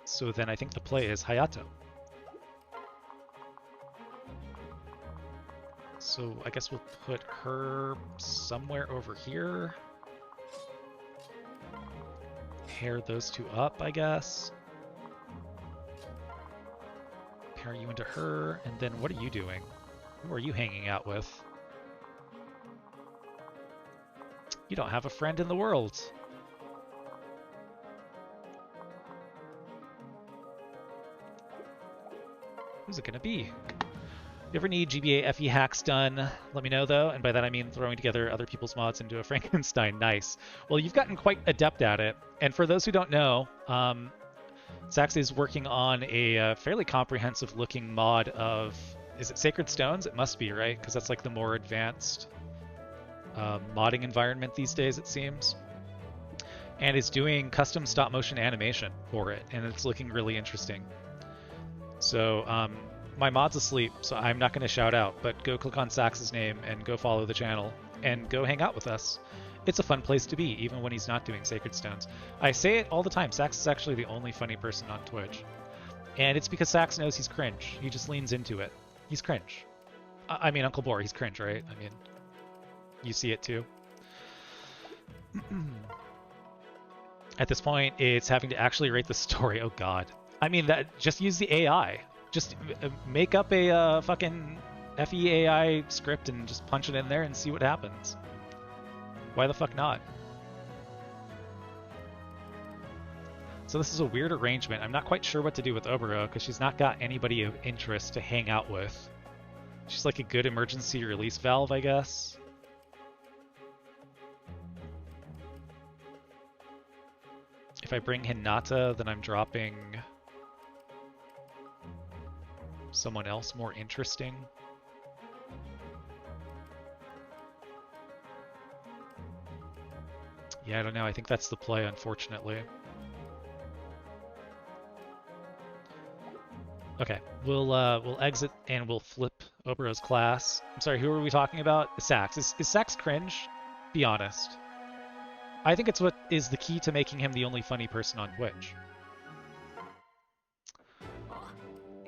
So then I think the play is Hayato. So I guess we'll put her somewhere over here. Pair those two up, I guess. Pair you into her, and then what are you doing? Who are you hanging out with? You don't have a friend in the world. Who's it gonna be? If you ever need GBA FE hacks done, let me know though, and by that I mean throwing together other people's mods into a Frankenstein. Nice. Well, you've gotten quite adept at it, and for those who don't know, Zax is working on a fairly comprehensive looking mod of, is it Sacred Stones? It must be, right? Because that's like the more advanced modding environment these days, it seems. and is doing custom stop motion animation for it, and it's looking really interesting. So my mod's asleep, so I'm not going to shout out, but go click on Sax's name and go follow the channel and go hang out with us. It's a fun place to be, even when he's not doing Sacred Stones. I say it all the time, Sax is actually the only funny person on Twitch. And it's because Sax knows he's cringe. He just leans into it. He's cringe. I mean, Uncle Boar, he's cringe, right? I mean, you see it too. At this point, it's having to actually rate the story. Oh god. I mean, that just use the AI. Just make up a fucking FEAI script and just punch it in there and see what happens. Why the fuck not? So this is a weird arrangement. I'm not quite sure what to do with Obero because she's not got anybody of interest to hang out with. She's like a good emergency release valve, I guess. If I bring Hinata, then I'm dropping someone else more interesting. Yeah, I don't know. I think that's the play, unfortunately. Okay, we'll exit and we'll flip Obero's class. I'm sorry, who are we talking about? Sax. Is Sax cringe? Be honest. I think it's what is the key to making him the only funny person on Twitch.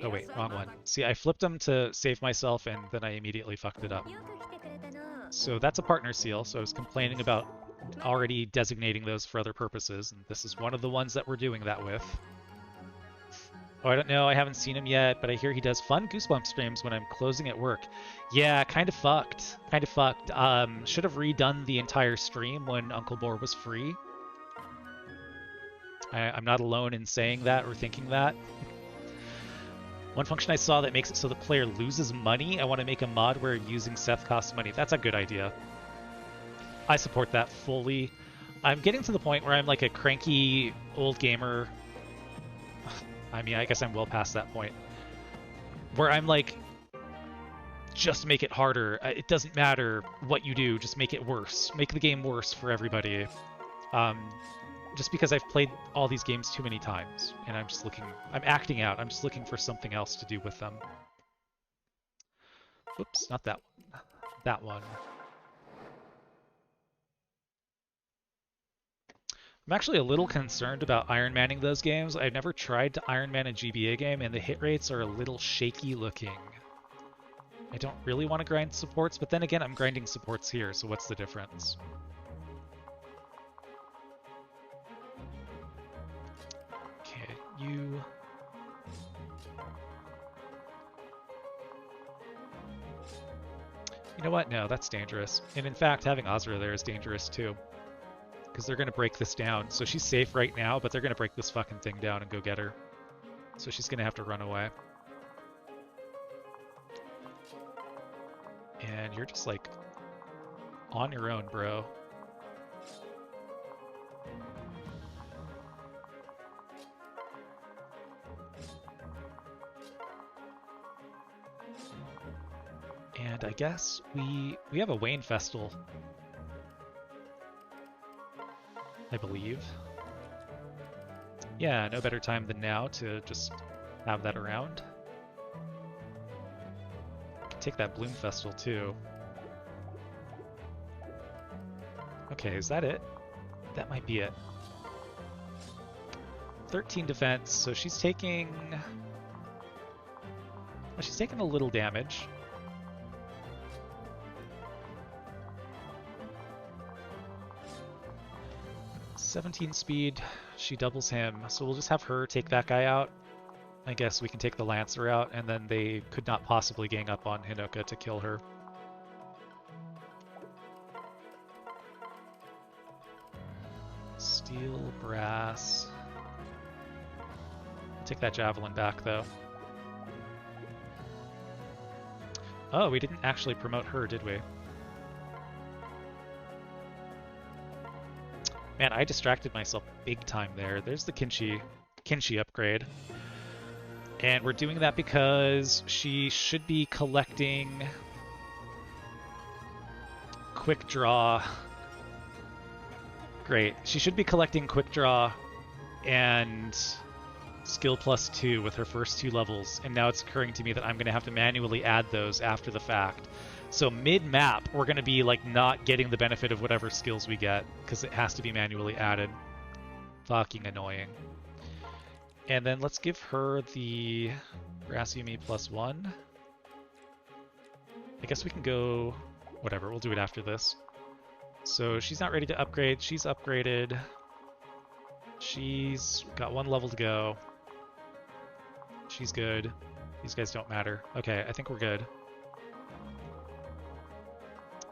Oh wait, wrong one. See, I flipped him to save myself and then I immediately fucked it up. So that's a partner seal, so I was complaining about already designating those for other purposes, and this is one of the ones that we're doing that with. Oh, I don't know, I haven't seen him yet, but I hear he does fun Goosebump streams when I'm closing at work. Yeah, kind of fucked. Kind of fucked. Should have redone the entire stream when Uncle Boar was free. I'm not alone in saying that or thinking that. One function I saw that makes it so the player loses money, I want to make a mod where using Seth costs money. That's a good idea. I support that fully. I'm getting to the point where I'm like a cranky old gamer. I mean, I guess I'm well past that point. Where I'm like, just make it harder. It doesn't matter what you do, just make it worse. Make the game worse for everybody. Just because I've played all these games too many times, and I'm acting out. I'm just looking for something else to do with them. Oops, not that one. That one. I'm actually a little concerned about Ironmanning those games. I've never tried to Ironman a GBA game, and the hit rates are a little shaky looking. I don't really want to grind supports, but then again, I'm grinding supports here, so what's the difference? Okay, you... You know what? No, that's dangerous. And in fact, having Azra there is dangerous too. Because they're going to break this down. So she's safe right now, but they're going to break this fucking thing down and go get her. So she's going to have to run away. And you're just like on your own, bro. And I guess we have a Wayne Festal, I believe. Yeah, no better time than now to just have that around. Take that Bloom Festal too. Okay, is that it? That might be it. 13 defense, so she's taking... Well, she's taking a little damage. .17 speed, she doubles him, so we'll just have her take that guy out. I guess we can take the Lancer out, and then they could not possibly gang up on Hinoka to kill her. Steel, brass. Take that javelin back, though. Oh, we didn't actually promote her, did we? Man, I distracted myself big time there. There's the Kinshi upgrade. And we're doing that because she should be collecting quick draw Great. She should be collecting Quick Draw and Skill +2 with her first 2 levels, and now it's occurring to me that I'm going to have to manually add those after the fact. So mid-map, we're going to be like not getting the benefit of whatever skills we get, because it has to be manually added. Fucking annoying. And then let's give her the Rasumi +1. I guess we can go... whatever, we'll do it after this. So she's not ready to upgrade. She's upgraded. She's got 1 level to go. She's good. These guys don't matter. Okay, I think we're good.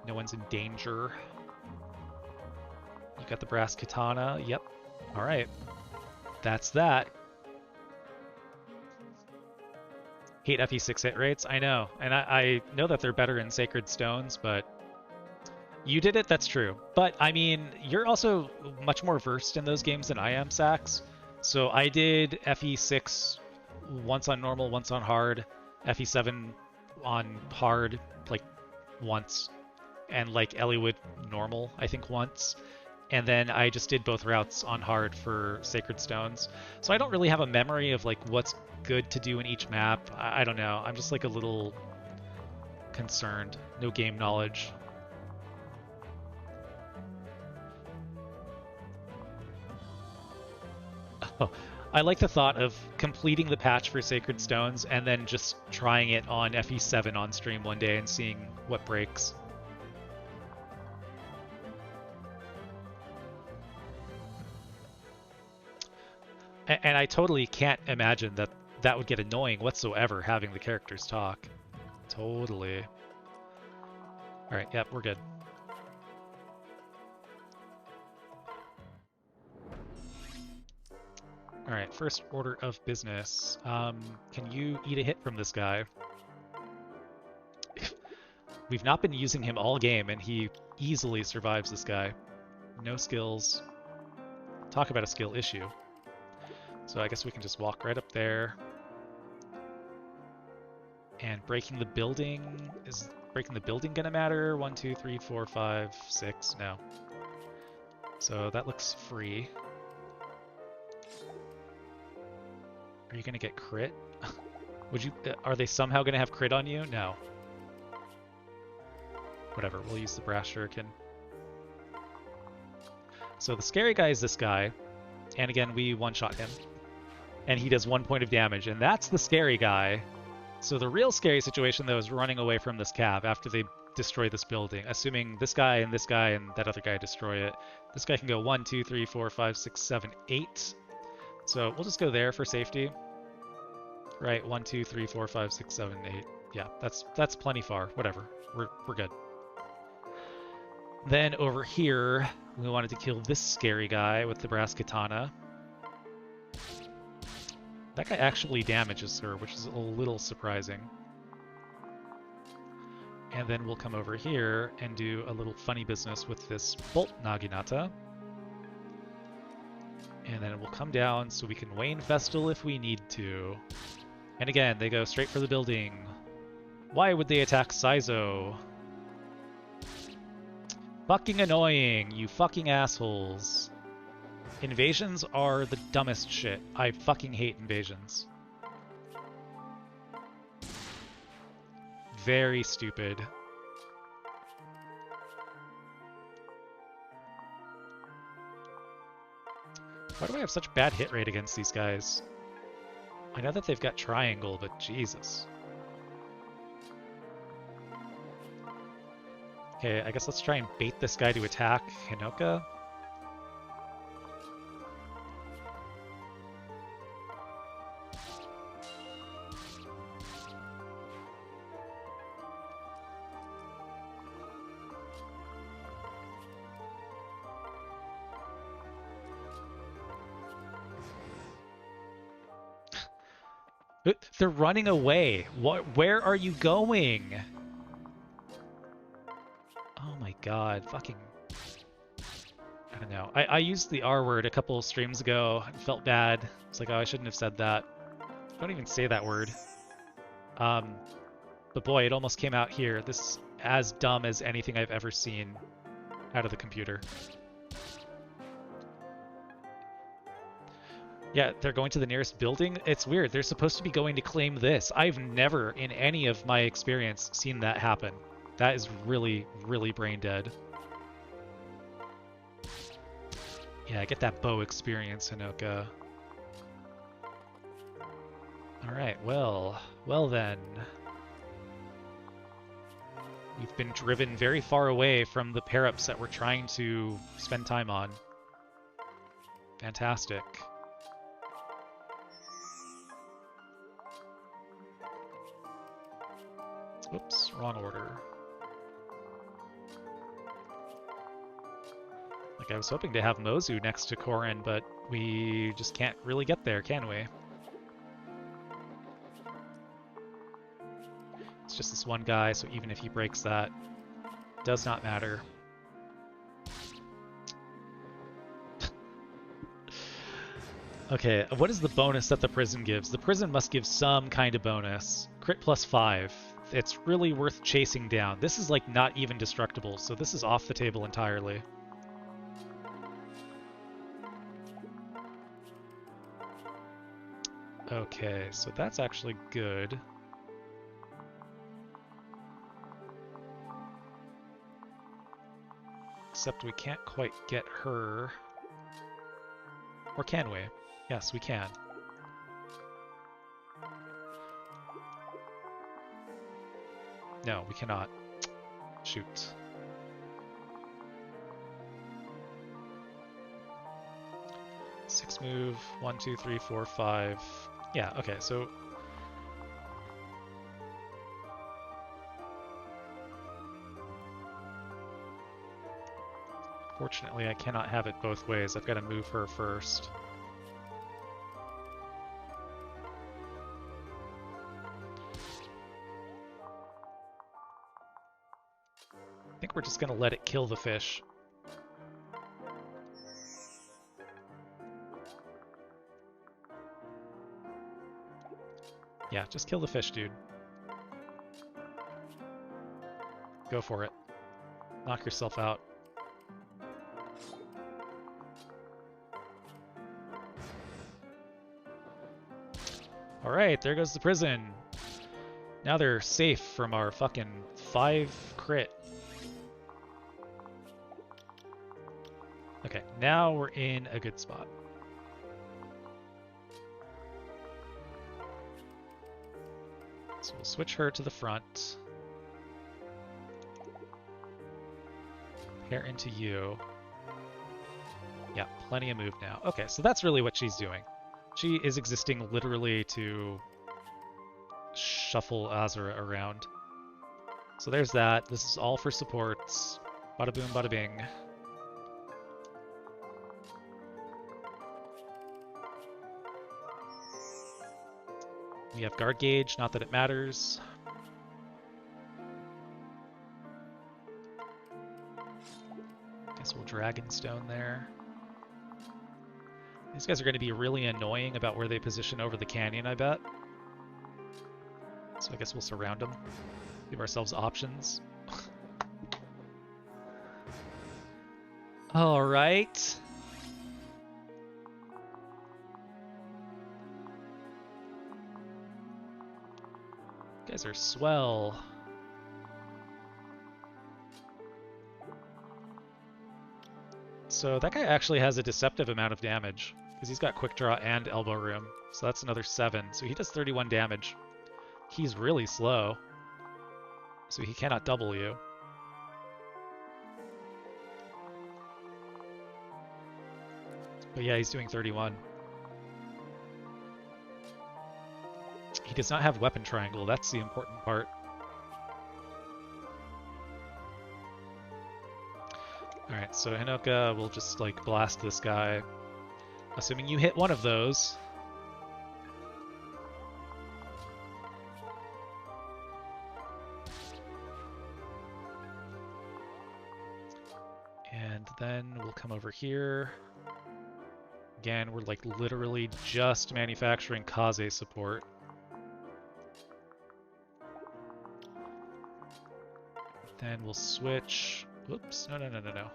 No one's in danger. You got the brass katana. Yep. Alright. That's that. Hate FE6 hit rates. I know. And I know that they're better in Sacred Stones, but... You did it? That's true. But, I mean, you're also much more versed in those games than I am, Sax. So I did FE6 once on normal, once on hard. FE7 on hard, like, once. And, like, Elliewood normal, I think, once. And then I just did both routes on hard for Sacred Stones. So I don't really have a memory of, like, what's good to do in each map. I don't know. I'm just, like, a little concerned. No game knowledge. Oh, I like the thought of completing the patch for Sacred Stones and then just trying it on FE7 on stream one day and seeing what breaks. And I totally can't imagine that that would get annoying whatsoever, having the characters talk. Totally. Alright, yep, we're good. Alright, first order of business. Can you eat a hit from this guy? We've not been using him all game, and he easily survives this guy. No skills. Talk about a skill issue. So I guess we can just walk right up there. And breaking the building... Is breaking the building gonna matter? 1, 2, 3, 4, 5, 6? No. So that looks free. Are you gonna get crit? Would you? Are they somehow gonna have crit on you? No. Whatever, we'll use the brass shuriken. So the scary guy is this guy, and again we one-shot him. And he does 1 point of damage, and that's the scary guy. So the real scary situation though is running away from this cab after they destroy this building, assuming this guy and that other guy destroy it. This guy can go 1, 2, 3, 4, 5, 6, 7, 8. So we'll just go there for safety. Right, 1, 2, 3, 4, 5, 6, 7, 8. Yeah, that's plenty far. Whatever. We're good. Then over here, we wanted to kill this scary guy with the brass katana. That guy actually damages her, which is a little surprising. And then we'll come over here and do a little funny business with this bolt naginata. And then we'll come down so we can Wayne Festal if we need to. And again, they go straight for the building. Why would they attack Saizo? Fucking annoying, you fucking assholes. Invasions are the dumbest shit. I fucking hate invasions. Very stupid. Why do I have such bad hit rate against these guys? I know that they've got triangle, but Jesus. Okay, I guess let's try and bait this guy to attack Hinoka. They're running away. Where are you going? Oh my god, fucking... I don't know. I used the R word a couple streams ago and felt bad. It's like, oh, I shouldn't have said that. Don't even say that word. But boy, it almost came out here. This is as dumb as anything I've ever seen out of the computer. Yeah, they're going to the nearest building. It's weird. They're supposed to be going to claim this. I've never, in any of my experience, seen that happen. That is really, really brain dead. Yeah, get that bow experience, Hinoka. Alright, well then. We've been driven very far away from the pair-ups that we're trying to spend time on. Fantastic. Whoops, wrong order. Like, I was hoping to have Mozu next to Korin, but we just can't really get there, can we? It's just this one guy, so even if he breaks that, does not matter. Okay, what is the bonus that the prison gives? The prison must give some kind of bonus. Crit plus 5. It's really worth chasing down. This is like not even destructible, so this is off the table entirely. Okay, so that's actually good. Except we can't quite get her. Or can we? Yes, we can. No, we cannot. Shoot. Six move, 1, 2, 3, 4, 5. Yeah, okay, so fortunately I cannot have it both ways. I've got to move her first. I think we're just going to let it kill the fish. Yeah, just kill the fish, dude. Go for it. Knock yourself out. Alright, there goes the prison. Now they're safe from our fucking 5 crit. Okay, now we're in a good spot. So we'll switch her to the front. Pair into you. Yeah, plenty of move now. Okay, so that's really what she's doing. She is existing literally to shuffle Azura around. So there's that. This is all for supports. Bada boom, bada bing. We have guard gauge, not that it matters. Guess we'll Dragonstone there. These guys are going to be really annoying about where they position over the canyon, I bet. So I guess we'll surround them. Give ourselves options. Alright. You guys are swell. So that guy actually has a deceptive amount of damage, because he's got quick draw and elbow room. So that's another 7. So he does 31 damage. He's really slow, so he cannot double you. But yeah, he's doing 31. He does not have weapon triangle, that's the important part. Alright, so Hinoka will just like blast this guy. Assuming you hit one of those. And then we'll come over here. Again, we're like literally just manufacturing Kaze support. Then we'll switch. Whoops, no.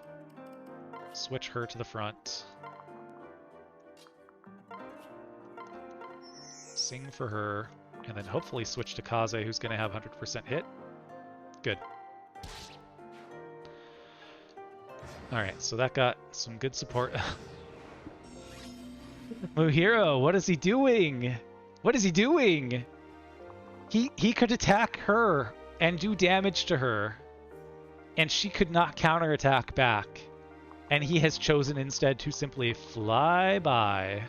Switch her to the front. Sing for her, and then hopefully switch to Kaze, who's going to have 100% hit. Good. Alright, so that got some good support. Muhiro, what is he doing? What is he doing? He could attack her and do damage to her, and she could not counterattack back. And he has chosen instead to simply fly by.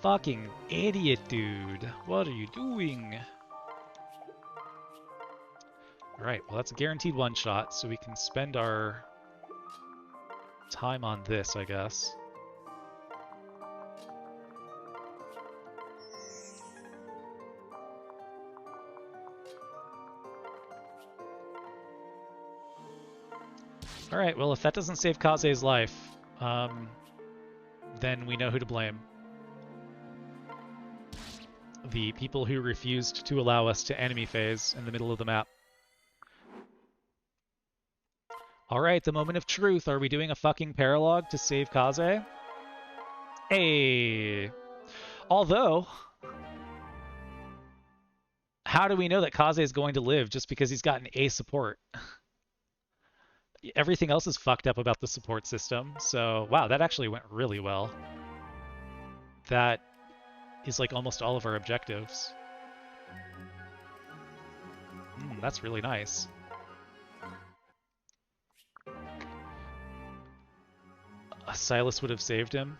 Fucking idiot, dude. What are you doing? Alright, well that's a guaranteed one-shot, so we can spend our time on this, I guess. Alright, well if that doesn't save Kaze's life, then we know who to blame. The people who refused to allow us to enemy phase in the middle of the map. Alright, the moment of truth. Are we doing a fucking paralog to save Kaze? Hey! Although, how do we know that Kaze is going to live just because he's got an A support? Everything else is fucked up about the support system, so wow, that actually went really well. That is like almost all of our objectives. That's really nice. Silas would have saved him.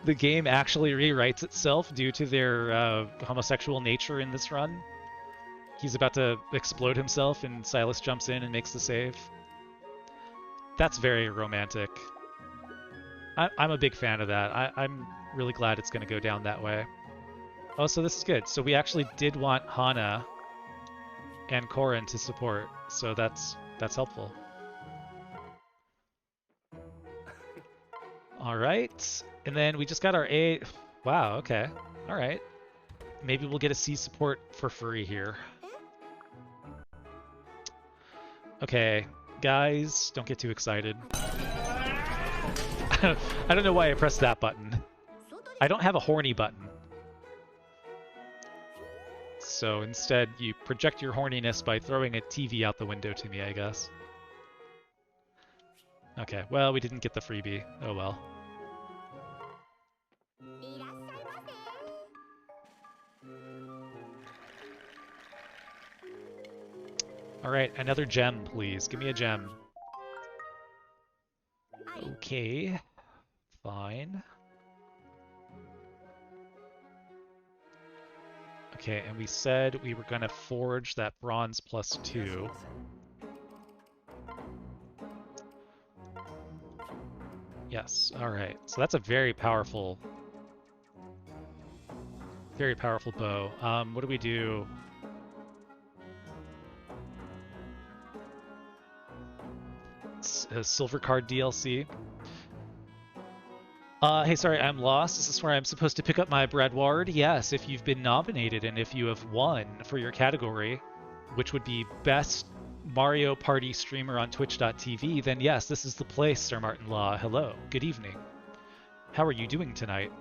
The game actually rewrites itself due to their homosexual nature in this run. He's about to explode himself and Silas jumps in and makes the save. That's very romantic. I'm a big fan of that. I'm really glad it's going to go down that way. Oh, so this is good. So we actually did want Hana and Korin to support, so that's helpful. Alright, and then we just got our A... Wow, okay. Alright. Maybe we'll get a C support for free here. Okay, guys, don't get too excited. I don't know why I pressed that button. I don't have a horny button. So instead, you project your horniness by throwing a TV out the window to me, I guess. Okay, well, we didn't get the freebie. Oh well. Alright, another gem, please. Give me a gem. Okay. Fine. Okay, and we said we were going to forge that bronze +2. Yes, alright. So that's a very powerful bow. What do we do? Silver card DLC. Hey, sorry, I'm lost. Is this where I'm supposed to pick up my Bradward? Yes, if you've been nominated and if you have won for your category, which would be Best Mario Party Streamer on Twitch.tv, then yes, this is the place, Sir Martin Law. Hello, good evening. How are you doing tonight?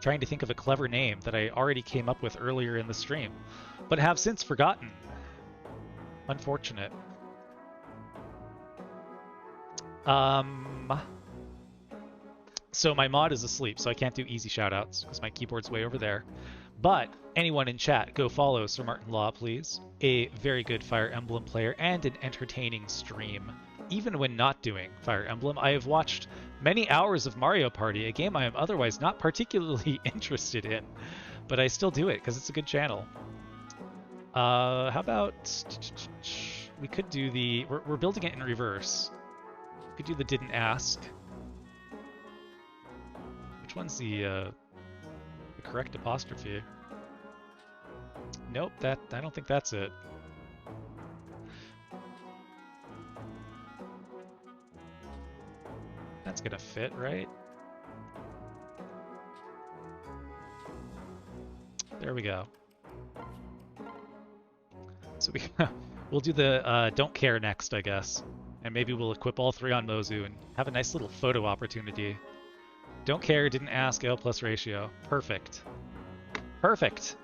Trying to think of a clever name that I already came up with earlier in the stream, but have since forgotten. Unfortunate. So my mod is asleep, so I can't do easy shoutouts because my keyboard's way over there. But anyone in chat, go follow Sir Martin Law, please. A very good Fire Emblem player and an entertaining stream. Even when not doing Fire Emblem, I have watched many hours of Mario Party, a game I am otherwise not particularly interested in. But I still do it because it's a good channel. How about... We could do the... We're building it in reverse. We could do the didn't ask. Which one's the correct apostrophe? Nope, I don't think that's it. That's gonna fit, right? There we go. So we'll do the don't care next, I guess. And maybe we'll equip all three on Mozu and have a nice little photo opportunity. Don't care, didn't ask, L+ ratio. Perfect. Perfect.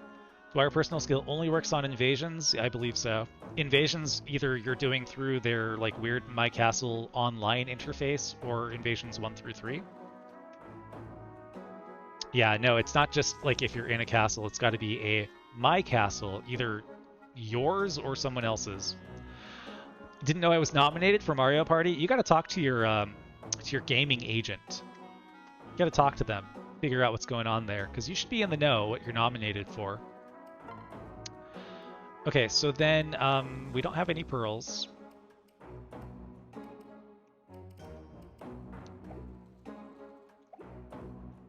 Do our personal skill only works on invasions? I believe so. Invasions, either you're doing through their like weird My Castle online interface or invasions 1 through 3. Yeah, no, it's not just like if you're in a castle. It's got to be a My Castle, either yours or someone else's. Didn't know I was nominated for Mario Party. You got to talk to your gaming agent. You got to talk to them, figure out what's going on there, because you should be in the know what you're nominated for. Okay, so then we don't have any pearls.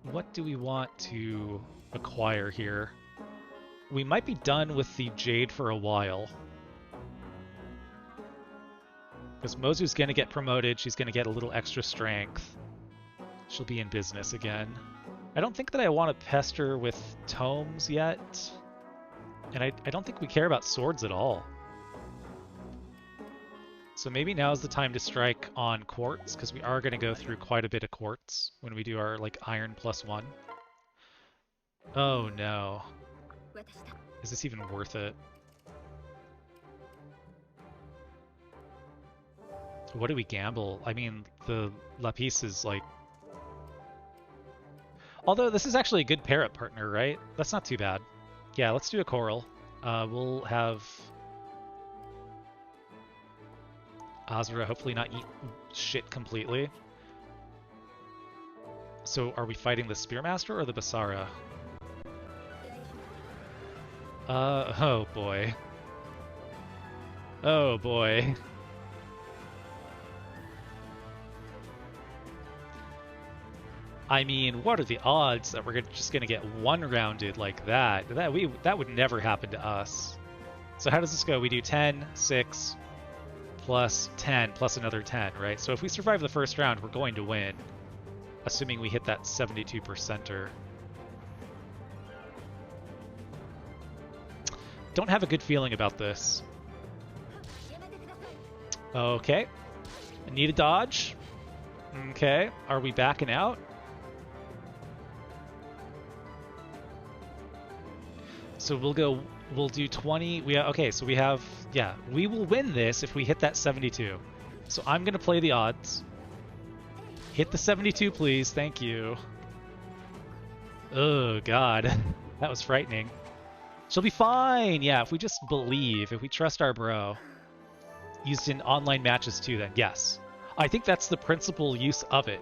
What do we want to acquire here? We might be done with the Jade for a while. Because Mozu's going to get promoted, she's going to get a little extra strength. She'll be in business again. I don't think that I want to pester with tomes yet. And I don't think we care about swords at all. So maybe now's the time to strike on quartz, because we are going to go through quite a bit of quartz when we do our like iron +1. Oh no. Is this even worth it? What do we gamble? I mean, the Lapis is like... Although this is actually a good pair-up partner, right? That's not too bad. Yeah, let's do a coral. We'll have Azura hopefully not eat shit completely. So are we fighting the Spearmaster or the Basara? Oh boy. Oh boy. I mean, what are the odds that we're just gonna get one-rounded like that? That would never happen to us. So how does this go? We do 10, 6, plus 10, plus another 10, right? So if we survive the first round, we're going to win. Assuming we hit that 72%er. Don't have a good feeling about this. Okay. I need a dodge. Okay. Are we backing out? So we'll do 20. Okay, so we have, yeah, we will win this if we hit that 72. So I'm going to play the odds. Hit the 72, please. Thank you. Oh, God. That was frightening. She'll be fine. Yeah, if we just believe, if we trust our bro. Used in online matches too, then yes. I think that's the principal use of it.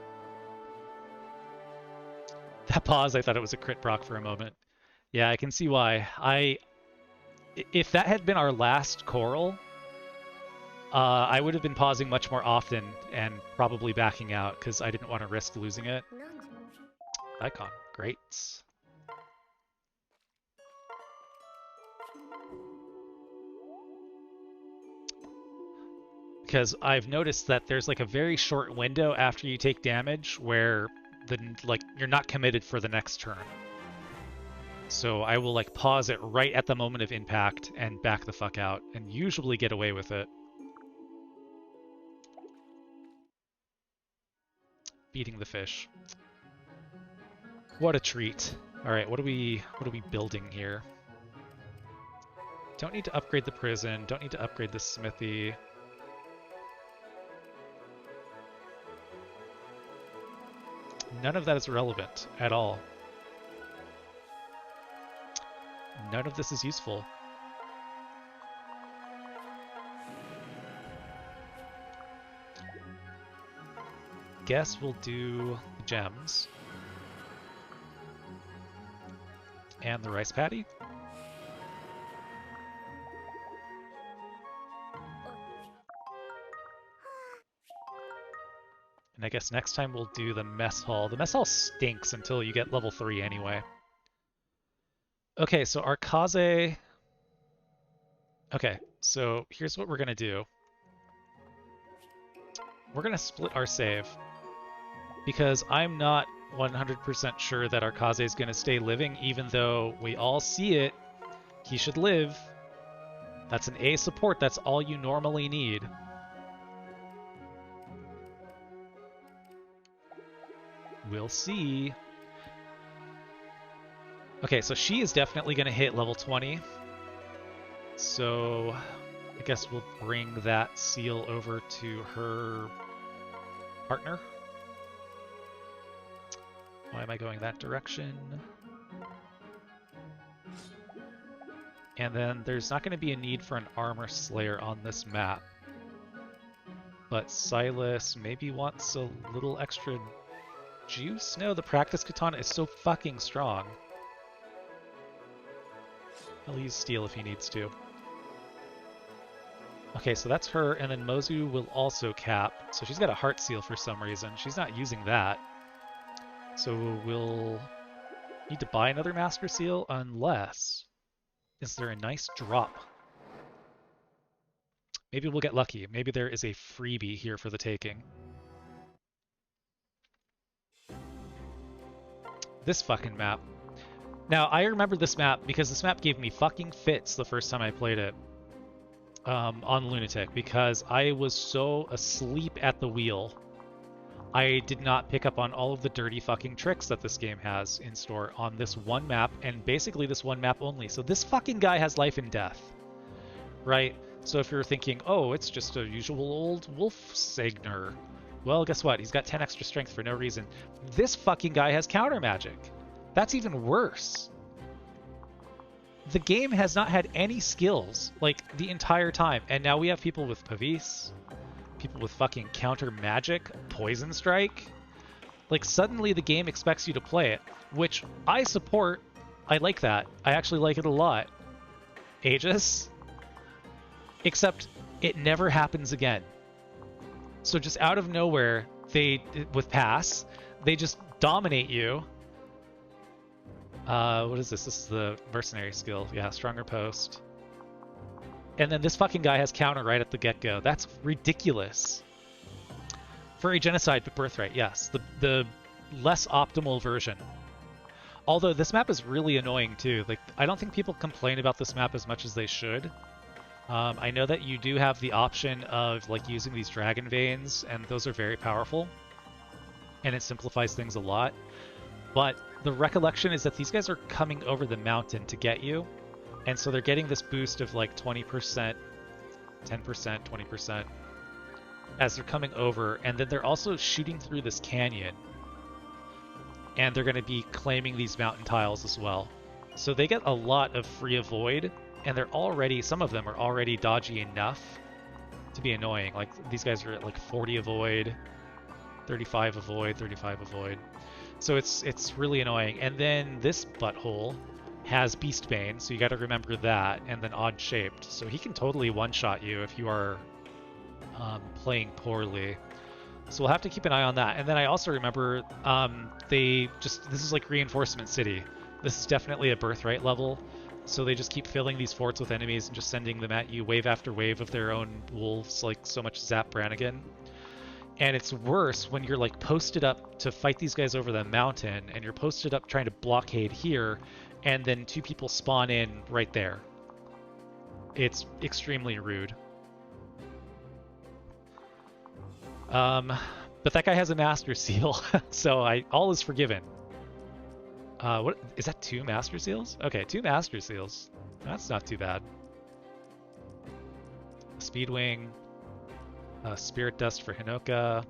That pause, I thought it was a crit proc for a moment. Yeah, I can see why. If that had been our last coral, I would have been pausing much more often and probably backing out because I didn't want to risk losing it. Icon, great. Because I've noticed that there's like a very short window after you take damage where you're not committed for the next turn. So I will like pause it right at the moment of impact and back the fuck out and usually get away with it. Beating the fish. What a treat. All right, what are we building here? Don't need to upgrade the prison, don't need to upgrade the smithy. None of that is relevant at all. None of this is useful. Guess we'll do the gems. And the rice patty. And I guess next time we'll do the mess hall. The mess hall stinks until you get level 3 anyway. Okay, so our Kaze... Okay, so here's what we're going to do. We're going to split our save. Because I'm not 100% sure that our Kaze is going to stay living, even though we all see it. He should live. That's an A support. That's all you normally need. We'll see. Okay, so she is definitely going to hit level 20. So I guess we'll bring that seal over to her partner. Why am I going that direction? And then there's not going to be a need for an armor slayer on this map. But Silas maybe wants a little extra juice? No, the practice katana is so fucking strong. He'll use steel if he needs to. Okay, so that's her, and then Mozu will also cap. So she's got a heart seal for some reason. She's not using that. So we'll need to buy another master seal unless... Is there a nice drop? Maybe we'll get lucky. Maybe there is a freebie here for the taking. This fucking map. Now, I remember this map because this map gave me fucking fits the first time I played it on Lunatic because I was so asleep at the wheel. I did not pick up on all of the dirty fucking tricks that this game has in store on this one map, and basically this one map only. So this fucking guy has life and death, right? So if you're thinking, oh, it's just a usual old wolf Segner, well, guess what? He's got 10 extra strength for no reason. This fucking guy has counter magic. That's even worse. The game has not had any skills, like, the entire time, and now we have people with Pavis, people with fucking counter magic, poison strike. Like, suddenly the game expects you to play it, which I support. I like that. I actually like it a lot. Aegis. Except it never happens again. So just out of nowhere, with pass, they just dominate you. What is this? This is the mercenary skill. Yeah, stronger post. And then this fucking guy has counter right at the get-go. That's ridiculous. For a genocide but Birthright, yes. The less optimal version. Although this map is really annoying too. Like, I don't think people complain about this map as much as they should. I know that you do have the option of like using these dragon veins, and those are very powerful. And it simplifies things a lot. But the recollection is that these guys are coming over the mountain to get you. And so they're getting this boost of like 20%, 10%, 20% as they're coming over. And then they're also shooting through this canyon. And they're going to be claiming these mountain tiles as well. So they get a lot of free avoid. And they're already, some of them are already dodgy enough to be annoying. Like these guys are at like 40 avoid, 35 avoid, 35 avoid. So it's really annoying. And then this butthole has Beastbane, so you got to remember that, and then Odd Shaped. So he can totally one-shot you if you are playing poorly. So we'll have to keep an eye on that. And then I also remember this is like Reinforcement City. This is definitely a Birthright level. So they just keep filling these forts with enemies and just sending them at you wave after wave of their own wolves, like so much Zap Brannigan. And it's worse when you're like posted up to fight these guys over the mountain, and you're posted up trying to blockade here, and then two people spawn in right there. It's extremely rude. But that guy has a Master Seal, so all is forgiven. What is that? 2 Master Seals? Okay, 2 Master Seals. That's not too bad. Speedwing. Spirit Dust for Hinoka,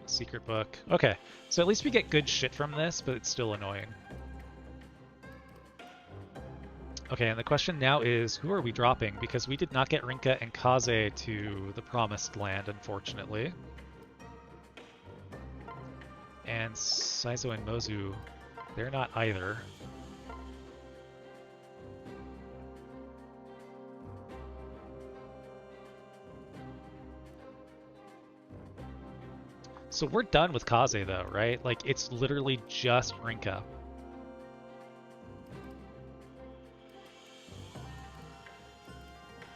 Secret Book. Okay, so at least we get good shit from this, but it's still annoying. Okay, and the question now is, who are we dropping? Because we did not get Rinka and Kaze to the Promised Land, unfortunately. And Saizo and Mozu, they're not either. So we're done with Kaze though, right? Like, it's literally just Rinka.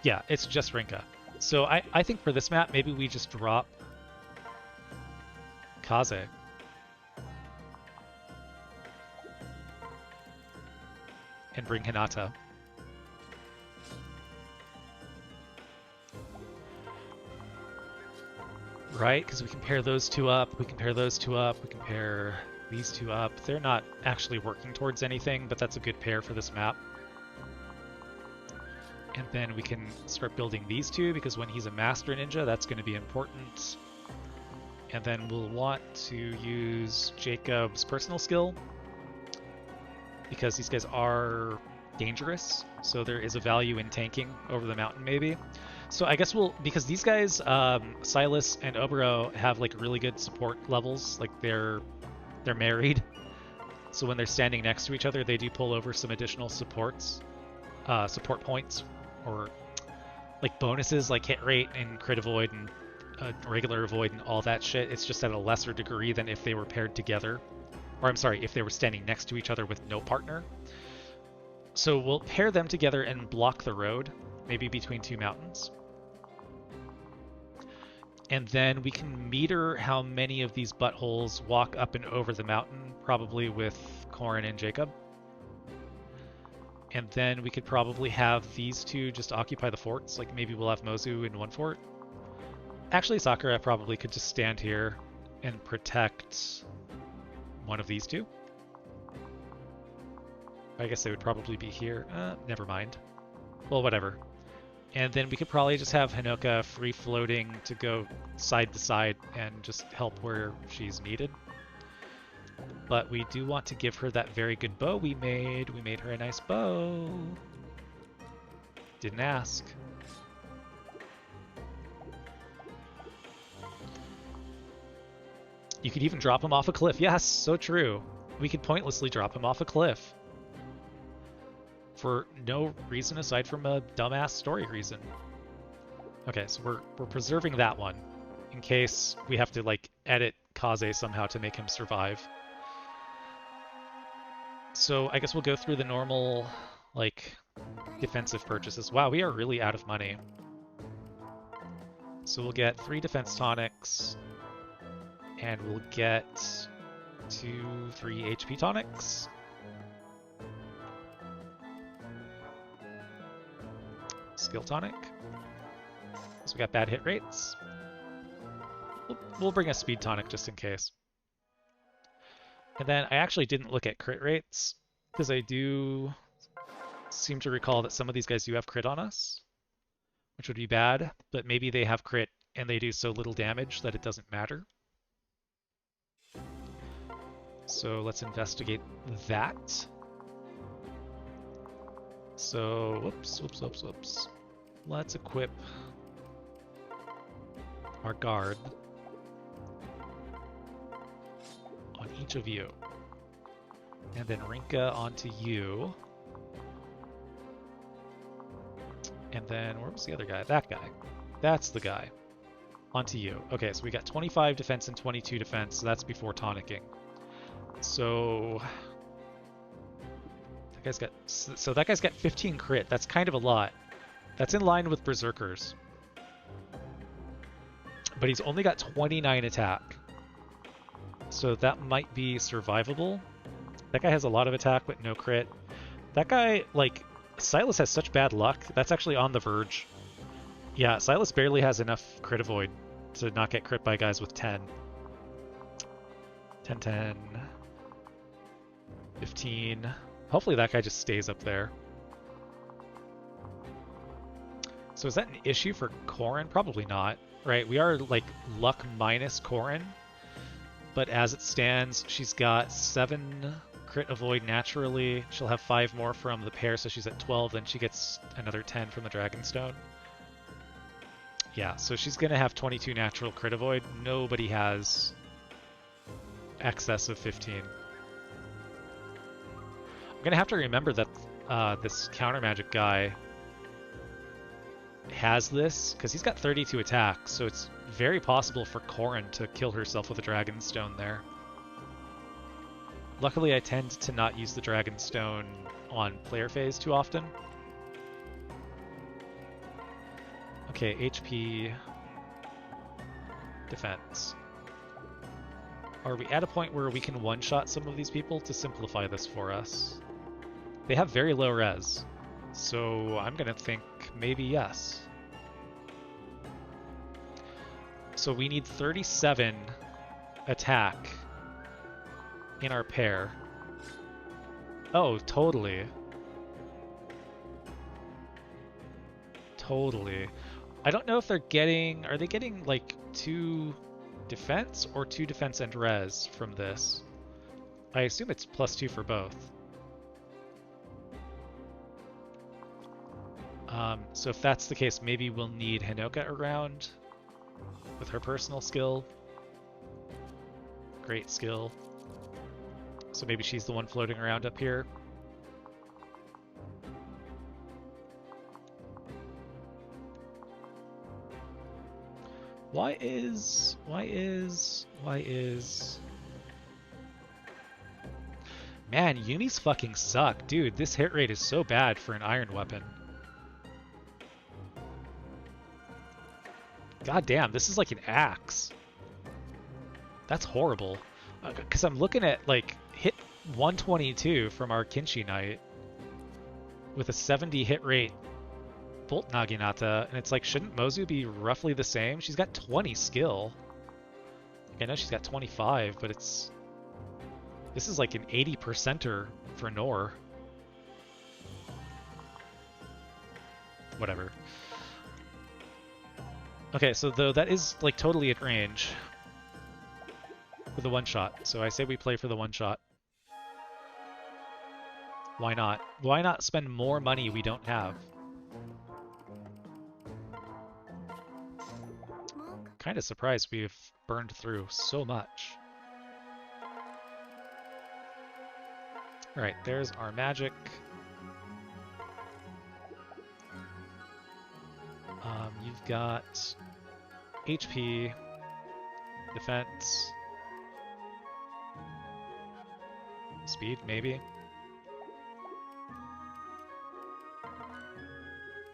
Yeah, it's just Rinka. So I think for this map, maybe we just drop Kaze. And bring Hinata. Right? Because we compare those two up, we compare those two up, we compare these two up. They're not actually working towards anything, but that's a good pair for this map. And then we can start building these two, because when he's a Master Ninja, that's going to be important. And then we'll want to use Jacob's personal skill, because these guys are dangerous, so there is a value in tanking over the mountain maybe. So I guess we'll, because these guys, Silas and Obero, have like really good support levels, like they're married. So when they're standing next to each other, they do pull over some additional support points, or like bonuses like hit rate and crit avoid and regular avoid and all that shit. It's just at a lesser degree than if they were paired together. Or I'm sorry, if they were standing next to each other with no partner. So we'll pair them together and block the road, maybe between two mountains. And then we can meter how many of these buttholes walk up and over the mountain, probably with Corin and Jacob. And then we could probably have these two just occupy the forts. Like maybe we'll have Mozu in one fort. Actually, Sakura probably could just stand here and protect one of these two. I guess they would probably be here. Never mind. Well, whatever. And then we could probably just have Hinoka free-floating to go side to side and just help where she's needed. But we do want to give her that very good bow we made. We made her a nice bow. Didn't ask. You could even drop him off a cliff. Yes, so true. We could pointlessly drop him off a cliff. For no reason aside from a dumbass story reason. Okay, so we're preserving that one in case we have to like edit Kaze somehow to make him survive. So I guess we'll go through the normal like defensive purchases. Wow, we are really out of money. So we'll get 3 defense tonics, and we'll get 3 HP tonics. Skill tonic. So we got bad hit rates. We'll bring a speed tonic just in case. And then I actually didn't look at crit rates, because I do seem to recall that some of these guys do have crit on us, which would be bad, but maybe they have crit and they do so little damage that it doesn't matter. So let's investigate that. So, whoops. Let's equip our guard on each of you. And then Rinka onto you. And then, where was the other guy? That guy. That's the guy. Onto you. Okay, so we got 25 defense and 22 defense, so that's before tonicking. So that guy's got 15 crit. That's kind of a lot. That's in line with Berserkers. But he's only got 29 attack. So that might be survivable. That guy has a lot of attack, but no crit. That guy, like, Silas has such bad luck. That's actually on the verge. Yeah, Silas barely has enough crit avoid to not get crit by guys with 10. 10, 15. Hopefully that guy just stays up there. So is that an issue for Corin? Probably not, right? We are like luck minus Corin, but as it stands, she's got 7 crit avoid naturally. She'll have 5 more from the pair, so she's at 12. Then she gets another 10 from the Dragonstone. Yeah, so she's gonna have 22 natural crit avoid. Nobody has excess of 15. I'm gonna have to remember that this counter magic guy has this, because he's got 32 attack, so it's very possible for Corin to kill herself with a Dragonstone there. Luckily, I tend to not use the Dragonstone on player phase too often. Okay, HP, defense. Are we at a point where we can one-shot some of these people to simplify this for us? They have very low res, so I'm gonna think maybe yes. So we need 37 attack in our pair. Oh, totally. Totally. I don't know if they're getting... Are they getting, like, 2 defense or 2 defense and res from this? I assume it's +2 for both. So if that's the case, maybe we'll need Hinoka around with her personal skill. Great skill. So maybe she's the one floating around up here. Why is... Man, Yunis fucking suck. Dude, this hit rate is so bad for an iron weapon. God damn, this is like an axe. That's horrible. Because I'm looking at, like, hit 122 from our Kinshi Knight with a 70 hit rate Bolt Naginata, and it's like, shouldn't Mozu be roughly the same? She's got 20 skill. I know she's got 25, but it's... This is like an 80%er for Nor. Whatever. Okay, so though that is like totally at range for the one shot. So I say we play for the one shot. Why not? Why not spend more money we don't have? Kind of surprised we've burned through so much. Alright, there's our magic. You've got HP, defense, speed, maybe.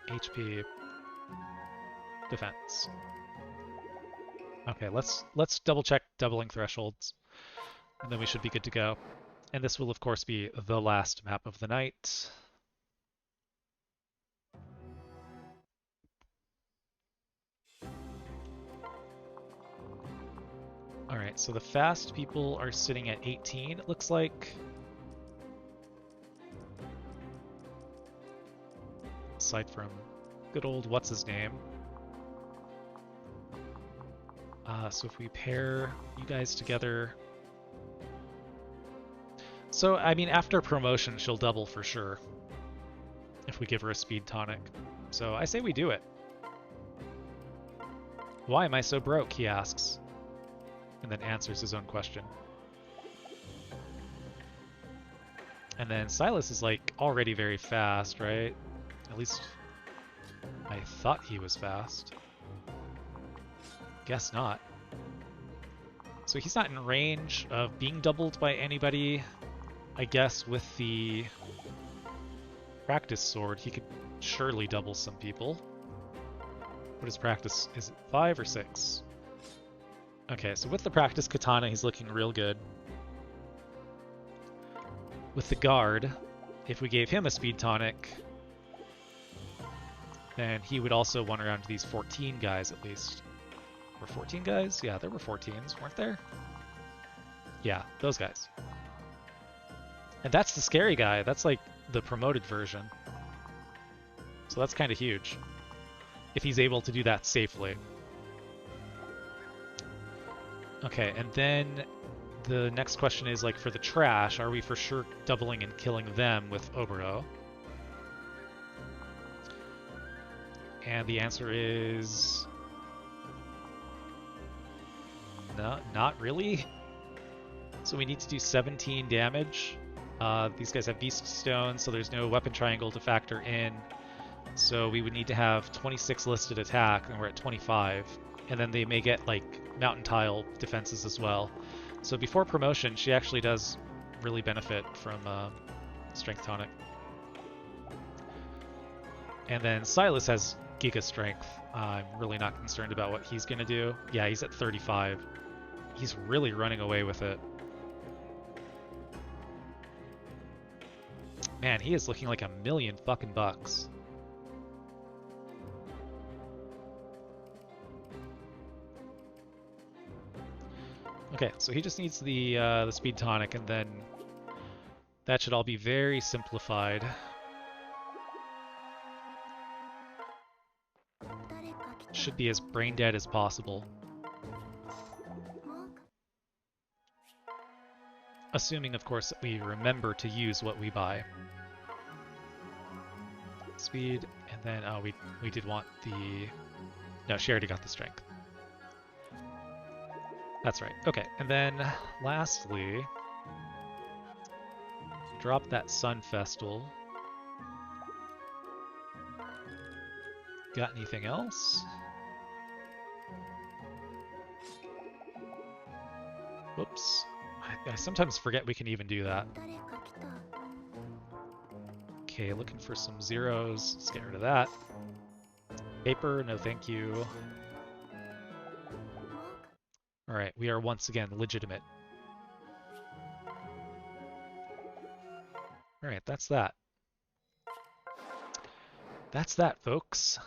HP, defense. Okay, let's double check doubling thresholds, and then we should be good to go. And this will of course be the last map of the night. Alright, so the fast people are sitting at 18, it looks like. Aside from good old what's-his-name. So if we pair you guys together... So, I mean, after promotion, she'll double for sure. If we give her a speed tonic. So I say we do it. Why am I so broke, he asks. And then answers his own question. And then Silas is like already very fast, right? At least I thought he was fast. Guess not. So he's not in range of being doubled by anybody. I guess with the practice sword, he could surely double some people. What is practice? Is it 5 or 6? Okay, so with the practice katana, he's looking real good. With the guard, if we gave him a speed tonic, then he would also one around these 14 guys at least. Were 14 guys? Yeah, there were 14s, weren't there? Yeah, those guys. And that's the scary guy. That's like the promoted version. So that's kind of huge. If he's able to do that safely. Okay, and then the next question is, like, for the trash, are we for sure doubling and killing them with Obero? And the answer is... no, not really. So we need to do 17 damage. These guys have Beast Stone, so there's no weapon triangle to factor in. So we would need to have 26 listed attack, and we're at 25. And then they may get, like, Mountain Tile defenses as well. So before promotion, she actually does really benefit from Strength Tonic. And then Silas has Giga Strength. I'm really not concerned about what he's going to do. Yeah, he's at 35. He's really running away with it. Man, he is looking like $1,000,000 fucking bucks. Okay, so he just needs the speed tonic, and then That should all be very simplified. Should be as brain dead as possible. Assuming, of course, that we remember to use what we buy. Speed, and then, oh, we did want the... No, she already got the strength. That's right. Okay, and then lastly, drop that Sun Festal. Got anything else? Whoops. I sometimes forget we can even do that. Okay, looking for some zeros. Let's get rid of that. Paper, no thank you. Alright, we are once again legitimate. Alright, that's that. That's that, folks.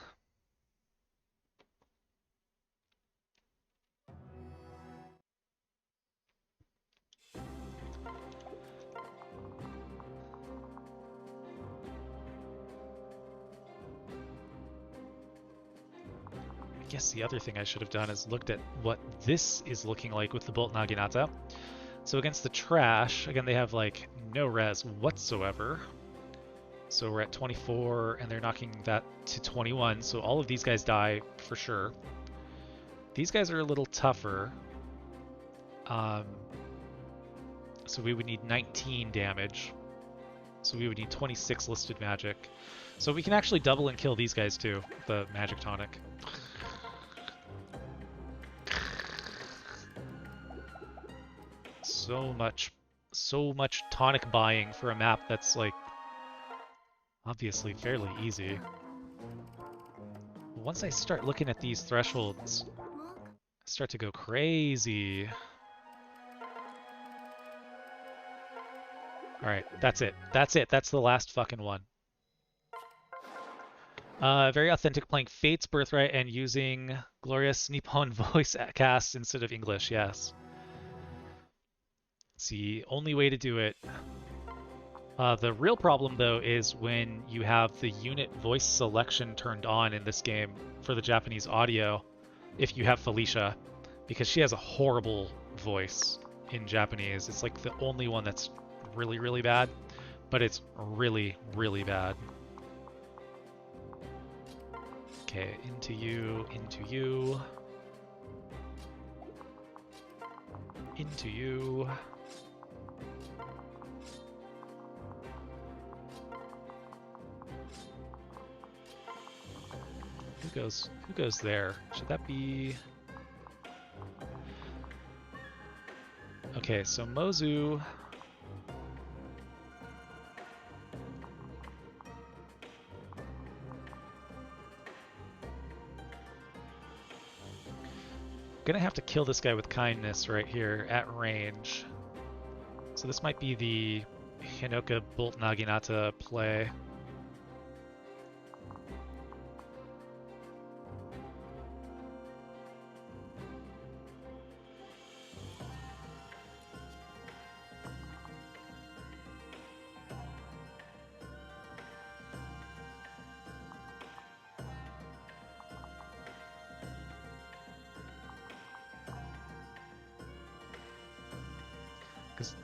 I guess the other thing I should have done is looked at what this is looking like with the Bolt Naginata. So against the trash, again, they have like no res whatsoever. So we're at 24 and they're knocking that to 21. So all of these guys die for sure. These guys are a little tougher. So we would need 19 damage. So we would need 26 listed magic. So we can actually double and kill these guys too, the magic tonic. So much tonic buying for a map that's like obviously fairly easy. Once I start looking at these thresholds, I start to go crazy. Alright, that's it. That's it. That's the last fucking one. Very authentic playing Fate's Birthright and using glorious Nippon voice cast instead of English, yes. It's the only way to do it. The real problem, though, is when you have the unit voice selection turned on in this game for the Japanese audio, if you have Felicia, because she has a horrible voice in Japanese. It's like the only one that's really, really bad, but it's really, really bad. Okay, into you, into you, into you. Who goes there? Should that be... Okay, so Mozu... Gonna have to kill this guy with kindness right here at range. So this might be the Hinoka Bolt Naginata play.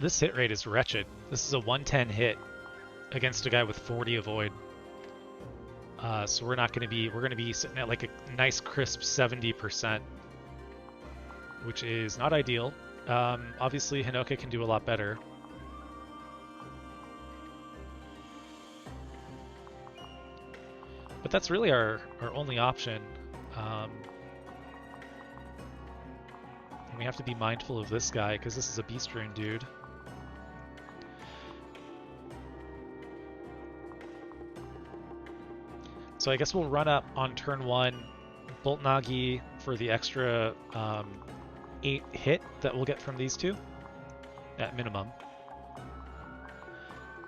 This hit rate is wretched. This is a 110 hit against a guy with 40 avoid. So we're not going to be, we're going to be sitting at like a nice crisp 70%, which is not ideal. Obviously Hinoka can do a lot better. But that's really our only option. And we have to be mindful of this guy because this is a Beast Rune dude. So I guess we'll run up on turn 1, Bolt Nagi for the extra 8 hit that we'll get from these two, at minimum.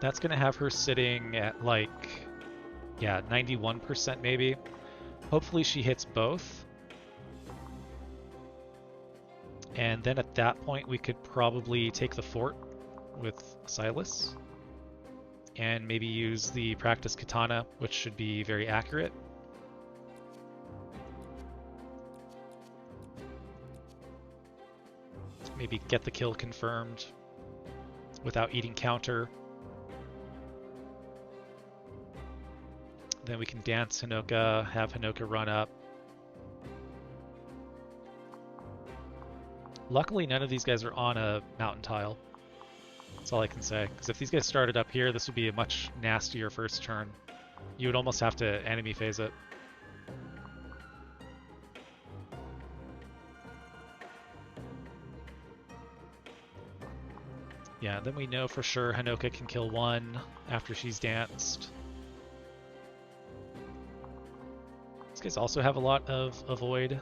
That's going to have her sitting at like, yeah, 91% maybe. Hopefully she hits both. And then at that point we could probably take the fort with Silas. and maybe use the practice katana, which should be very accurate. Maybe get the kill confirmed without eating counter. Then we can dance Hinoka, have Hinoka run up. Luckily, none of these guys are on a mountain tile. That's all I can say. Because if these guys started up here, this would be a much nastier first turn. You would almost have to enemy phase it. Yeah, then we know for sure Hinoka can kill one after she's danced. These guys also have a lot of avoid.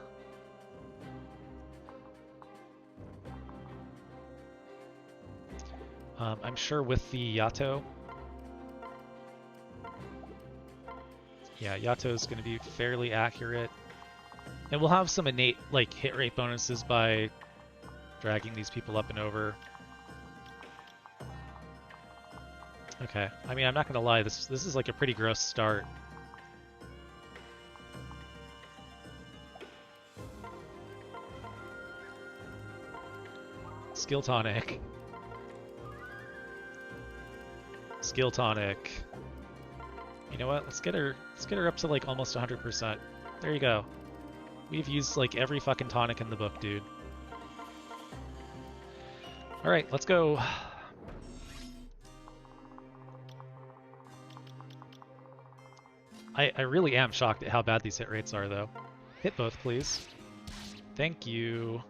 I'm sure with the Yato. Yeah, Yato is going to be fairly accurate. And we'll have some innate like hit rate bonuses by dragging these people up and over. Okay, I mean, I'm not gonna lie, this is like a pretty gross start. Skill tonic. Skill tonic. You know what? Let's get her up to like almost 100%. There you go. We've used like every fucking tonic in the book, dude. All right, let's go. I really am shocked at how bad these hit rates are, though. Hit both, please. Thank you.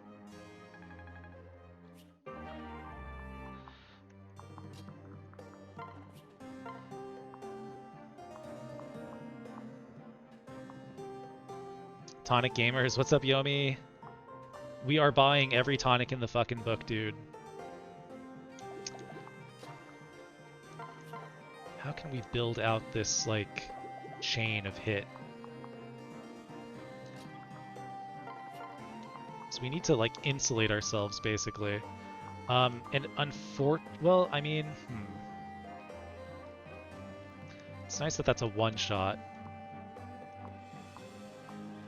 Tonic gamers, what's up, Yomi? We are buying every tonic in the fucking book, dude. How can we build out this, like, chain of hit? So we need to, like, insulate ourselves, basically. And well, I mean, it's nice that that's a one-shot.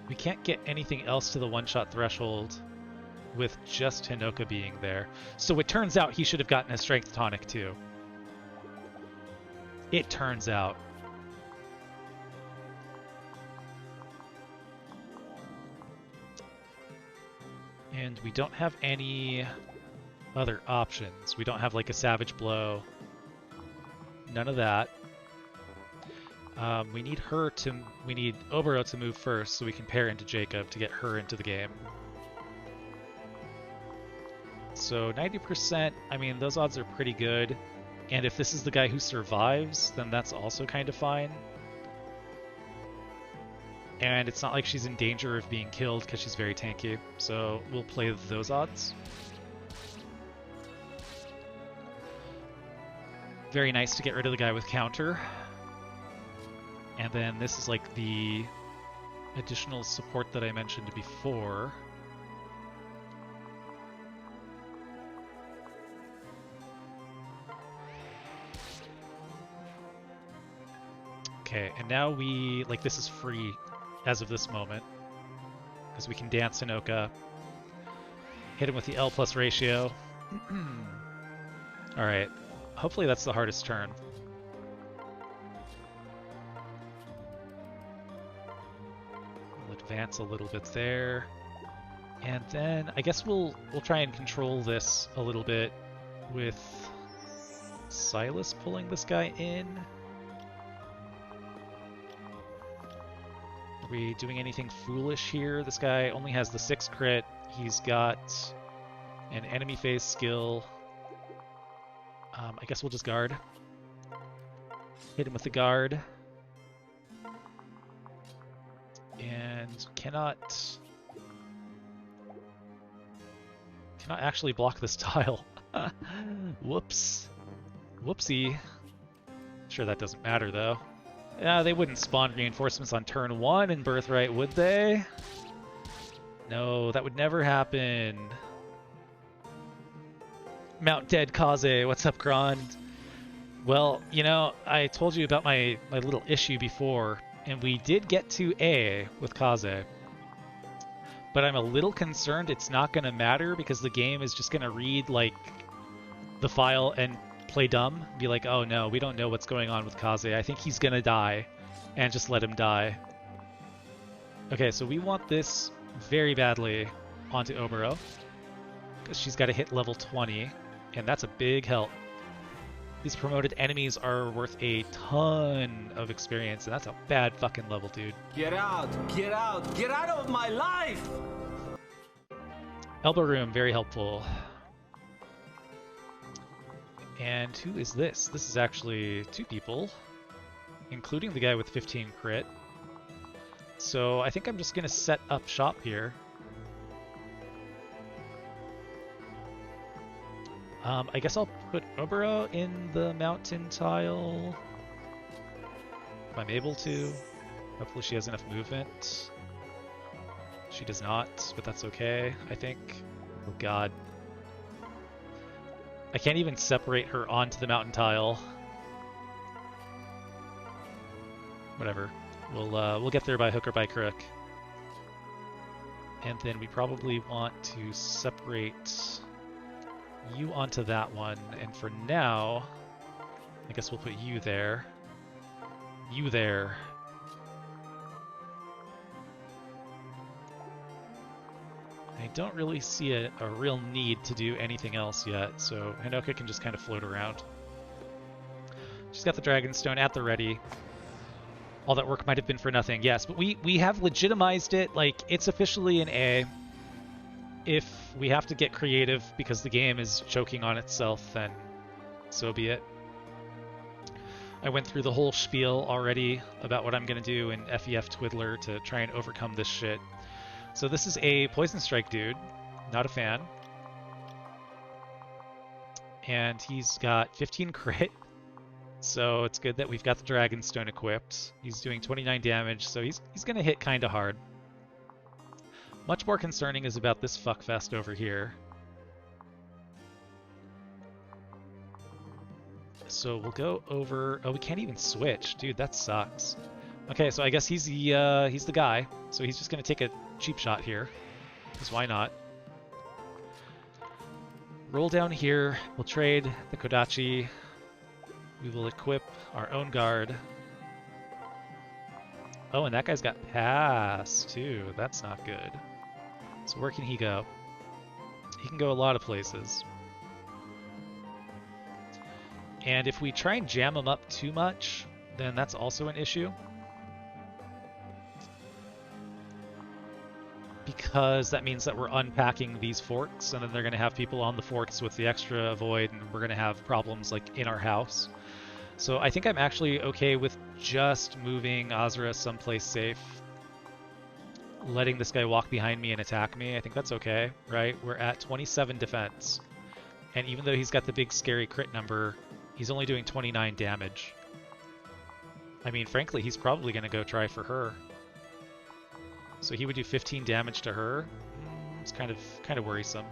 We can't get anything else to the one-shot threshold with just Hinoka being there. So it turns out he should have gotten a strength tonic too. It turns out. And we don't have any other options. We don't have like a Savage Blow. None of that. We need Obero to move first so we can pair into Jacob to get her into the game. So 90%, I mean, those odds are pretty good. And if this is the guy who survives, then that's also kind of fine. And it's not like she's in danger of being killed because she's very tanky. So we'll play those odds. Very nice to get rid of the guy with counter. And then this is like the additional support that I mentioned before. Okay, and now this is free as of this moment. Because we can dance Hinoka. Hit him with the L plus ratio. Alright, hopefully that's the hardest turn. Advance a little bit there, and then I guess we'll try and control this a little bit with Silas pulling this guy in. Are we doing anything foolish here? This guy only has the 6 crit. He's got an enemy phase skill. I guess we'll just guard. Hit him with the guard. And cannot actually block this tile. Whoops. Whoopsie. Sure, that doesn't matter though. Yeah, they wouldn't spawn reinforcements on turn 1 in Birthright, would they? No, that would never happen. Mount Dead Kaze, what's up, Grand? Well, you know, I told you about my little issue before, and we did get to A with Kaze. But I'm a little concerned it's not going to matter because the game is just going to read, like, the file and play dumb. Be like, oh no, we don't know what's going on with Kaze. I think he's going to die. And just let him die. Okay, so we want this very badly onto Obero. Because she's got to hit level 20. And that's a big help. These promoted enemies are worth a ton of experience, and that's a bad fucking level, dude. Get out! Get out! Get out of my life! Elbow room, very helpful. And who is this? This is actually 2 people, including the guy with 15 crit. So I think I'm just going to set up shop here. I guess I'll put Obero in the mountain tile. If I'm able to. Hopefully she has enough movement. She does not, but that's okay, I think. Oh god. I can't even separate her onto the mountain tile. Whatever. We'll get there by hook or by crook. And then we probably want to separate you onto that one, and for now, I guess we'll put you there. You there. I don't really see a real need to do anything else yet, so Hinoka can just kind of float around. She's got the Dragonstone at the ready. All that work might have been for nothing, yes, but we have legitimized it, like, it's officially an A. If we have to get creative because the game is choking on itself, then so be it. I went through the whole spiel already about what I'm going to do in FEF Twiddler to try and overcome this shit. So this is a Poison Strike dude, not a fan. And he's got 15 crit, so it's good that we've got the Dragonstone equipped. He's doing 29 damage, so he's going to hit kind of hard. Much more concerning is about this fuckfest over here. So we'll go over... Oh, we can't even switch. Dude, that sucks. Okay, so I guess he's the guy. So he's just going to take a cheap shot here. Because why not? Roll down here. We'll trade the Kodachi. We will equip our own guard. Oh, and that guy's got pass, too. That's not good. So where can he go? He can go a lot of places. And if we try and jam him up too much, then that's also an issue. Because that means that we're unpacking these forts, and then they're going to have people on the forts with the extra avoid, and we're going to have problems like in our house. So I think I'm actually okay with just moving Azra someplace safe. Letting this guy walk behind me and attack me, I think that's okay, right? We're at 27 defense. And even though he's got the big scary crit number, he's only doing 29 damage. I mean, frankly, he's probably going to go try for her. So he would do 15 damage to her. It's kind of worrisome.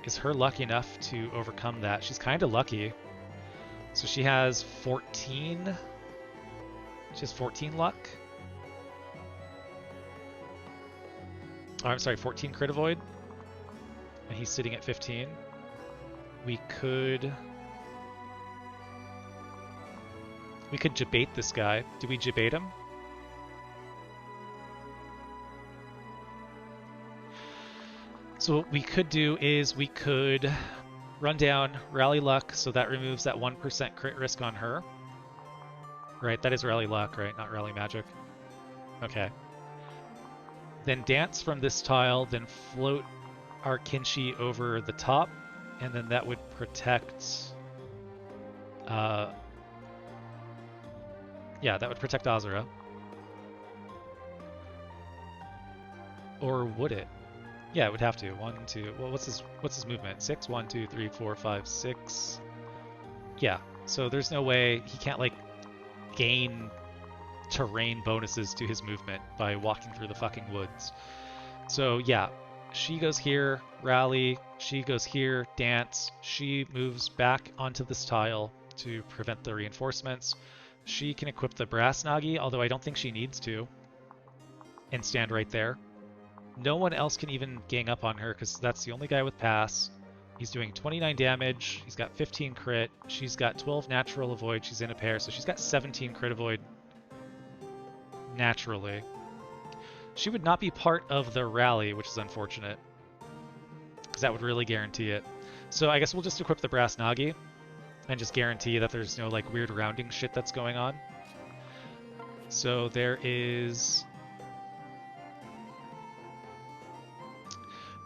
Is her luck enough to overcome that? She's kind of lucky. So she has 14. She has 14 luck. Oh, I'm sorry, 14 crit avoid. And he's sitting at 15. We could debate this guy. Do we debate him? So what we could do is we could run down Rally Luck, so that removes that 1% crit risk on her. Right, that is Rally Luck, right? Not Rally Magic. Okay. Then dance from this tile, then float our Kinshi over the top, and then that would protect... yeah, that would protect Azura. Or would it? Yeah, it would have to. 1, 2... Well, what's his movement? 6? 1, 2, 3, 4, 5, 6... Yeah, so there's no way he can't, like, gain terrain bonuses to his movement by walking through the fucking woods. So, yeah, She goes here, rally. She goes here, dance. She moves back onto this tile to prevent the reinforcements. She can equip the brass Nagi, although I don't think she needs to, and stand right there. No one else can even gang up on her because that's the only guy with pass. He's doing 29 damage. He's got 15 crit. She's got 12 natural avoid. She's in a pair, so she's got 17 crit avoid naturally. She would not be part of the rally, which is unfortunate, because that would really guarantee it. So I guess we'll just equip the brass Nagi and just guarantee that there's no like weird rounding shit that's going on. So there is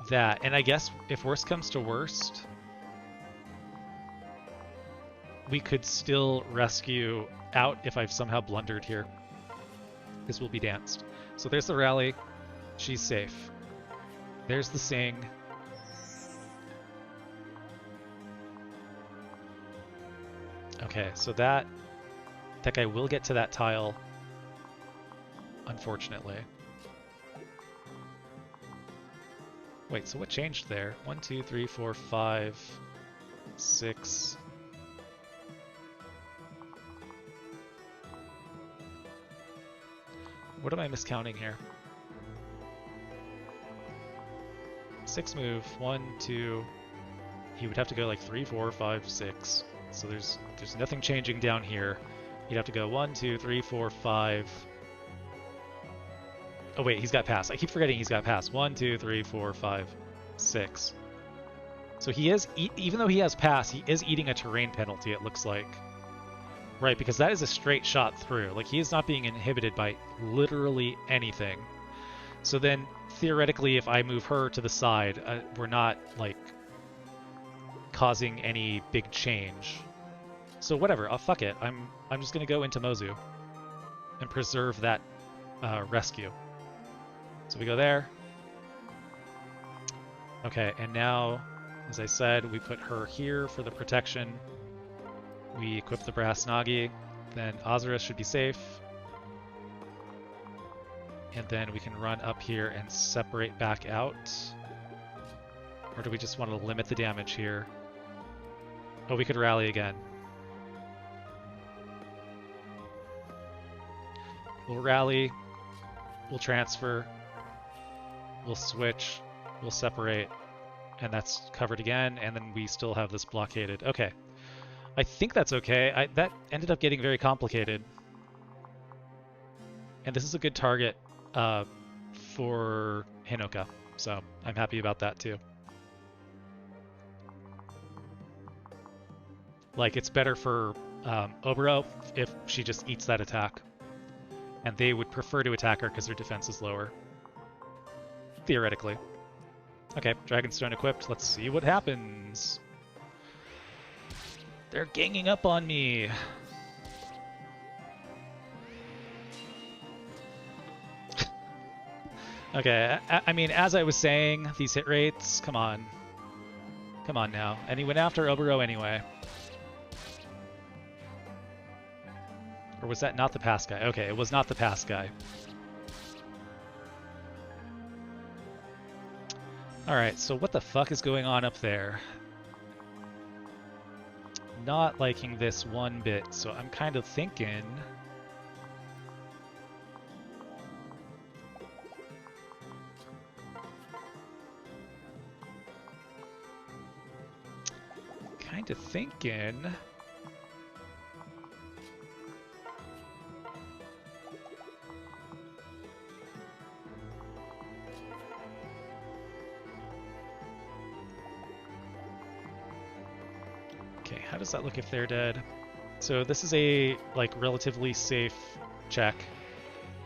that, and I guess if worst comes to worst, we could still rescue out if I've somehow blundered here. This will be danced. So there's the rally. She's safe. There's the sing. Okay, so that guy will get to that tile, unfortunately. Wait, so what changed there? 1, 2, 3, 4, 5, 6. What am I miscounting here? 6 move, 1, 2. He would have to go like 3, 4, 5, 6. So there's nothing changing down here. He'd have to go 1, 2, 3, 4, 5. Oh wait, he's got pass. I keep forgetting he's got pass. 1, 2, 3, 4, 5, 6. So he is, even though he has pass, he is eating a terrain penalty, it looks like. Right, because that is a straight shot through. Like, he is not being inhibited by literally anything. So then, theoretically, if I move her to the side, we're not, like, causing any big change. So whatever, fuck it. I'm just gonna go into Mozu and preserve that rescue. So we go there. Okay, and now, as I said, we put her here for the protection. We equip the brass Nagi, then Azura should be safe. And then we can run up here and separate back out. Or do we just want to limit the damage here? Oh, we could rally again. We'll rally, we'll transfer, we'll switch, we'll separate, and that's covered again, and then we still have this blockaded. Okay. I think that's okay. That ended up getting very complicated. And this is a good target for Hinoka, so I'm happy about that too. Like, it's better for Obero if she just eats that attack. And they would prefer to attack her because their defense is lower. Theoretically. Okay, Dragonstone equipped. Let's see what happens. They're ganging up on me. Okay, I mean, as I was saying, these hit rates, come on. Come on now. And he went after Obero anyway. Or was that not the pass guy? Okay, it was not the pass guy. Alright, so what the fuck is going on up there? Not liking this one bit, so I'm kind of thinking... Okay, how does that look if they're dead? So this is a, like, relatively safe check,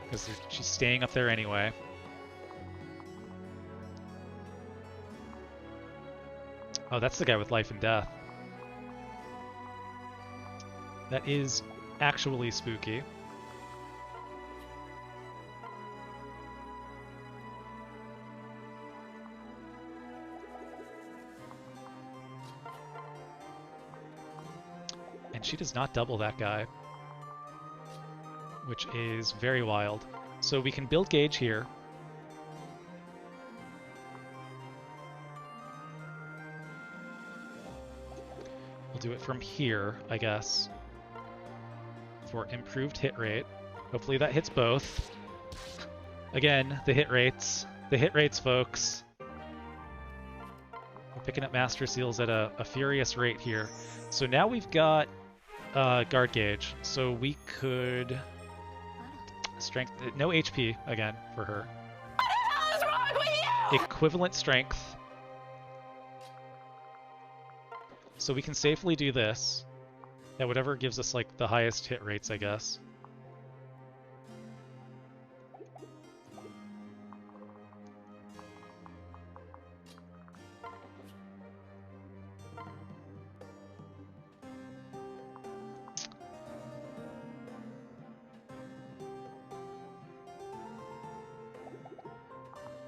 because she's staying up there anyway. Oh, that's the guy with life and death. That is actually spooky. And she does not double that guy, which is very wild. So we can build gauge here. We'll do it from here, I guess, for improved hit rate. Hopefully that hits both. Again, the hit rates. The hit rates, folks. We're picking up Master Seals at a furious rate here. So now we've got guard gauge, so we could strength, no HP again for her. What the hell is wrong with you? Equivalent strength. So we can safely do this. Yeah, whatever gives us like the highest hit rates, I guess.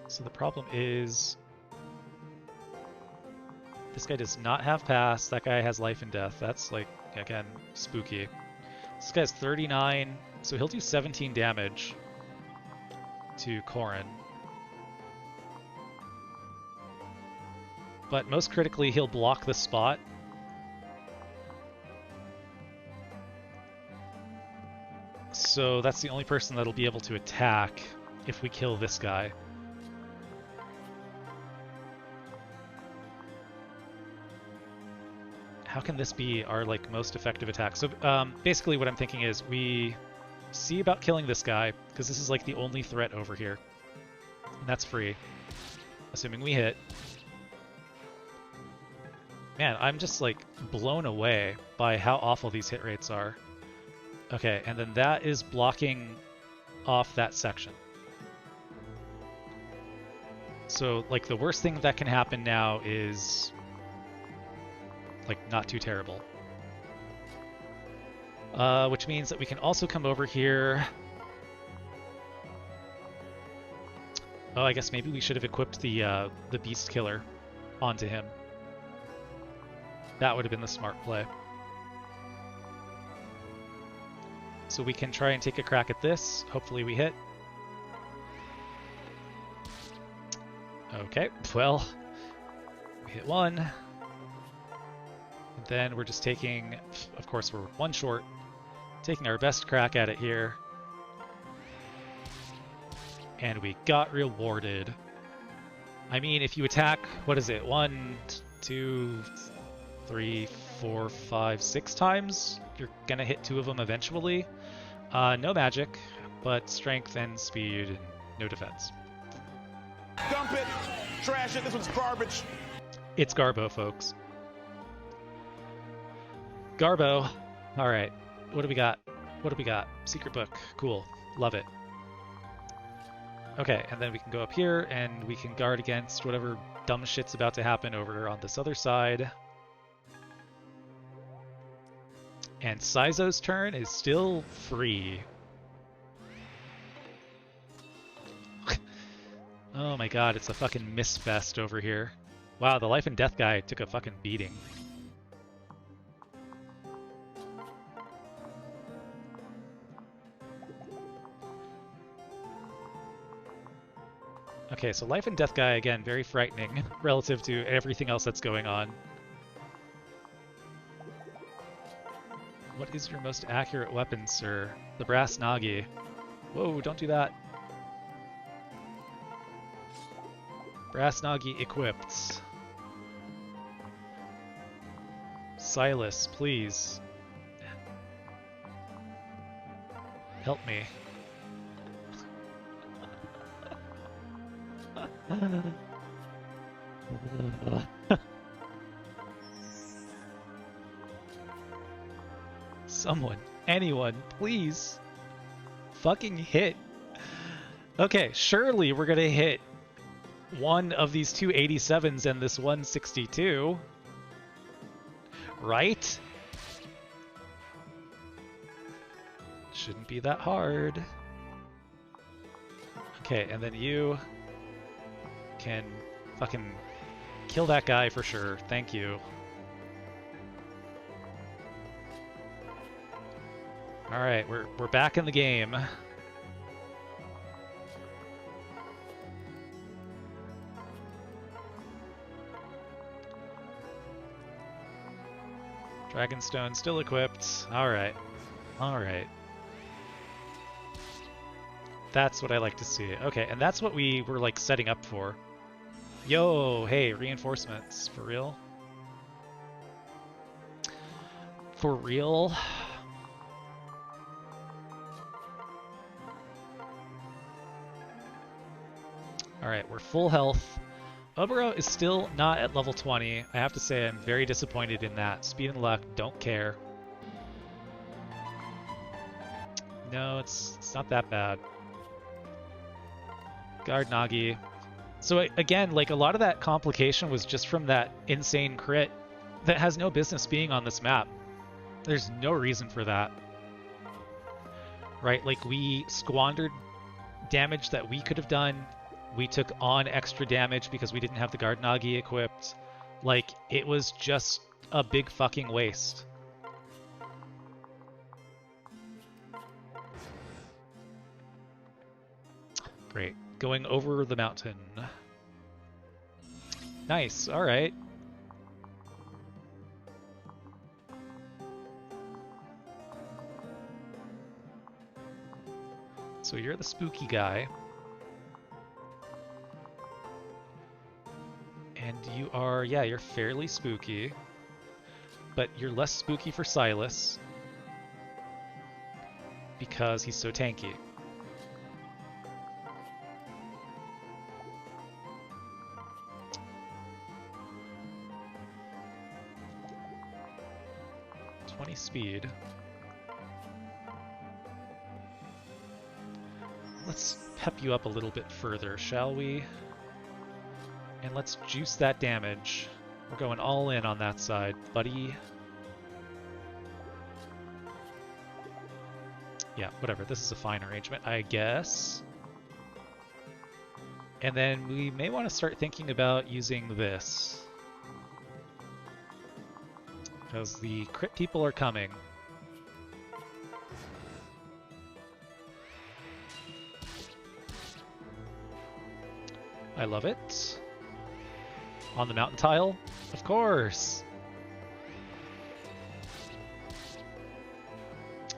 So the problem is this guy does not have pass. That guy has life and death. That's like, again, spooky. This guy's 39, so he'll do 17 damage to Corrin. But most critically, he'll block the spot. So that's the only person that'll be able to attack if we kill this guy. How can this be our like most effective attack? So basically what I'm thinking is we see about killing this guy, because this is like the only threat over here. And that's free, assuming we hit. Man, I'm just like blown away by how awful these hit rates are. Okay, and then that is blocking off that section. So like the worst thing that can happen now is like not too terrible. Which means that we can also come over here. Oh, I guess maybe we should have equipped the Beast Killer onto him. That would have been the smart play. So we can try and take a crack at this. Hopefully we hit. Okay, well, we hit one. And then we're just taking, of course we're one short, taking our best crack at it here. And we got rewarded. I mean, if you attack, what is it? 1, 2, 3, 4, 5, 6 times? You're gonna hit 2 of them eventually. No magic, but strength and speed and no defense. Dump it! Trash it, this one's garbage! It's Garbo, folks. Garbo. Alright, what do we got? What do we got? Secret book. Cool. Love it. Okay, and then we can go up here and we can guard against whatever dumb shit's about to happen over on this other side. And Saizo's turn is still free. Oh my god, it's a fucking misfest over here. Wow, the life and death guy took a fucking beating. Okay, so life and death guy, again, very frightening relative to everything else that's going on. What is your most accurate weapon, sir? The brass nagi. Whoa, don't do that. Brass nagi equipped. Silas, please. Help me. Someone, anyone, please. Fucking hit. Okay, surely we're gonna hit one of these two 87s and this 162. Right? Shouldn't be that hard. Okay, and then you can fucking kill that guy for sure. Thank you. Alright, we're back in the game. Dragonstone still equipped. Alright. Alright. That's what I like to see. Okay, and that's what we were like setting up for. Yo, hey, reinforcements. For real? For real? Alright, we're full health. Obero is still not at level 20. I have to say I'm very disappointed in that. Speed and luck, don't care. No, it's not that bad. Guard Nagi. So again, like a lot of that complication was just from that insane crit that has no business being on this map. There's no reason for that. Right, like we squandered damage that we could have done. We took on extra damage because we didn't have the Guard Nagi equipped. Like, it was just a big fucking waste. Great. Going over the mountain. Nice, alright. So you're the spooky guy. And you are, yeah, you're fairly spooky. But you're less spooky for Silas. Because he's so tanky. Speed. Let's pep you up a little bit further, shall we? And let's juice that damage. We're going all in on that side, buddy. Yeah, whatever. This is a fine arrangement, I guess. And then we may want to start thinking about using this. Because the crit people are coming. I love it. On the mountain tile? Of course!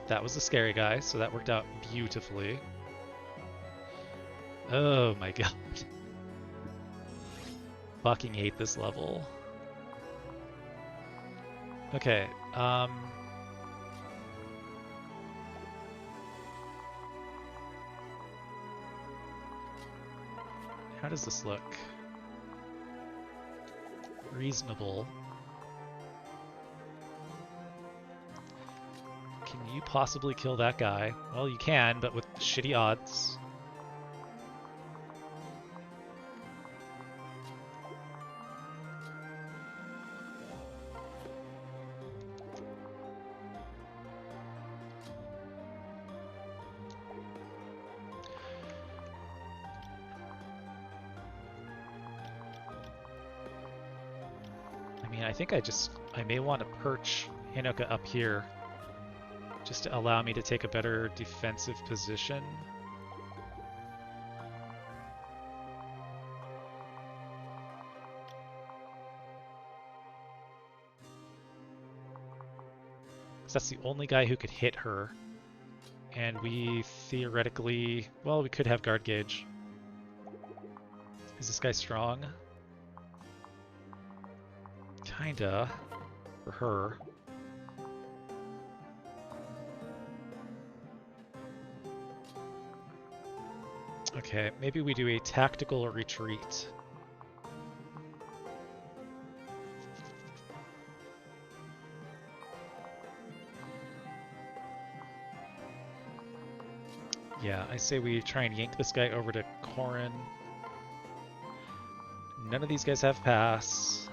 That was the scary guy, so that worked out beautifully. Oh my god. Fucking hate this level. Okay, how does this look? Reasonable. Can you possibly kill that guy? Well, you can, but with shitty odds. I think I may want to perch Hinoka up here just to allow me to take a better defensive position. Because that's the only guy who could hit her. And we theoretically, well, we could have guard gauge. Is this guy strong? Kinda, for her. Okay, maybe we do a tactical retreat. Yeah, I say we try and yank this guy over to Corrin. None of these guys have pass.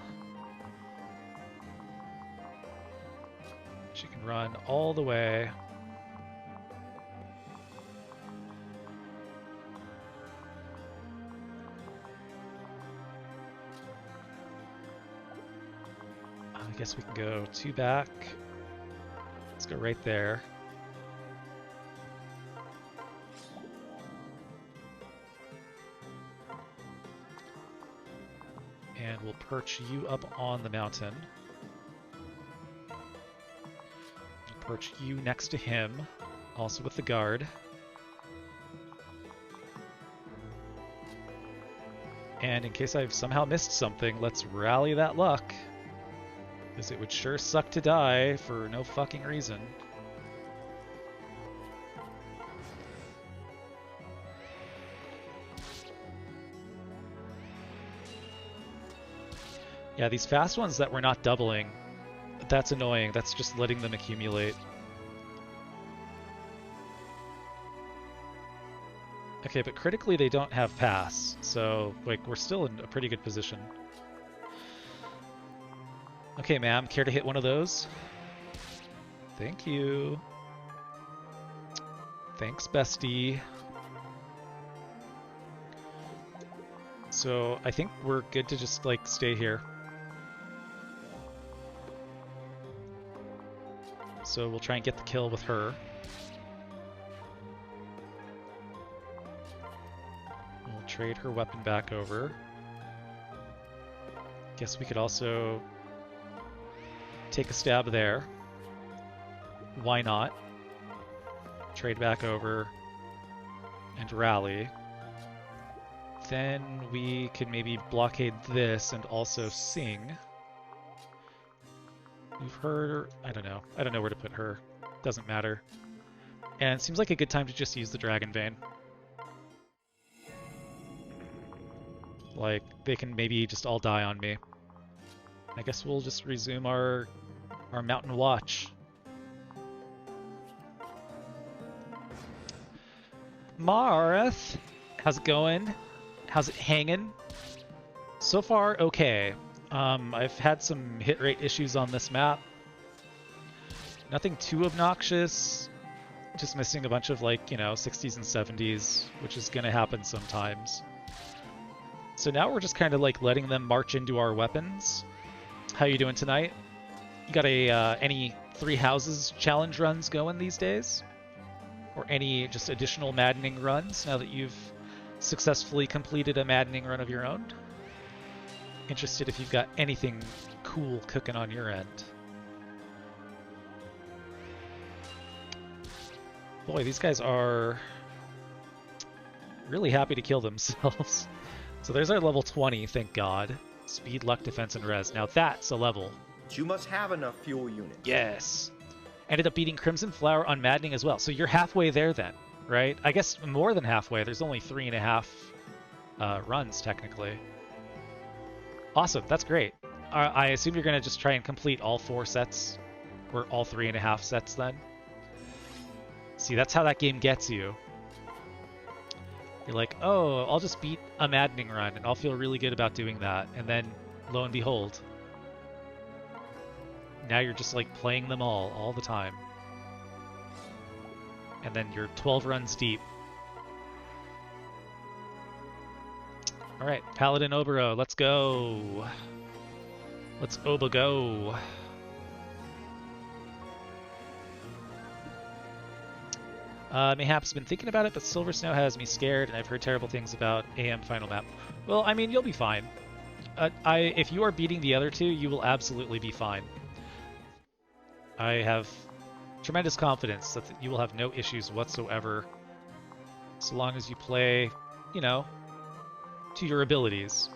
She can run all the way. I guess we can go 2 back. Let's go right there. And we'll perch you up on the mountain. Perch you next to him, also with the guard. And in case I've somehow missed something, let's rally that luck. Because it would sure suck to die for no fucking reason. Yeah, these fast ones that we're not doubling, that's annoying. That's just letting them accumulate. Okay, but critically they don't have pass, so like we're still in a pretty good position. Okay, ma'am, care to hit one of those? Thank you. Thanks, bestie. So I think we're good to just like stay here. So we'll try and get the kill with her. We'll trade her weapon back over. Guess we could also take a stab there. Why not? Trade back over and rally. Then we could maybe blockade this and also sing. Move her. I don't know. I don't know where to put her. Doesn't matter. And it seems like a good time to just use the Dragon Vein. Like, they can maybe just all die on me. I guess we'll just resume our Mountain Watch. Marth! How's it going? How's it hanging? So far, okay. I've had some hit rate issues on this map. Nothing too obnoxious. Just missing a bunch of, like, you know, 60s and 70s, which is gonna happen sometimes. So now we're just kind of, like, letting them march into our weapons. How you doing tonight? You got any 3 houses challenge runs going these days? Or any just additional maddening runs now that you've successfully completed a maddening run of your own? Interested if you've got anything cool cooking on your end. Boy, these guys are really happy to kill themselves. So there's our level 20, thank God. Speed, luck, defense, and res. Now that's a level. You must have enough fuel units. Yes. Ended up beating Crimson Flower on maddening as well. So you're halfway there then, right? I guess more than halfway. There's only 3.5 runs technically. Awesome, that's great. I assume you're going to just try and complete all 4 sets, or all 3.5 sets then. See, that's how that game gets you. You're like, oh, I'll just beat a maddening run, and I'll feel really good about doing that. And then, lo and behold, now you're just like playing them all the time. And then you're 12 runs deep. Alright, Paladin Obero, let's go. Let's Oba go. Mayhap's been thinking about it, but Silver Snow has me scared, and I've heard terrible things about AM Final Map. Well, I mean, you'll be fine. If you are beating the other 2, you will absolutely be fine. I have tremendous confidence that you will have no issues whatsoever, so long as you play, you know, to your abilities.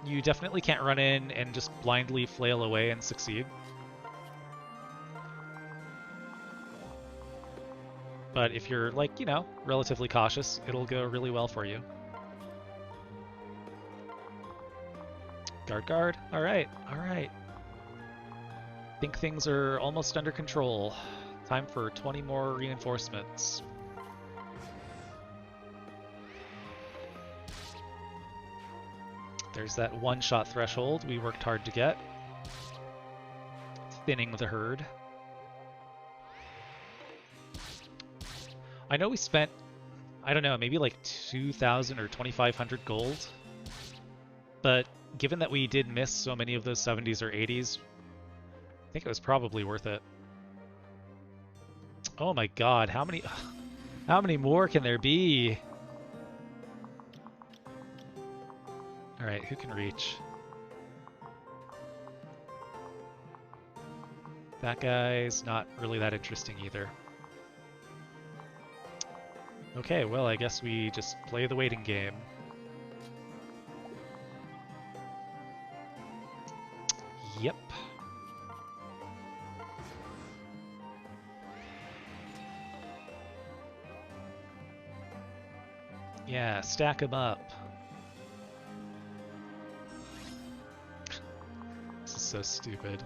You definitely can't run in and just blindly flail away and succeed. But if you're, like, you know, relatively cautious, it'll go really well for you. Guard, guard. Alright, alright. Think things are almost under control. Time for 20 more reinforcements. There's that one-shot threshold we worked hard to get. Thinning the herd. I know we spent, I don't know, maybe like 2,000 or 2,500 gold. But given that we did miss so many of those 70s or 80s, I think it was probably worth it. Oh my god, how many more can there be? Alright, who can reach? That guy's not really that interesting either. Okay, well, I guess we just play the waiting game. Yep. Yeah, stack them up. This is so stupid.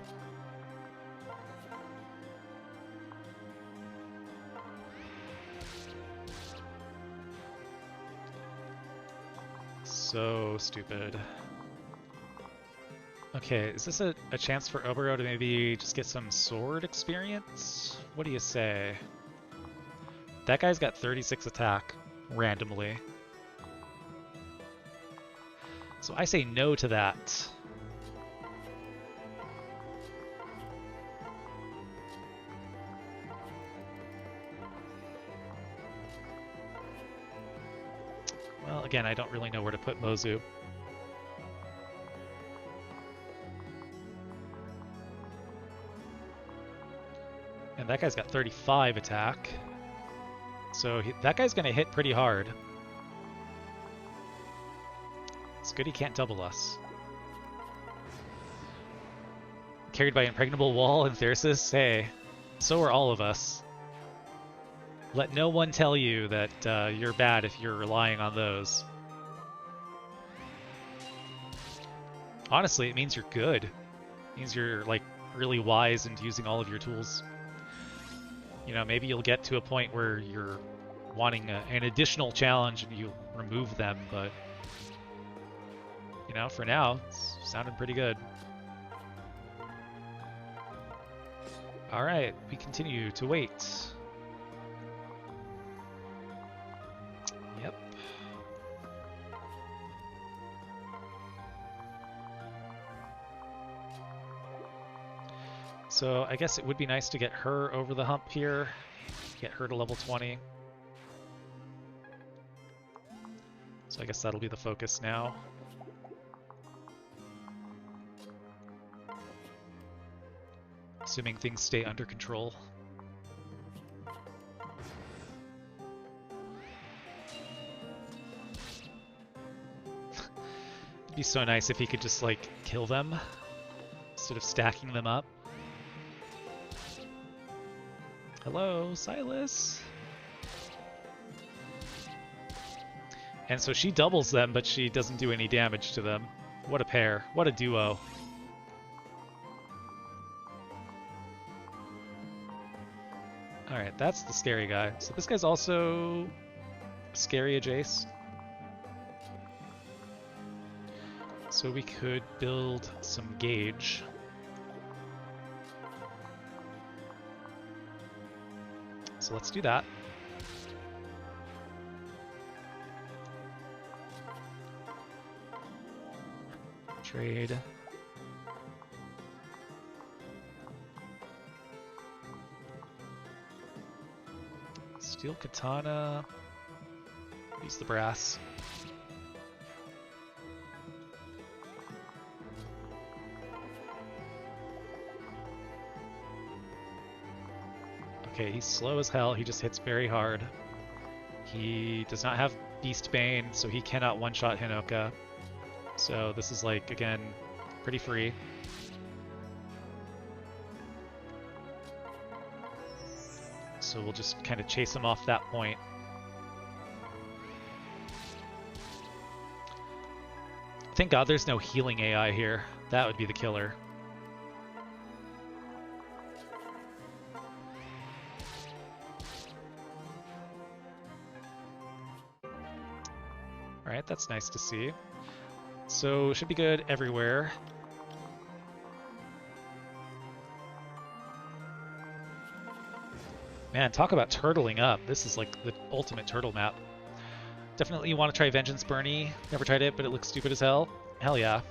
So stupid. Okay, is this a chance for Obero to maybe just get some sword experience? What do you say? That guy's got 36 attack, randomly. So I say no to that. Well, again, I don't really know where to put Mozu. And that guy's got 35 attack. So that guy's going to hit pretty hard. It's good he can't double us. Carried by Impregnable Wall and Thyrsus? Hey, so are all of us. Let no one tell you that you're bad if you're relying on those. Honestly, it means you're good. It means you're, like, really wise and using all of your tools. You know, maybe you'll get to a point where you're wanting an additional challenge and you remove them, but, you know, for now, it's sounding pretty good. Alright, we continue to wait. Yep. So I guess it would be nice to get her over the hump here, get her to level 20. So I guess that'll be the focus now. Assuming things stay under control. It'd be so nice if he could just, like, kill them instead of stacking them up. Hello, Silas. And so she doubles them, but she doesn't do any damage to them. What a pair. What a duo. Alright, that's the scary guy. So this guy's also scary Jace. So we could build some gauge. So let's do that. Trade. Steel katana. Use the brass. Okay, he's slow as hell. He just hits very hard. He does not have Beast Bane, so he cannot one-shot Hinoka. So this is, like, again, pretty free. So we'll just kind of chase him off that point. Thank God there's no healing AI here. That would be the killer. Alright, that's nice to see. So, should be good everywhere. Man, talk about turtling up. This is like the ultimate turtle map. Definitely you want to try Vengeance Bernie. Never tried it, but it looks stupid as hell. Hell yeah.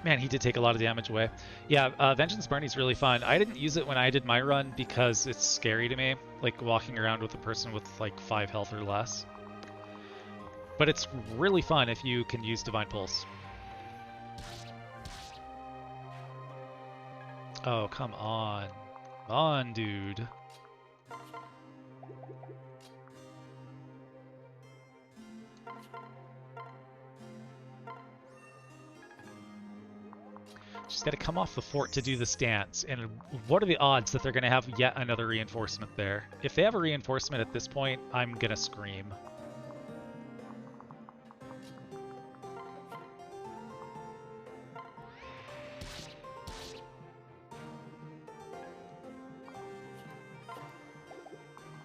Man, he did take a lot of damage away. Yeah, Vengeance Bernie's really fun. I didn't use it when I did my run because it's scary to me. Like walking around with a person with like 5 health or less. But it's really fun if you can use Divine Pulse. Oh, come on. Come on, dude. She's got to come off the fort to do this dance, and what are the odds that they're going to have yet another reinforcement there? If they have a reinforcement at this point, I'm going to scream.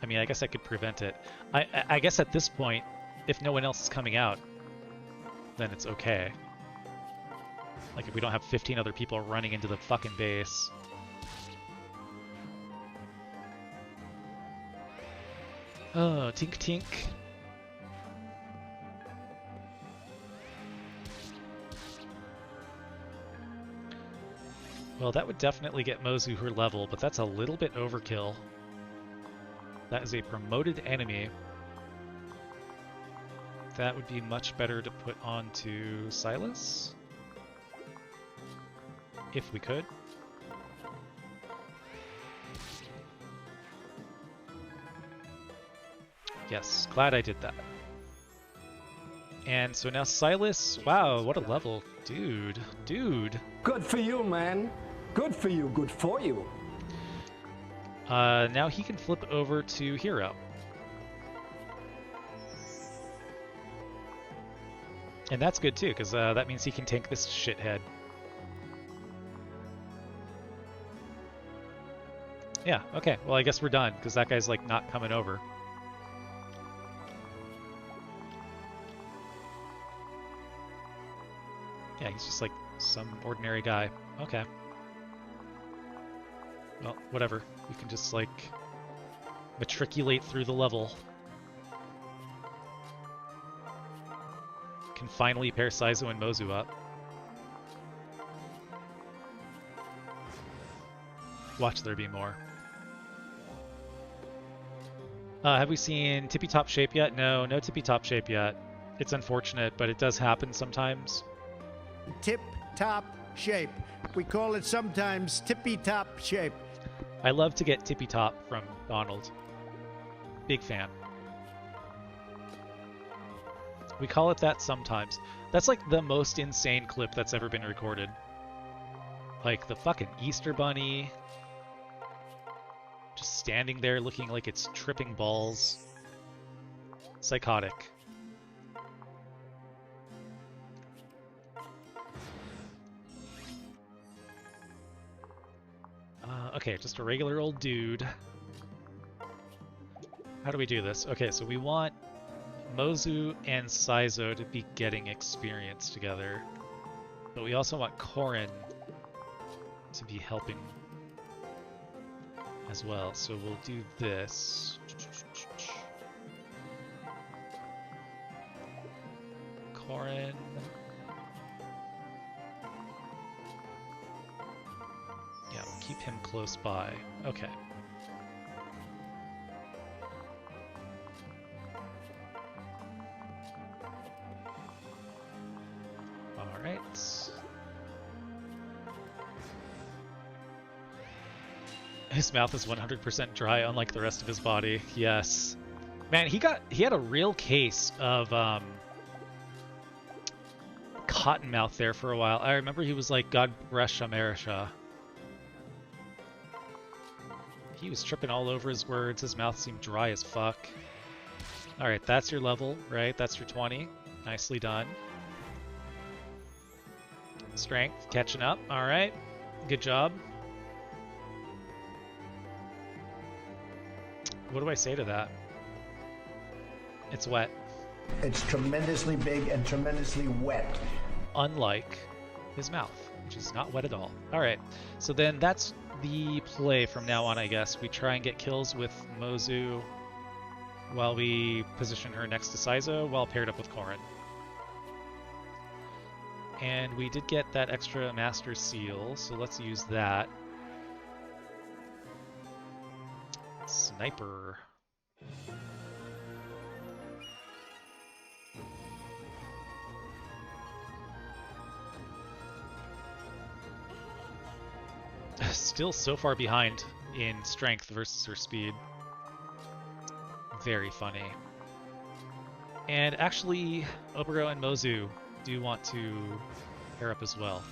I mean, I guess I could prevent it. I guess at this point, if no one else is coming out, then it's okay. Like, if we don't have 15 other people running into the fucking base. Oh, tink tink. Well, that would definitely get Mozu her level, but that's a little bit overkill. That is a promoted enemy. That would be much better to put onto Silas. If we could. Yes, glad I did that. And so now Silas, wow, what a level. Dude, dude. Good for you, man. Good for you, good for you. Now he can flip over to Hero. And that's good too, because that means he can tank this shithead. Yeah, okay, well I guess we're done, because that guy's like not coming over. Yeah, he's just like some ordinary guy. Okay. Well, whatever. We can just like matriculate through the level. Can finally pair Saizo and Mozu up. Watch there be more. Have we seen Tippy Top Shape yet? No, no Tippy Top Shape yet. It's unfortunate, but it does happen sometimes. Tip top shape. We call it sometimes tippy top shape. I love to get Tippy Top from Donald. Big fan. We call it that sometimes. That's like the most insane clip that's ever been recorded. Like the fucking Easter Bunny. Just standing there looking like it's tripping balls. Psychotic. Okay, just a regular old dude. How do we do this? Okay, so we want Mozu and Saizo to be getting experience together. But we also want Korin to be helping as well. So we'll do this. Korin. Yeah, we'll keep him close by. Okay. Alright. His mouth is 100% dry, unlike the rest of his body. Yes. Man, he had a real case of cottonmouth there for a while. I remember he was like, God bless America. He was tripping all over his words. His mouth seemed dry as fuck. Alright, that's your level, right? That's your 20. Nicely done. Strength, catching up. Alright. Good job. What do I say to that? It's wet. It's tremendously big and tremendously wet. Unlike his mouth, which is not wet at all. Alright, so then that's the play from now on, I guess. We try and get kills with Mozu while we position her next to Saizo while paired up with Korin. And we did get that extra Master Seal, so let's use that. Sniper. still so far behind in strength versus her speed. Very funny. And actually, Obero and Mozu do want to pair up as well.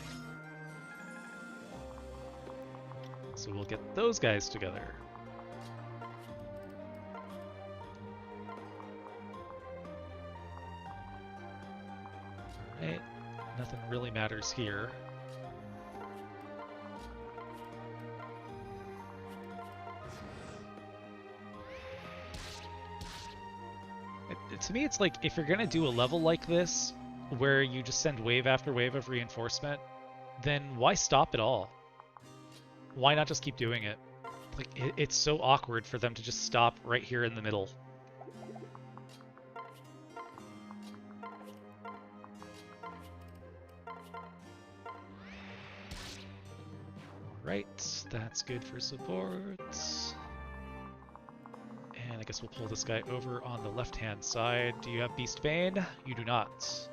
So we'll get those guys together. Alright, nothing really matters here. To me, it's like, if you're gonna do a level like this, where you just send wave after wave of reinforcement, then why stop at all? Why not just keep doing it? Like, it's so awkward for them to just stop right here in the middle. Alright, that's good for support. And I guess we'll pull this guy over on the left-hand side. Do you have Beast Bane? You do not.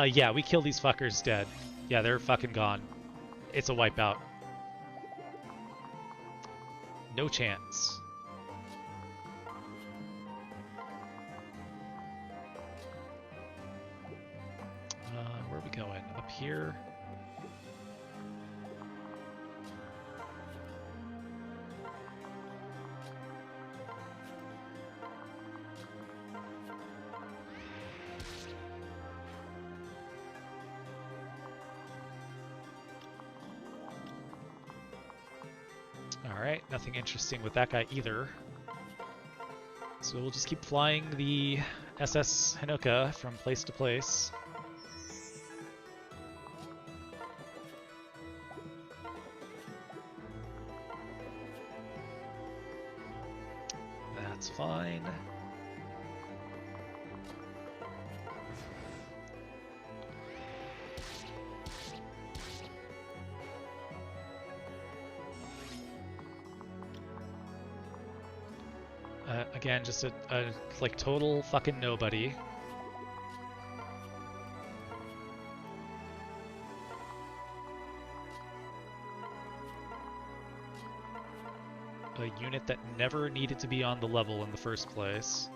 Yeah, we kill these fuckers dead. Yeah, they're fucking gone. It's a wipeout. No chance. Where are we going? Up here? Alright, nothing interesting with that guy either. So we'll just keep flying the SS Hinoka from place to place. That's fine. Again, just a like total fucking nobody. A unit that never needed to be on the level in the first place.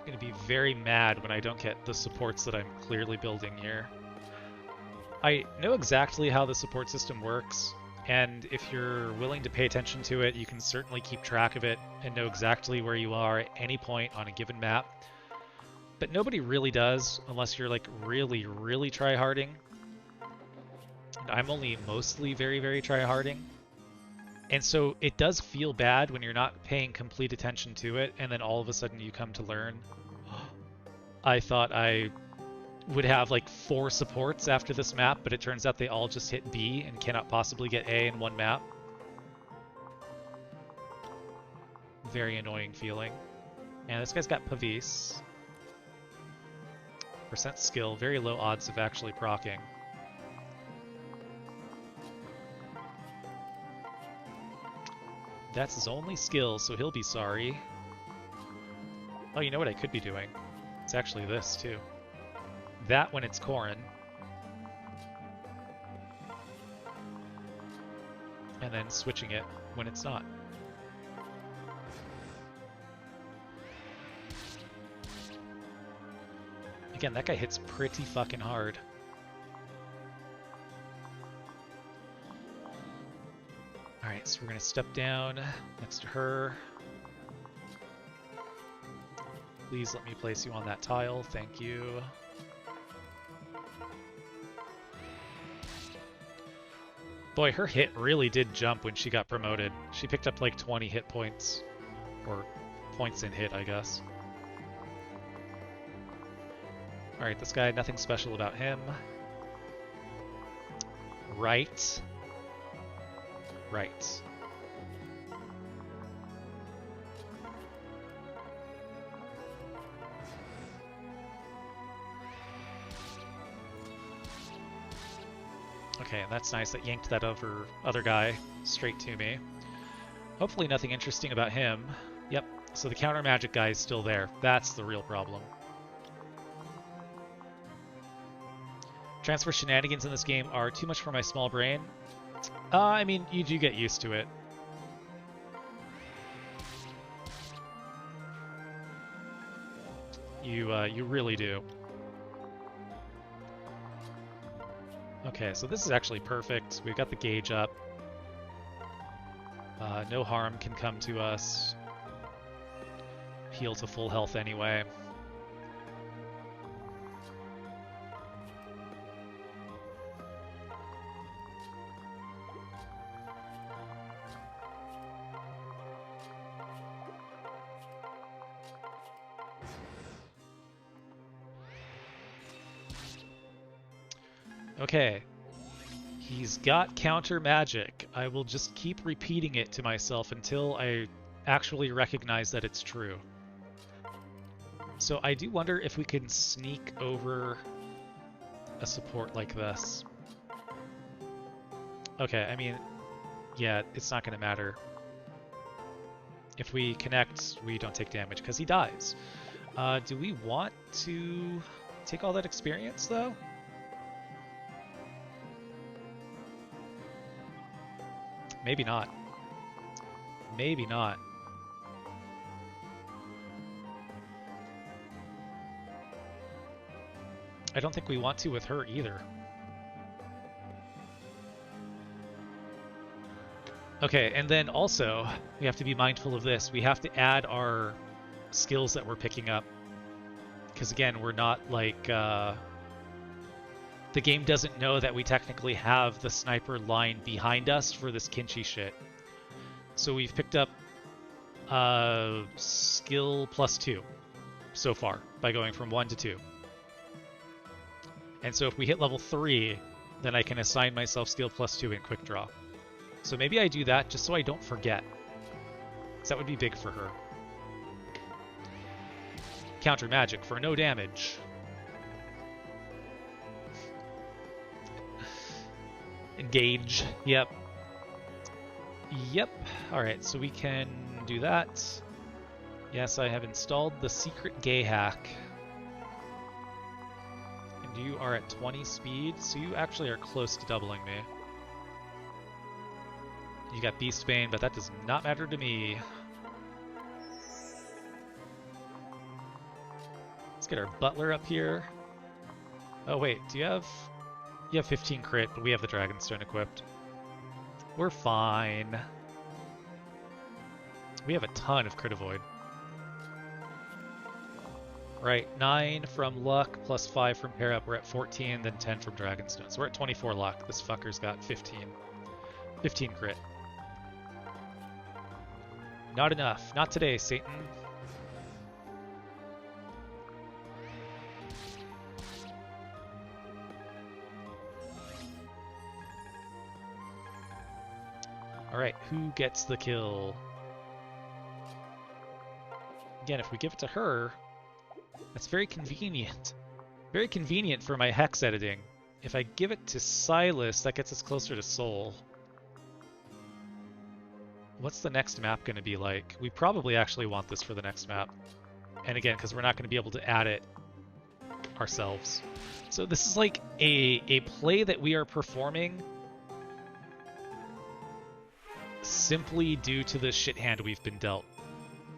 Going to be very mad when I don't get the supports that I'm clearly building here. I know exactly how the support system works, and if you're willing to pay attention to it, you can certainly keep track of it and know exactly where you are at any point on a given map. But nobody really does, unless you're like really, really tryharding. And I'm only mostly very, very tryharding. And so it does feel bad when you're not paying complete attention to it, and then all of a sudden you come to learn. I thought I would have like 4 supports after this map, but it turns out they all just hit B and cannot possibly get A in one map. Very annoying feeling. And this guy's got Pavis. Percent skill, very low odds of actually proccing. That's his only skill, so he'll be sorry. Oh, you know what I could be doing? It's actually this, too. That when it's Corrin. And then switching it when it's not. Again, that guy hits pretty fucking hard. Alright, so we're going to step down next to her. Please let me place you on that tile, thank you. Boy, her hit really did jump when she got promoted. She picked up like 20 hit points. Or points in hit, I guess. Alright, this guy, nothing special about him. Right. Right. Okay, that's nice. That yanked that other guy straight to me. Hopefully nothing interesting about him. Yep, so the counter magic guy is still there. That's the real problem. Transfer shenanigans in this game are too much for my small brain. I mean, you do get used to it. You really do. Okay, so this is actually perfect. We've got the gauge up. No harm can come to us. Heal to full health anyway. Okay. He's got counter magic. I will just keep repeating it to myself until I actually recognize that it's true. So I do wonder if we can sneak over a support like this. Okay, I mean, yeah, it's not going to matter. If we connect, we don't take damage because he dies. Do we want to take all that experience, though? Maybe not. Maybe not. I don't think we want to with her either. Okay, and then also, we have to be mindful of this. We have to add our skills that we're picking up. Because again, we're not like... the game doesn't know that we technically have the sniper line behind us for this Kinchi shit. So we've picked up skill +2 so far by going from 1 to 2. And so if we hit level 3, then I can assign myself skill +2 in quick draw. So maybe I do that just so I don't forget. Because that would be big for her. Counter magic for no damage. Engage. Yep. Yep. Alright, so we can do that. Yes, I have installed the secret gay hack. And you are at 20 speed, so you actually are close to doubling me. You got Beast Bane, but that does not matter to me. Let's get our Butler up here. Oh wait, do you have... You have 15 crit, but we have the Dragonstone equipped. We're fine. We have a ton of crit avoid. Right, 9 from luck, plus 5 from pair up. We're at 14, then 10 from Dragonstone. So we're at 24 luck. This fucker's got 15. 15 crit. Not enough. Not today, Satan. Alright, who gets the kill? Again, if we give it to her, that's very convenient. Very convenient for my hex editing. If I give it to Silas, that gets us closer to Soul. What's the next map going to be like? We probably actually want this for the next map. And again, because we're not going to be able to add it ourselves. So this is like a play that we are performing simply due to the shit hand we've been dealt.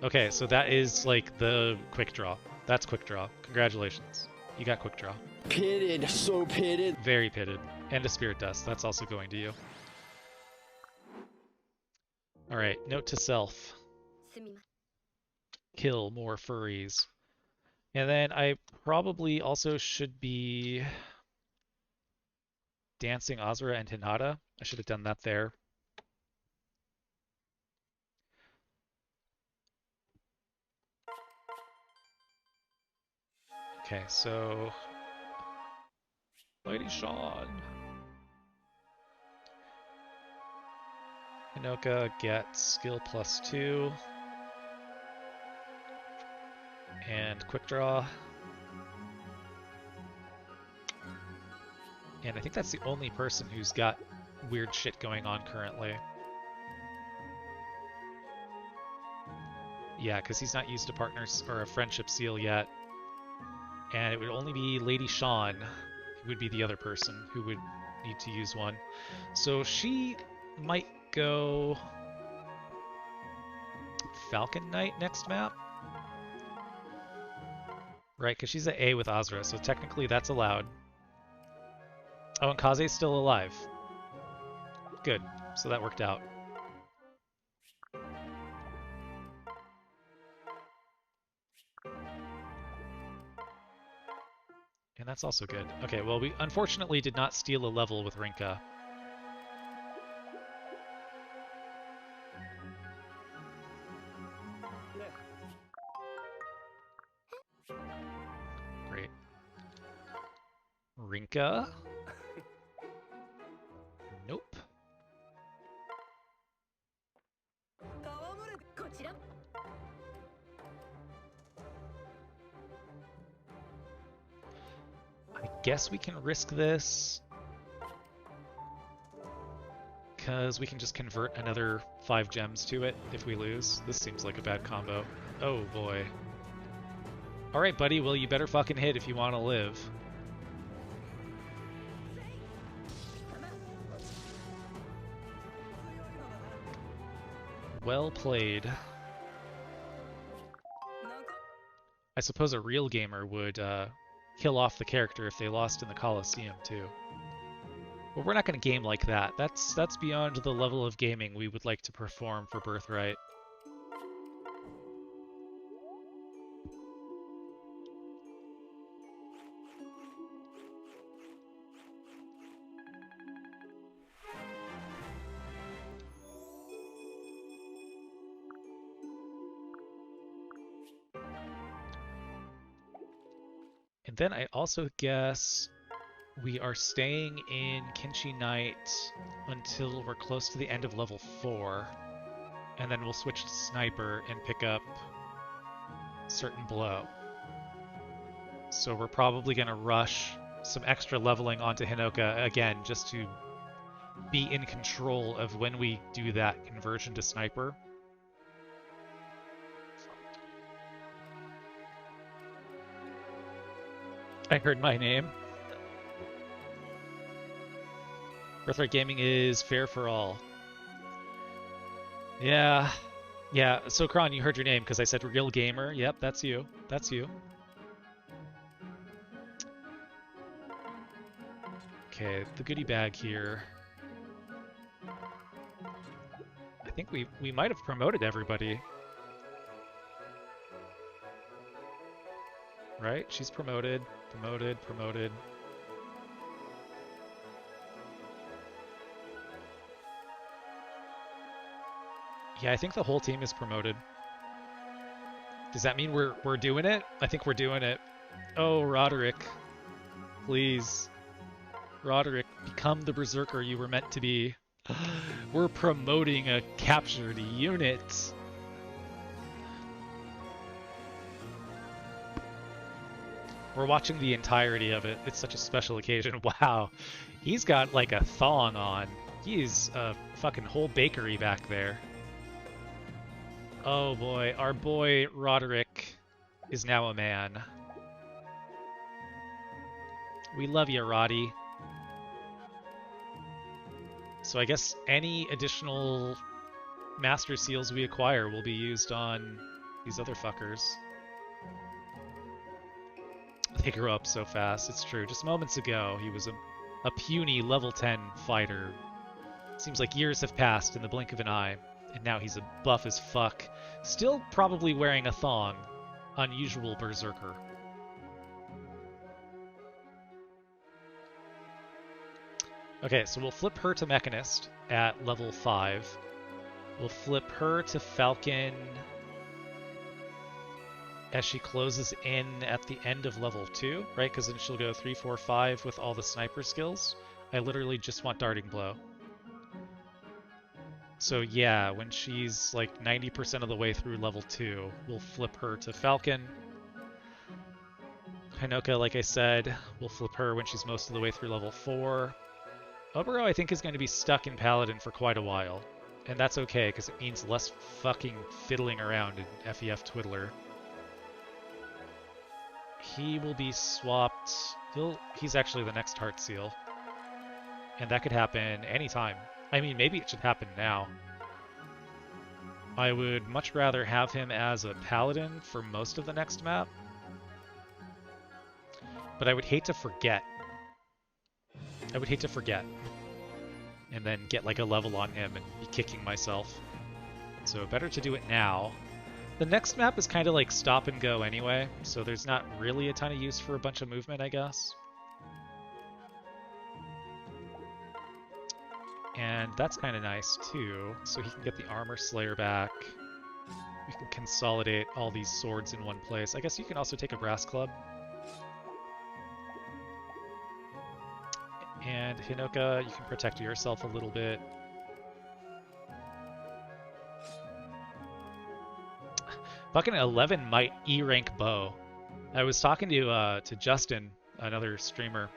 Okay, so that is like the quick draw. That's quick draw. Congratulations. You got quick draw. Pitted, so pitted. Very pitted. And a Spirit Dust. That's also going to you. Alright, note to self. Kill more furries. And then I probably also should be dancing Azura and Hinata. I should have done that there. Okay, so Lady Sean. Hinoka gets skill +2. And quick draw. And I think that's the only person who's got weird shit going on currently. Yeah, because he's not used a partners or a friendship seal yet. And it would only be Lady Sean who would be the other person who would need to use one. So she might go Falcon Knight next map. Right, because she's at A with Azra, so technically that's allowed. Oh, and Kaze's still alive. Good, so that worked out. And that's also good. Okay, well, we unfortunately did not steal a level with Rinka. Great. Rinka? Nope. I guess we can risk this. Because we can just convert another 5 gems to it if we lose. This seems like a bad combo. Oh boy. Alright buddy, well you better fucking hit if you want to live. Well played. I suppose a real gamer would kill off the character if they lost in the Coliseum too. But we're not going to game like that. That's beyond the level of gaming we would like to perform for Birthright. And then I also guess we are staying in Kenshi Knight until we're close to the end of level 4. And then we'll switch to Sniper and pick up Certain Blow. So we're probably going to rush some extra leveling onto Hinoka again just to be in control of when we do that conversion to Sniper. I heard my name. Birthright Gaming is fair for all. Yeah. Yeah, so Kron, you heard your name because I said real gamer. Yep, that's you. That's you. Okay, the goodie bag here. I think we might have promoted everybody. Right? She's promoted, promoted, promoted. Yeah, I think the whole team is promoted. Does that mean we're doing it? I think we're doing it. Oh, Roderick. Please. Roderick, become the berserker you were meant to be. We're promoting a captured unit. We're watching the entirety of it. It's such a special occasion. Wow. He's got like a thong on. He's a fucking whole bakery back there. Oh boy, our boy Roderick is now a man. We love you, Roddy. So I guess any additional Master Seals we acquire will be used on these other fuckers. They grow up so fast, it's true. Just moments ago, he was a puny level 10 fighter. Seems like years have passed in the blink of an eye, and now he's a buff as fuck. Still probably wearing a thong. Unusual berserker. Okay, so we'll flip her to Mechanist at level 5. We'll flip her to Falcon as she closes in at the end of level 2, right? Because then she'll go 3, 4, 5 with all the sniper skills. I literally just want Darting Blow. So yeah, when she's like 90% of the way through level 2, we'll flip her to Falcon. Hinoka, like I said, we'll flip her when she's most of the way through level 4. Obero, I think, is going to be stuck in Paladin for quite a while. And that's okay, because it means less fucking fiddling around in FEF Twiddler. He will be swapped. He's actually the next Heart Seal. And that could happen anytime. I mean, maybe it should happen now. I would much rather have him as a Paladin for most of the next map. But I would hate to forget. I would hate to forget. And then get like a level on him and be kicking myself. So better to do it now. The next map is kind of like stop and go anyway, so there's not really a ton of use for a bunch of movement, I guess. And that's kind of nice too, so he can get the Armor Slayer back. We can consolidate all these swords in one place. I guess you can also take a Brass Club. And Hinoka, you can protect yourself a little bit. Fucking 11 might E-rank bow. I was talking to Justin, another streamer,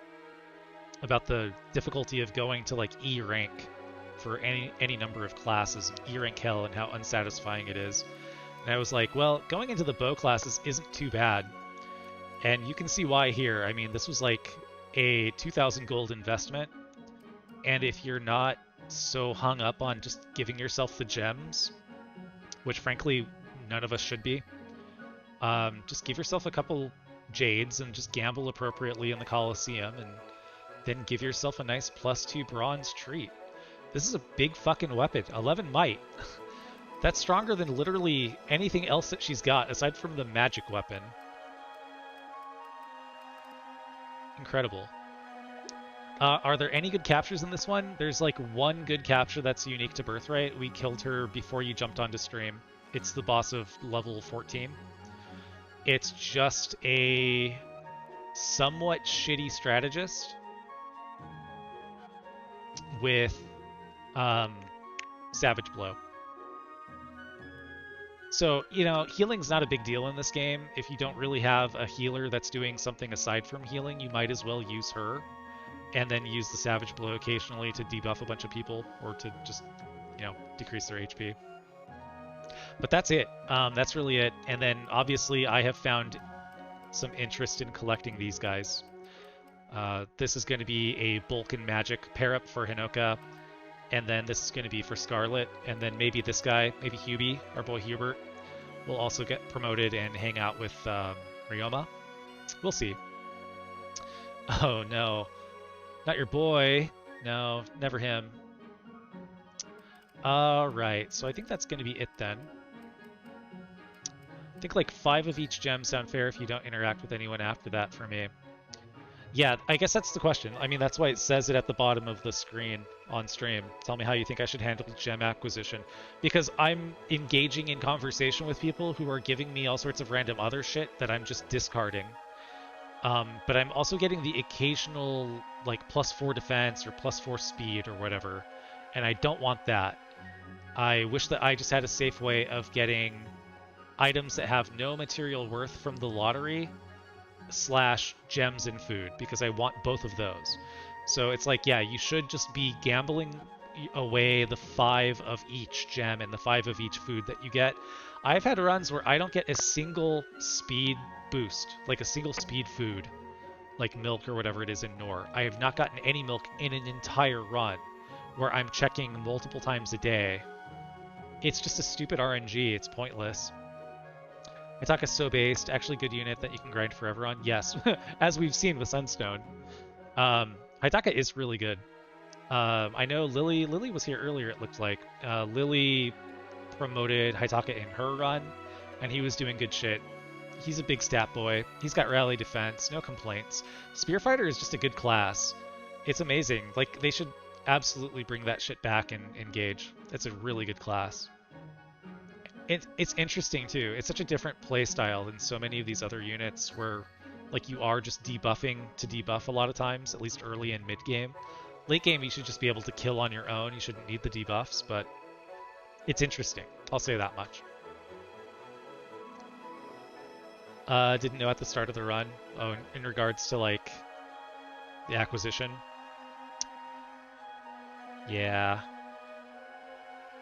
about the difficulty of going to like E-rank for any number of classes, E-rank hell, and how unsatisfying it is. And I was like, well, going into the bow classes isn't too bad. And you can see why here. I mean, this was like a 2,000 gold investment. And if you're not so hung up on just giving yourself the gems, which frankly none of us should be, just give yourself a couple jades and just gamble appropriately in the Colosseum, and then give yourself a nice +2 bronze treat. This is a big fucking weapon. 11 might. That's stronger than literally anything else that she's got aside from the magic weapon. Incredible. Are there any good captures in this one? There's like one good capture that's unique to Birthright. We killed her before you jumped onto stream. It's the boss of level 14. It's just a somewhat shitty strategist with Savage Blow. So, you know, healing's not a big deal in this game. If you don't really have a healer that's doing something aside from healing, you might as well use her. And then use the Savage Blow occasionally to debuff a bunch of people, or to just, you know, decrease their HP. But that's it. That's really it. And then, obviously, I have found some interest in collecting these guys. This is going to be a Bulk and Magic pair-up for Hinoka. And then this is going to be for Scarlet. And then maybe this guy, maybe Hubie, our boy Hubert, will also get promoted and hang out with Ryoma. We'll see. Oh, no. Not your boy. No, never him. Alright, so I think that's going to be it then. I think like 5 of each gem sound fair if you don't interact with anyone after that for me. Yeah, I guess that's the question. I mean, that's why it says it at the bottom of the screen on stream. Tell me how you think I should handle gem acquisition. Because I'm engaging in conversation with people who are giving me all sorts of random other shit that I'm just discarding. But I'm also getting the occasional, like, +4 defense or +4 speed or whatever. And I don't want that. I wish that I just had a safe way of getting items that have no material worth from the lottery / gems and food, because I want both of those. So it's like, yeah, you should just be gambling away the 5 of each gem and the 5 of each food that you get. I've had runs where I don't get a single speed boost, like a single speed food, like milk or whatever it is in Nor. I have not gotten any milk in an entire run where I'm checking multiple times a day. It's just a stupid RNG. It's pointless. Hitaka's so based. Actually good unit that you can grind forever on. Yes, as we've seen with Sunstone. Hitaka is really good. I know Lily was here earlier, it looked like. Lily promoted Hitaka in her run, and he was doing good shit. He's a big stat boy. He's got rally defense, no complaints. Spearfighter is just a good class. It's amazing. Like, they should absolutely bring that shit back and engage. It's a really good class. It's interesting too. It's such a different play style than so many of these other units where like you are just debuffing to debuff a lot of times, at least early and mid game. Late game you should just be able to kill on your own. You shouldn't need the debuffs, but it's interesting. I'll say that much. Didn't know at the start of the run. Oh, in regards to like the acquisition. Yeah.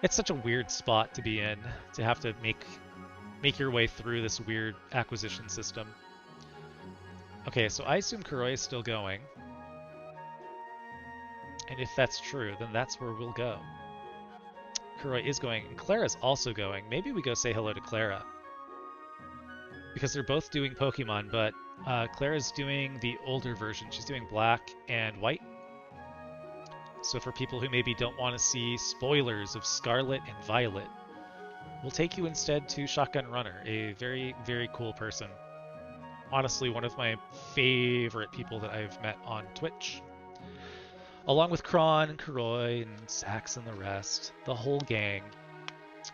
It's such a weird spot to be in, to have to make your way through this weird acquisition system. Okay, so I assume Kuroi is still going. And if that's true, then that's where we'll go. Kuroi is going, and Clara's also going. Maybe we go say hello to Clara. Because they're both doing Pokemon, but Clara's doing the older version. She's doing black and white. So for people who maybe don't want to see spoilers of Scarlet and Violet, we'll take you instead to Shotgun Runner, a very, very cool person. Honestly, one of my favorite people that I've met on Twitch. Along with Kron and Kuroi and Sax and the rest, the whole gang.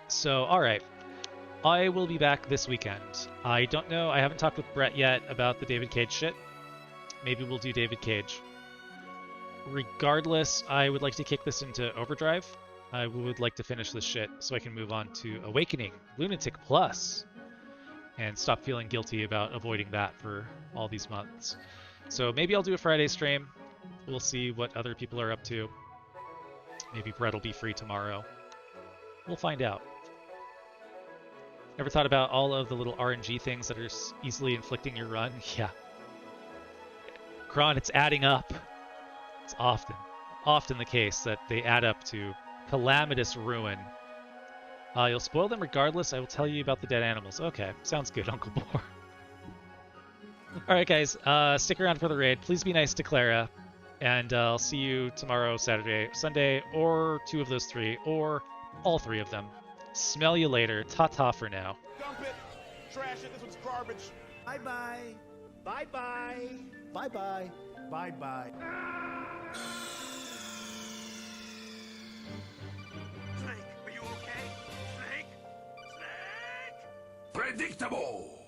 So, alright. I will be back this weekend. I don't know, I haven't talked with Brett yet about the David Cage shit. Maybe we'll do David Cage. Regardless, I would like to kick this into overdrive. I would like to finish this shit so I can move on to Awakening, Lunatic Plus, and stop feeling guilty about avoiding that for all these months. So maybe I'll do a Friday stream. We'll see what other people are up to. Maybe Brett will be free tomorrow. We'll find out. Ever thought about all of the little RNG things that are easily inflicting your run? Yeah. Kron, it's adding up. It's often the case that they add up to calamitous ruin. You'll spoil them regardless. I will tell you about the dead animals. Okay, sounds good, Uncle Boar. Alright guys, stick around for the raid. Please be nice to Clara. And I'll see you tomorrow, Saturday, Sunday, or two of those three, or all three of them. Smell you later. Ta-ta for now. Dump it. Trash it. This one's garbage. Bye-bye. Bye-bye. Bye-bye. Bye-bye. Snake, are you okay? Snake? Snake? Predictable!